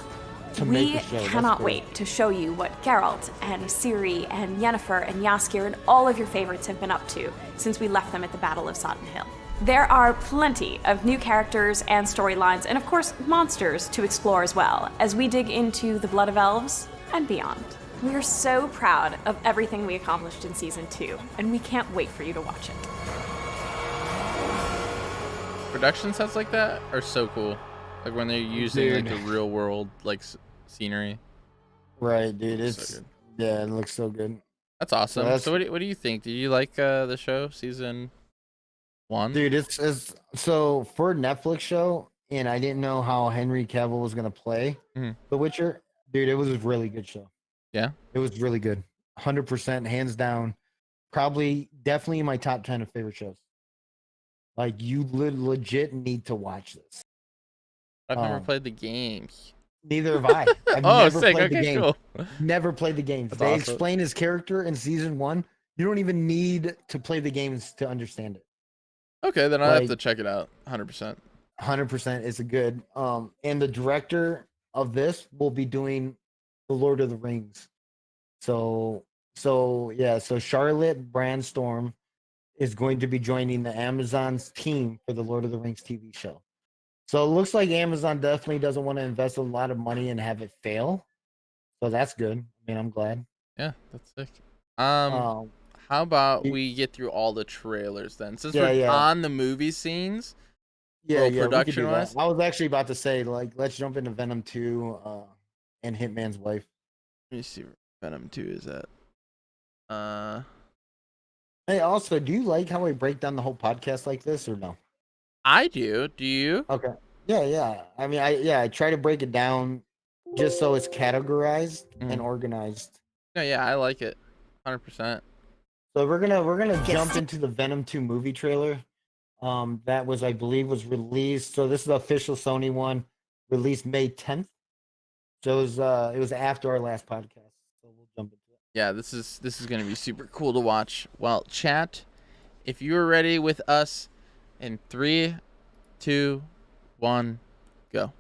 We cannot wait to show you what Geralt and Ciri and Yennefer and Jaskier and all of your favorites have been up to since we left them at the Battle of Sodden Hill. There are plenty of new characters and storylines, and of course monsters to explore as well, as we dig into the Blood of Elves and beyond. We are so proud of everything we accomplished in Season 2, and we can't wait for you to watch it. Production sets like that are so cool. Like when they're using like the real world like scenery. Right, dude. It's so good. Yeah, it looks so good. That's awesome. So what do you think? Did you like the show season 1? Dude, it's so for a Netflix show, and I didn't know how Henry Cavill was gonna play The Witcher. Dude, it was a really good show. Yeah, it was really good. 100%, hands down. Probably, definitely in my top 10 of favorite shows. Like you legit need to watch this. I've never played the games. Neither have I. I've never played the game. Cool. Never played the games. They explain his character in season 1. You don't even need to play the games to understand it. Okay, then I'll have to check it out. 100%. 100% is a good. And the director of this will be doing the Lord of the Rings. So Charlotte Brandstorm is going to be joining the Amazon's team for the Lord of the Rings TV show. So it looks like Amazon definitely doesn't want to invest a lot of money and have it fail. So that's good. I mean, I'm glad. Yeah, that's sick. How about we get through all the trailers then? Since we're on the movie scenes, production wise. I was actually about to say, like, let's jump into Venom 2 and Hitman's Wife. Let me see where Venom 2 is at. Hey, also, do you like how we break down the whole podcast like this or no? I do. Do you? Okay. Yeah. I mean, I try to break it down just so it's categorized and organized. No, yeah, I like it. 100%. So we're gonna jump into the Venom 2 movie trailer. That was, I believe, was released. So this is the official Sony one, released May 10th. So it was after our last podcast. So we'll jump into it. Yeah, this is gonna be super cool to watch. Well, chat, if you are ready with us, in 3, 2, 1, go.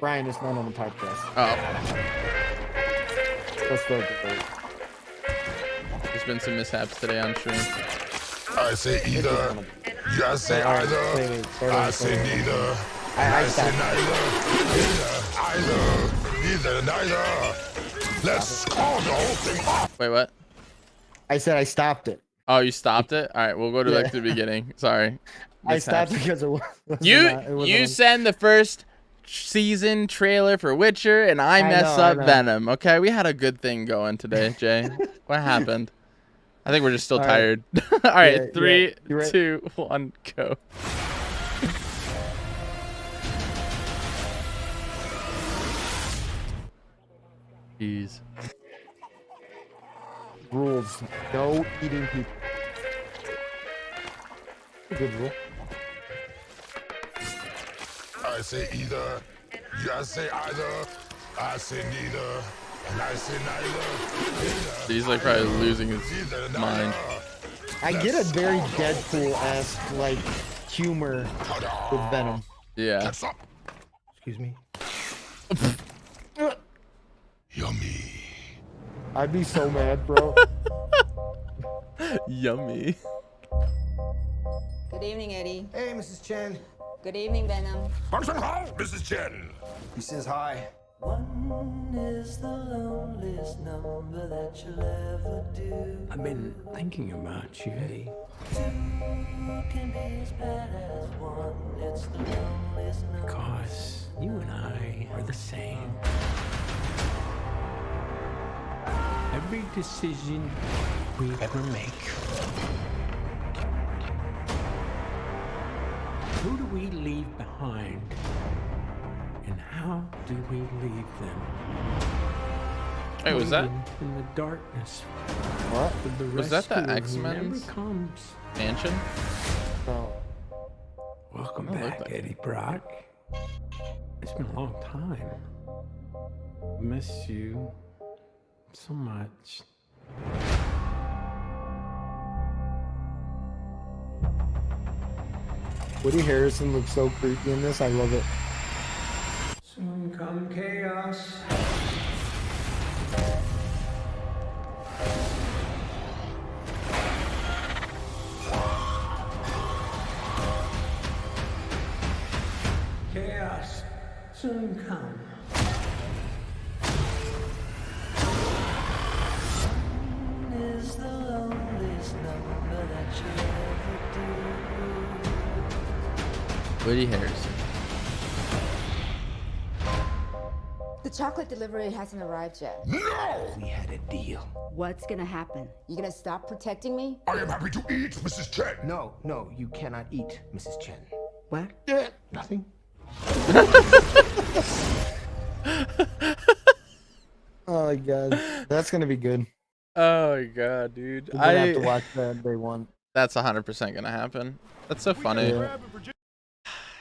Brian, it's not on the podcast. Oh, Let's start the vote. there's been some mishaps today on stream. I say either. You say either. I say neither. I say stopped. neither. Let's call the whole thing off. Wait, what? I said I stopped it. Oh, you stopped it? All right, we'll go to back to the beginning. Sorry. I stopped Mishaps. because it was You send the first season trailer for Witcher, and I mess up Venom. Okay, we had a good thing going today, Jay. What happened? I think we're just still tired. All right, Yeah, 3, you're right. 2, 1, go. Jeez. rules. No eating people. A good rule. I say either. You say either. I say neither. And I say neither. He's like probably losing his mind. I get a very Deadpool-esque like humor with Venom. Yeah. Excuse me. Yummy. I'd be so mad, bro. Yummy. Good evening, Eddie. Hey, Mrs. Chen. Good evening, Venom. Mrs. Chen. He says hi. One is the loneliest number that you'll ever do. I've been thinking about you, Eddie. Two can be as bad as one. It's the loneliest number. Because you and I are the same. Every decision we ever make. Who do we leave behind? And how do we leave them? Hey, was that in the darkness? What? Was that the rescuer who X-Men's never comes? mansion? No. Welcome I like back, that. Eddie Brock. It's been a long time. Miss you so much. Woody Harrelson looks so creepy in this. I love it. Soon come chaos. Chaos soon come. Is the loneliest number that you'll ever do. Woody Harrison. The chocolate delivery hasn't arrived yet. No! We had a deal. What's gonna happen? You gonna stop protecting me? I am happy to eat, Mrs. Chen. No, you cannot eat, Mrs. Chen. What? Nothing. Oh my god, that's gonna be good. Oh my god, dude. We're gonna have to watch that day one. That's 100% gonna happen. That's so funny.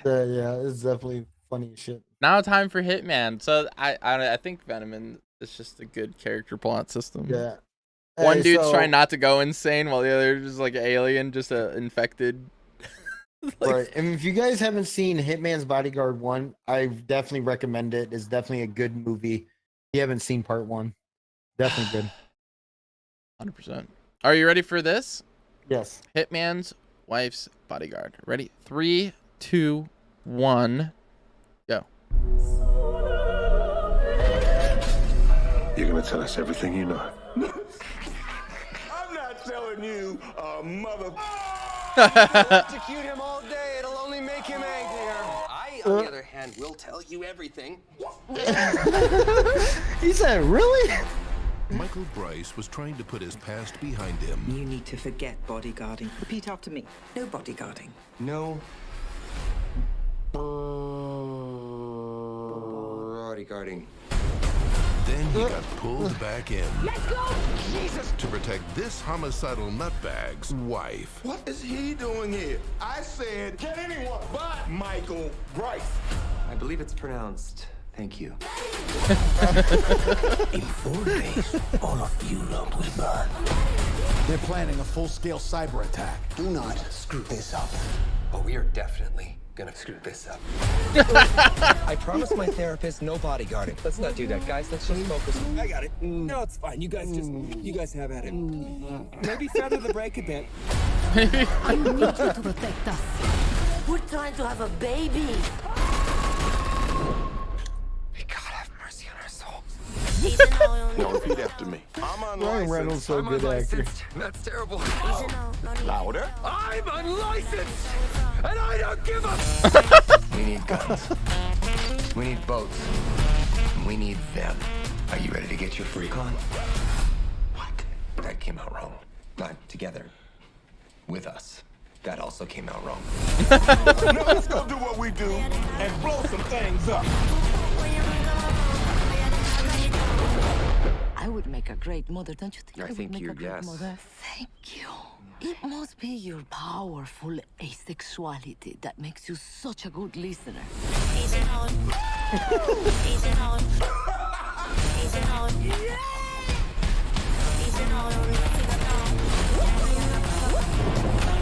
Yeah, it's definitely funny as shit. Now time for Hitman. So I think Venom is just a good character plot system. Yeah. One Hey, dude's so- trying not to go insane while the other is like an alien, just a infected. Right. And if you guys haven't seen Hitman's Bodyguard 1, I definitely recommend it. It's definitely a good movie. If you haven't seen part 1, definitely good. 100%. Are you ready for this? Yes. Hitman's Wife's Bodyguard. Ready? 3, 2, 1, go. You're gonna tell us everything you know. I'm not telling you, mother. Execute him all day, it'll only make him angrier. I, on the other hand, will tell you everything. He said, really? Michael Bryce was trying to put his past behind him. You need to forget bodyguarding. Repeat after me. No bodyguarding. No. Bodyguarding. Then he got pulled back in Let's go! Jesus! to protect this homicidal nutbag's wife. What is he doing here? I said, get anyone but Michael Bryce. I believe it's pronounced, thank you. In 4 days, all of Europe will burn. They're planning a full-scale cyber attack. Do not screw this up. But we are definitely gonna screw this up. I promised my therapist no bodyguarding. Let's not do that, guys. Let's just focus. I got it. No, it's fine. You guys have at it. Maybe feather the break a bit. I need you to protect us. We're trying to have a baby. May God have mercy on our souls. Now repeat after me. I'm Ryan unlicensed. Reynolds so good actor. That's terrible. Louder. I'm unlicensed, and I don't give a. We need guns. We need boats. And we need them. Are you ready to get your freak on? What? That came out wrong. Not together. With us. That also came out wrong. Now let's go do what we do and blow some things up. I would make a great mother, don't you think? I would think make you a great yes. mother? Thank you. It must be your powerful asexuality that makes you such a good listener.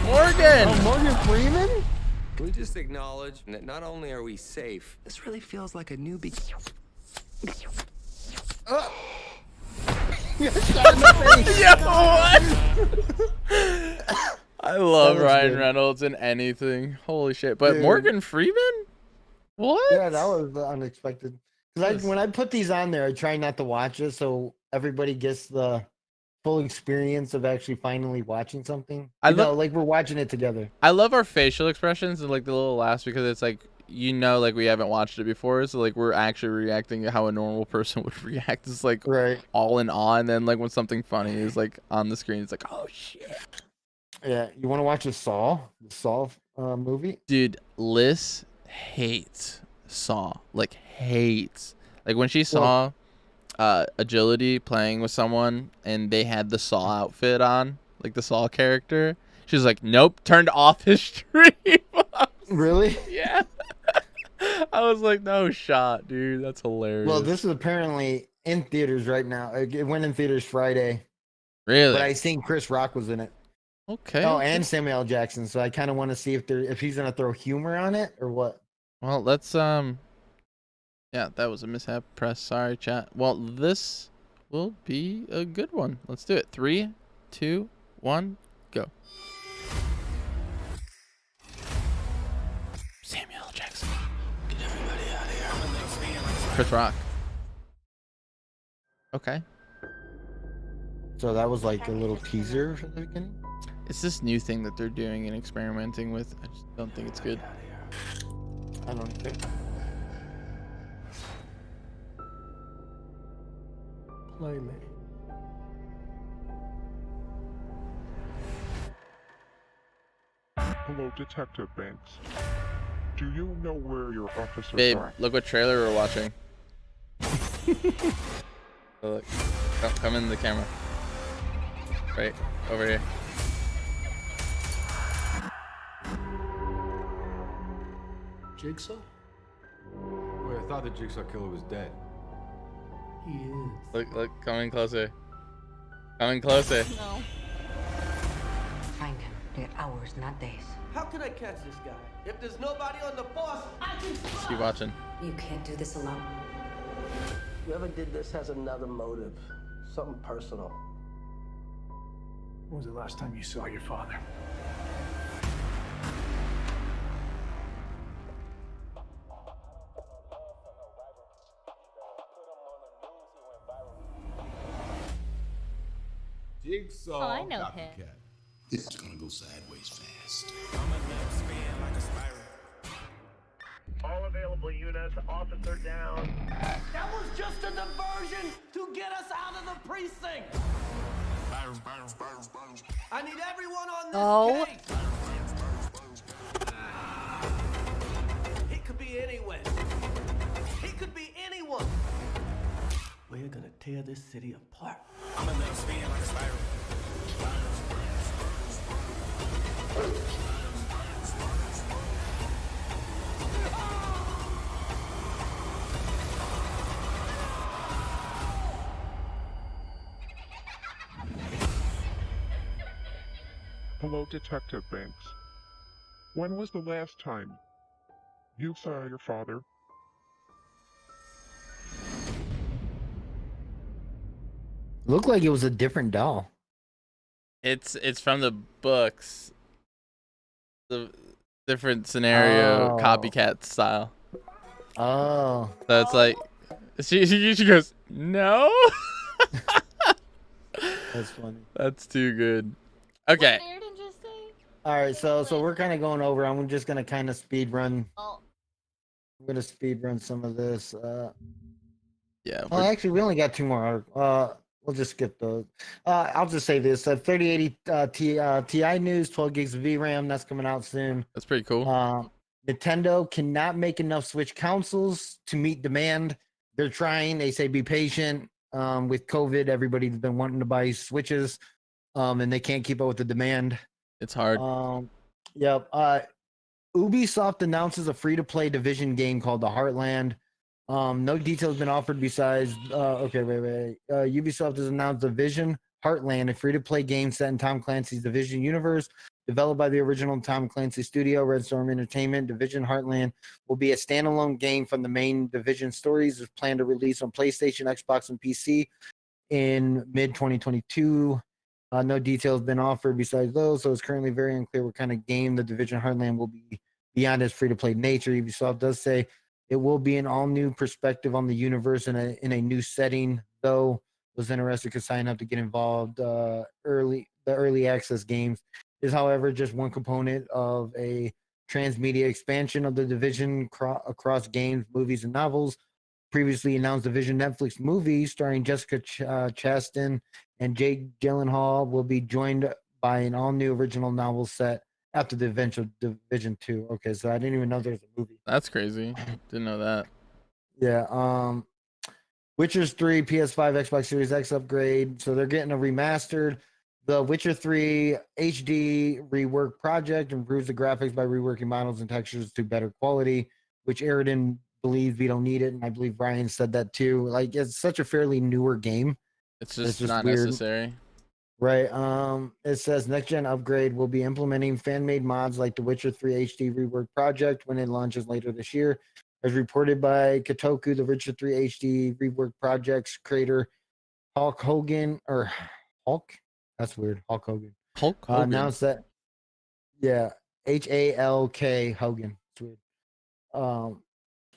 Morgan! Oh, Morgan Freeman? Can we just acknowledge that not only are we safe, this really feels like a new Yo, what? I love was Ryan good. Reynolds in anything. Holy shit. But Dude. Morgan Freeman? What? Yeah, that was unexpected. Because when I put these on there, I try not to watch it so everybody gets the full experience of actually finally watching something. Like we're watching it together. I love our facial expressions and like the little laughs because it's like, like we haven't watched it before. So like we're actually reacting how a normal person would react. It's like all in awe. And then like when something funny is like on the screen, it's like, oh shit. Yeah. You want to watch the Saw movie? Dude, Liz hates Saw. Like hates. Like when she saw Agility playing with someone and they had the Saw outfit on, like the Saw character, she's like, nope, turned off his stream. Really? Yeah. I was like, no shot, dude. That's hilarious. Well, this is apparently in theaters right now. It went in theaters Friday. Really? But I seen Chris Rock was in it. Okay. Oh, and Samuel L. Jackson. So I kind of want to see if he's gonna throw humor on it or what. Well, let's yeah, that was a mishap. Press. Sorry, chat. Well, this will be a good one. Let's do it. 3, 2, 1, go. Samuel L. Jackson. Get everybody out of here. Chris Rock. Okay. So that was like a little teaser for the beginning. It's this new thing that they're doing and experimenting with. I just don't think it's good. I don't think. Play me. Hello, Detective Banks. Do you know where your officers Babe, are? look what trailer we're watching. Oh, look. Come in the camera. Right over here. Jigsaw? Wait, I thought the Jigsaw killer was dead. He is. Look, coming closer. Coming closer. No. Find him. They're hours, not days. How can I catch this guy? If there's nobody on the force, I can Just keep watching. You can't do this alone. Whoever did this has another motive. Something personal. When was the last time you saw your father? Jigsaw. Oh, I know him. This is gonna go sideways fast. All available units, officer down. That was just a diversion to get us out of the precinct. I need everyone on this case. He could be anywhere. He could be anyone. We're gonna tear this city apart. I'm gonna let him spin like a spiral. Hello, Detective Banks. When was the last time You saw your father. Looked like it was a different doll. It's from the books. The different scenario, copycat style. Oh. So it's like she goes, no. That's funny. That's too good. Okay. All right, so we're kind of going over. I'm just gonna kind of speed run. I'm gonna speed run some of this. Yeah. Oh, actually, we only got 2 more. We'll just skip those. I'll just say this: 3080 Ti news, 12 gigs of VRAM. That's coming out soon. That's pretty cool. Nintendo cannot make enough Switch consoles to meet demand. They're trying. They say be patient. With COVID, everybody's been wanting to buy Switches, and they can't keep up with the demand. It's hard. Yep. Ubisoft announces a free-to-play Division game called The Heartland. No details been offered besides. Ubisoft has announced Division Heartland, a free-to-play game set in Tom Clancy's Division universe, developed by the original Tom Clancy studio, Red Storm Entertainment. Division Heartland will be a standalone game from the main Division stories. Is planned to release on PlayStation, Xbox, and PC in mid-2022. No details been offered besides those, so it's currently very unclear what kind of game the Division Heartland will be beyond its free-to-play nature. Ubisoft does say it will be an all-new perspective on the universe in a new setting, though those interested could sign up to get involved. The early access games is, however, just one component of a transmedia expansion of the Division across games, movies, and novels. Previously announced Division Netflix movie starring Jessica Chastain and Jake Gyllenhaal will be joined by an all-new original novel set after the event of Division 2. Okay, so I didn't even know there was a movie. That's crazy. Didn't know that. Yeah. Witcher's 3 PS5 Xbox Series X upgrade. So they're getting a remastered. The Witcher 3 HD rework project improves the graphics by reworking models and textures to better quality, which Aridin believes we don't need it, and I believe Brian said that too. Like, it's such a fairly newer game. It's just not weird. necessary. Right. It says next gen upgrade will be implementing fan made mods like the Witcher 3 HD rework project when it launches later this year. As reported by Kotaku, the Witcher 3 HD rework project's creator Hulk Hogan or Hulk. That's weird. Hulk Hogan. Hulk Hogan. Announced that. Yeah, HALK Hogan. It's weird.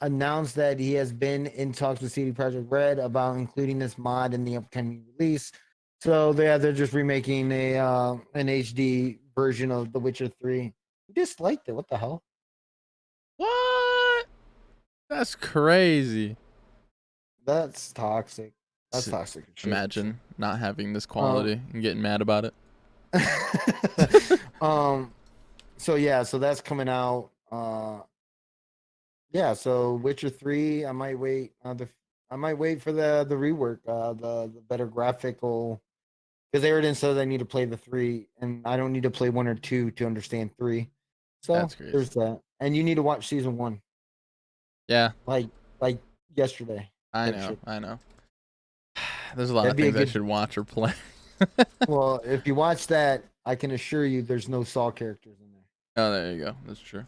Announced that he has been in talks with CD Projekt Red about including this mod in the upcoming release. So they're just remaking an HD version of The Witcher 3. Who disliked it? What the hell? What? That's crazy. That's toxic. That's toxic. Imagine not having this quality and getting mad about it. So that's coming out. So Witcher 3, I might wait. I might wait for the rework, the better graphical, because Aridin says I need to play the 3, and I don't need to play 1 or 2 to understand 3. So that's crazy. There's that, and you need to watch season 1. Yeah, like yesterday. I know. There's a lot of things I should watch or play. Well, if you watch that, I can assure you there's no Saw characters in there. Oh, there you go. That's true.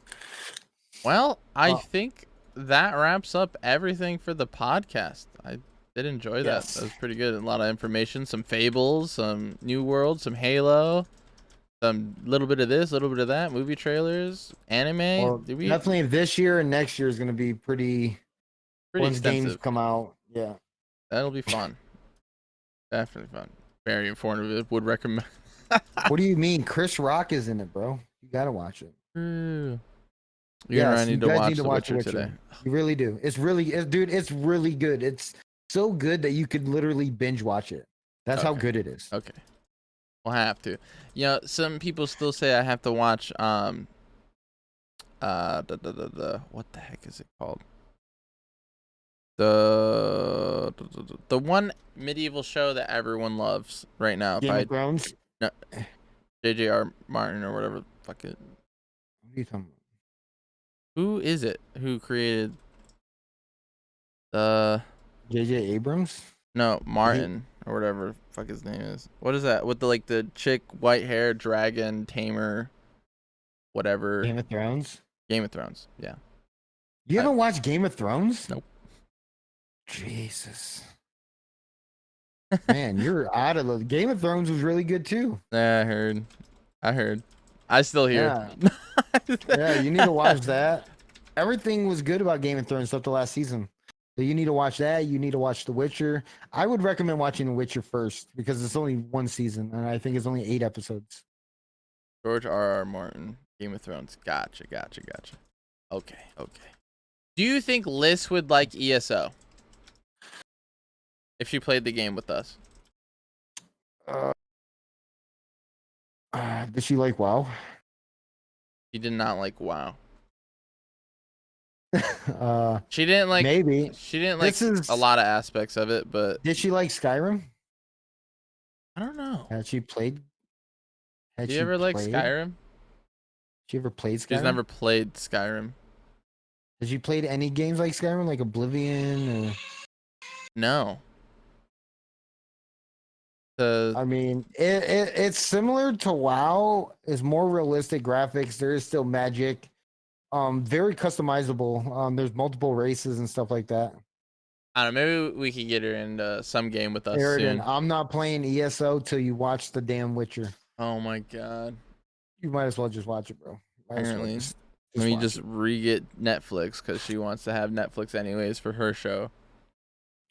Well, I think that wraps up everything for the podcast. I did enjoy that. Yes. That was pretty good. A lot of information, some Fables, some New World, some Halo, some little bit of this, a little bit of that, movie trailers, anime. Well, definitely this year and next year is going to be pretty once extensive. Games come out. Yeah. That'll be fun. Definitely fun. Very informative. Would recommend. What do you mean? Chris Rock is in it, bro. You got to watch it. I need to watch The Witcher today. You really do. It's really good. It's so good that you could literally binge watch it. That's how good it is. Okay. We'll have to. Some people still say I have to watch what the heck is it called? The one medieval show that everyone loves right now. Game of Thrones? No, J.J.R. Martin or whatever. Fuck it. What are you talking about? Who is it who created the J.J. Abrams? No, Martin or whatever the fuck his name is. What is that? With the chick, white hair, dragon, tamer, whatever. Game of Thrones? Game of Thrones, yeah. You haven't watched Game of Thrones? Nope. Jesus. Man, you're out of the Game of Thrones was really good too. Yeah, I heard. I still hear. Yeah. Yeah, you need to watch that. Everything was good about Game of Thrones up to last season. So you need to watch that. You need to watch The Witcher. I would recommend watching The Witcher first because it's only one season and I think it's only 8 episodes. George R.R. Martin, Game of Thrones. Gotcha. Okay. Do you think Liz would like ESO if she played the game with us? Did she like WoW? She did not like WoW. She didn't like. maybe She didn't like a lot of aspects of it, but did she like Skyrim? I don't know. Had she played? Did you ever like Skyrim? She ever played Skyrim? She's never played Skyrim. Has she played any games like Skyrim, like Oblivion? Or... No. I mean, it's similar to WoW. It's more realistic graphics. There is still magic. Very customizable. There's multiple races and stuff like that. I don't know. Maybe we can get her into some game with us Aridin, soon. I'm not playing ESO till you watch the damn Witcher. Oh my god. You might as well just watch it, bro. Apparently. Let me just re-get Netflix because she wants to have Netflix anyways for her show.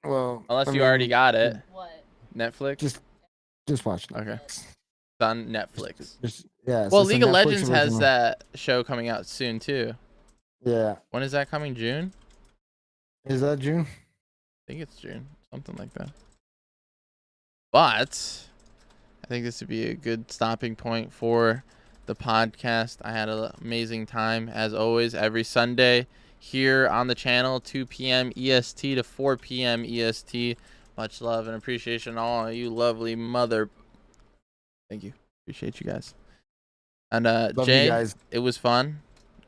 Well, unless you already got it. What? Netflix. Just watch it. Okay. It's on Netflix. Yeah. Well, League of Legends has that show coming out soon too. Yeah. When is that coming? June? Is that June? I think it's June. Something like that. But I think this would be a good stopping point for the podcast. I had an amazing time as always every Sunday here on the channel, 2 p.m. EST to 4 p.m. EST. Much love and appreciation to all of you lovely mother. Thank you. Appreciate you guys. And Love Jay, you guys. it was fun.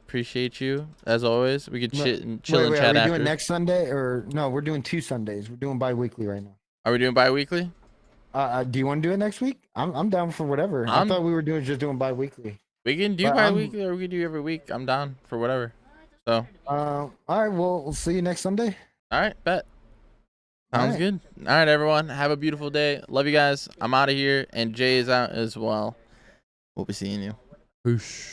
Appreciate you as always. We could chill and chat Are we after. doing next Sunday or no? We're doing 2 Sundays. We're doing bi-weekly right now. Are we doing bi-weekly? Do you want to do it next week? I'm down for whatever. I thought we were just doing bi-weekly. We can do bi-weekly or we can do every week. I'm down for whatever. So. All right. Well, we'll see you next Sunday. All right. Bet. Sounds good. All right, everyone. Have a beautiful day. Love you guys. I'm out of here, and Jay is out as well. We'll be seeing you. Peace.